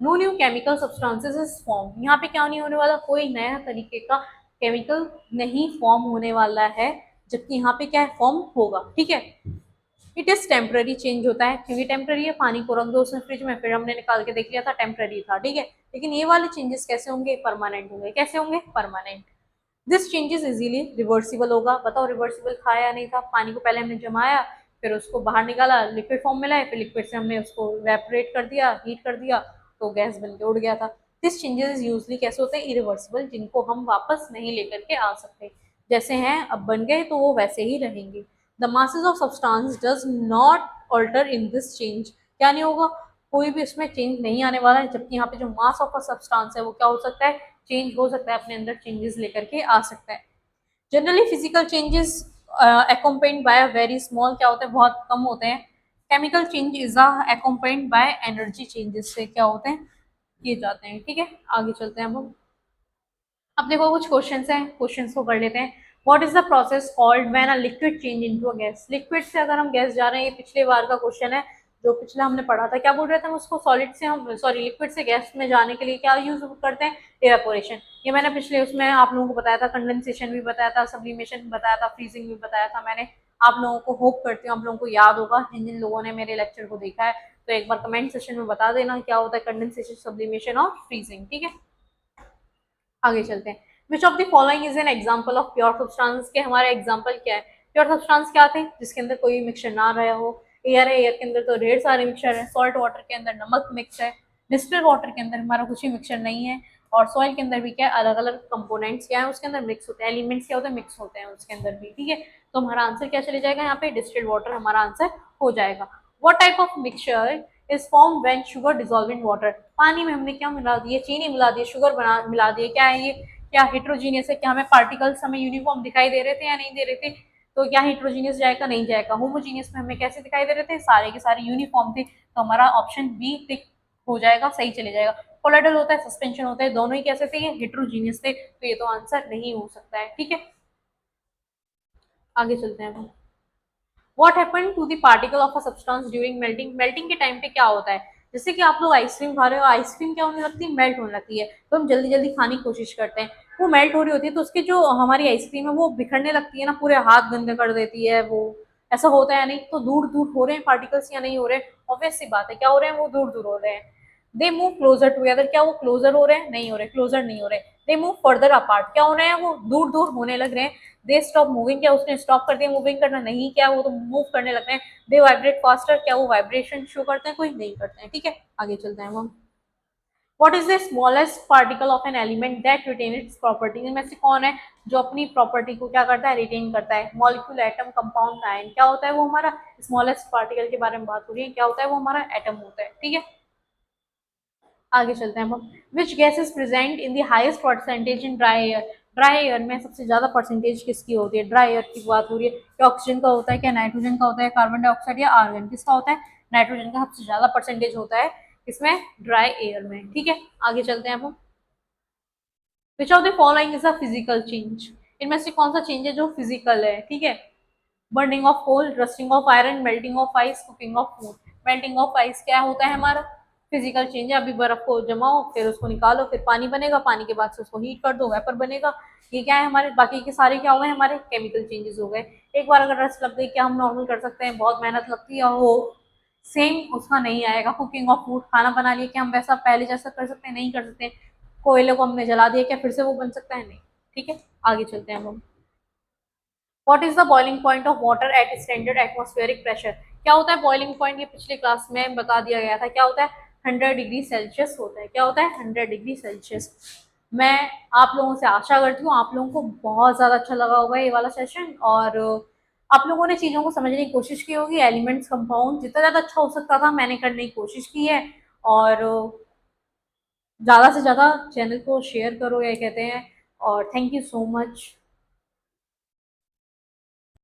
No new chemical substances is form, यहाँ पे क्या नहीं होने वाला, कोई नया तरीके का केमिकल नहीं फॉर्म होने वाला है, जबकि यहाँ पे क्या है, फॉर्म होगा, ठीक है। इट इज टेम्पररी चेंज होता है, क्योंकि टेम्पररी है, पानी को रख दो उसमें फ्रिज में, फिर हमने निकाल के देख लिया था टेम्पररी था, ठीक है। लेकिन ये वाले चेंजेस कैसे होंगे, परमानेंट होंगे। कैसे होंगे, permanent. This changes easily reversible होगा। बताओ रिवर्सिबल था या नहीं था, पानी को पहले हमने जमाया, फिर उसको बाहर निकाला, लिक्विड फॉर्म में लाए, फिर लिक्विड से हमने उसको इवेपोरेट कर दिया, हीट कर दिया, तो गैस बन के उड़ गया था। दिस चेंजेस यूजली कैसे होते हैं? इरिवर्सिबल, जिनको हम वापस नहीं लेकर के आ सकते। जैसे हैं अब बन गए तो वो वैसे ही रहेंगे। The masses of substance does not alter in this change. क्या नहीं होगा? कोई भी उसमें चेंज नहीं आने वाला है, जबकि यहाँ पे जो मास ऑफ अ सब्सटेंस है वो क्या हो सकता है? चेंज हो सकता है, अपने अंदर चेंजेस लेकर के आ सकता है। Generally physical changes accompanied by a very small, क्या होते हैं? बहुत कम होते हैं। Chemical change is accompanied by energy changes से क्या होते हैं? किए जाते हैं। ठीक है, आगे चलते हैं हम। अब देखो कुछ क्वेश्चंस हैं, क्वेश्चंस को कर लेते हैं। What is the process called when a liquid change into a gas? Liquid से अगर हम गैस जा रहे हैं, ये पिछले बार का क्वेश्चन है, जो पिछला हमने पढ़ा था। क्या बोल रहे थे हम उसको? सॉलिड से हम, सॉरी, लिक्विड से गैस में जाने के लिए क्या यूज करते हैं? इवेपोरेशन। ये मैंने पिछले उसमें आप लोगों को बताया था, कंडेंसेशन भी बताया था, सब्लिमेशन भी बताया था, फ्रीजिंग भी बताया था मैंने। आप लोगों को, होप करती हूँ आप लोगों को याद होगा, जिन जिन लोगों ने मेरे लेक्चर को देखा है। तो एक बार कमेंट सेशन में बता देना क्या होता है कंडेंसेशन, सब्लिमेशन और फ्रीजिंग। ठीक है, आगे चलते हैं। Which of the following is an example of pure substance? के हमारे एग्जाम्पल क्या है? प्योर सब्सटेंस क्या थे? जिसके अंदर कोई मिक्सचर ना रहा हो। एयर है, एयर के अंदर तो ढेर सारे मिक्सचर है। सॉल्ट वाटर के अंदर नमक मिक्स है। डिस्टिल्ड वाटर के अंदर हमारा कुछ ही मिक्सचर नहीं है। और सॉइल के अंदर भी क्या है? अलग अलग कंपोनेंट्स क्या है उसके अंदर मिक्स होते हैं, एलिमेंट्स क्या होते हैं? मिक्स होते हैं उसके अंदर भी। ठीक है, तो हमारा आंसर क्या चले जाएगा? यहाँ पे डिस्टिल्ड वाटर हमारा आंसर हो जाएगा। What type of mixture is form when sugar dissolve in water? पानी में हमने क्या मिला दिए? चीनी मिला दी, शुगर बना मिला दिए। क्या है ये? क्या हेट्रोजीनियस है? क्या हमें पार्टिकल्स हमें यूनिफॉर्म दिखाई दे रहे थे या नहीं दे रहे थे? तो क्या हेट्रोजीनियस जाएगा? नहीं जाएगा। होमोजीनियस में हमें कैसे दिखाई दे रहे थे? सारे के सारे यूनिफॉर्म थे, तो हमारा ऑप्शन बी टिक हो जाएगा, सही चले जाएगा। कोलाइडल होता है, सस्पेंशन होता है, दोनों ही कैसे थे? ये हेट्रोजीनियस थे, तो ये तो आंसर नहीं हो सकता है। ठीक है, आगे चलते हैं हम। What happen to the particle of a substance during melting? Melting के टाइम पे क्या होता है? जैसे कि आप लोग आइसक्रीम खा रहे हो, आइसक्रीम क्या होने लगती है? मेल्ट होने लगती है, तो हम जल्दी जल्दी खाने की कोशिश करते हैं। वो मेल्ट हो रही होती है, तो उसकी जो हमारी आइसक्रीम है वो बिखरने लगती है ना, पूरे हाथ गंदे कर देती है वो। ऐसा होता है या नहीं? तो दूर दूर हो रहे हैं पार्टिकल्स या नहीं हो रहे हैं? ऑब्वियस सी बात है, क्या हो रहे हैं? वो दूर दूर हो रहे हैं। दे मूव क्लोजर टुगेदर, क्या वो क्लोजर हो रहे हैं? नहीं हो रहे, क्लोजर नहीं हो रहे। दे मूव फर्दर अपार्ट, क्या हो रहे हैं? वो दूर दूर होने लग रहे हैं। दे स्टॉप मूविंग, क्या उसने स्टॉप कर दिया मूविंग करना? नहीं, क्या वो तो मूव करने लग रहे हैं। दे वाइब्रेट फास्टर, क्या वो वाइब्रेशन शो करते हैं? कोई नहीं करते हैं। ठीक है, आगे चलते हैं हम। What is the smallest particle of an element that retain its property? इनमें से कौन है जो अपनी प्रॉपर्टी को क्या करता है? रिटेन करता है। मॉलिक्यूल, एटम, कंपाउंड, आयन, क्या होता है वो हमारा? स्मॉलेस्ट पार्टिकल के बारे में बात हो रही है, क्या होता है वो? हमारा एटम होता है। ठीक है, आगे चलते हैं हम। Which gas is present in the highest percentage in dry air? Dry air में सबसे ज्यादा परसेंटेज किसकी होती है? ड्राई एयर की बात हो रही है। क्या ऑक्सीजन का होता है? क्या नाइट्रोजन का होता है? कार्बन डाइऑक्साइड या आर्गन? किसका होता है? नाइट्रोजन का सबसे ज्यादा परसेंटेज होता है इसमें, ड्राई एयर में। ठीक है, आगे चलते हैं हम। Which of the following is a physical change? इनमें से कौन सा चेंज है जो फिजिकल है? ठीक है, burning of coal, rusting of iron, melting of ice, cooking of food. Melting of ice क्या होता है हमारा? फिजिकल चेंज है। अभी बर्फ को जमाओ, फिर उसको निकालो, फिर पानी बनेगा, पानी के बाद से उसको हीट कर दो, वेपर बनेगा। ये क्या है हमारे? बाकी के सारे क्या हो गए? हमारे केमिकल चेंजेस हो गए। एक बार अगर रस्ट लग गई, क्या हम नॉर्मल कर सकते हैं? बहुत मेहनत लगती है, और वो सेम उसका नहीं आएगा। कुकिंग ऑफ फूड, खाना बना लिया, क्या हम वैसा पहले जैसा कर सकते हैं? नहीं कर सकते। कोयले को हमने जला दिया, क्या फिर से वो बन सकता है? नहीं। ठीक है, आगे चलते हैं हम। What is the boiling point of water at standard atmospheric pressure? क्या होता है बॉइलिंग पॉइंट? ये पिछले क्लास में बता दिया गया था। क्या होता है? 100 डिग्री सेल्सियस होता है। क्या होता है? 100 डिग्री सेल्सियस। मैं आप लोगों से आशा करती हूँ आप लोगों को बहुत ज़्यादा अच्छा लगा होगा ये वाला सेशन, और आप लोगों ने चीज़ों को समझने की कोशिश की होगी। एलिमेंट्स, कंपाउंड, जितना ज़्यादा अच्छा हो सकता था मैंने करने की कोशिश की है। और ज़्यादा से ज़्यादा चैनल को शेयर करो, ये कहते हैं। और थैंक यू सो मच।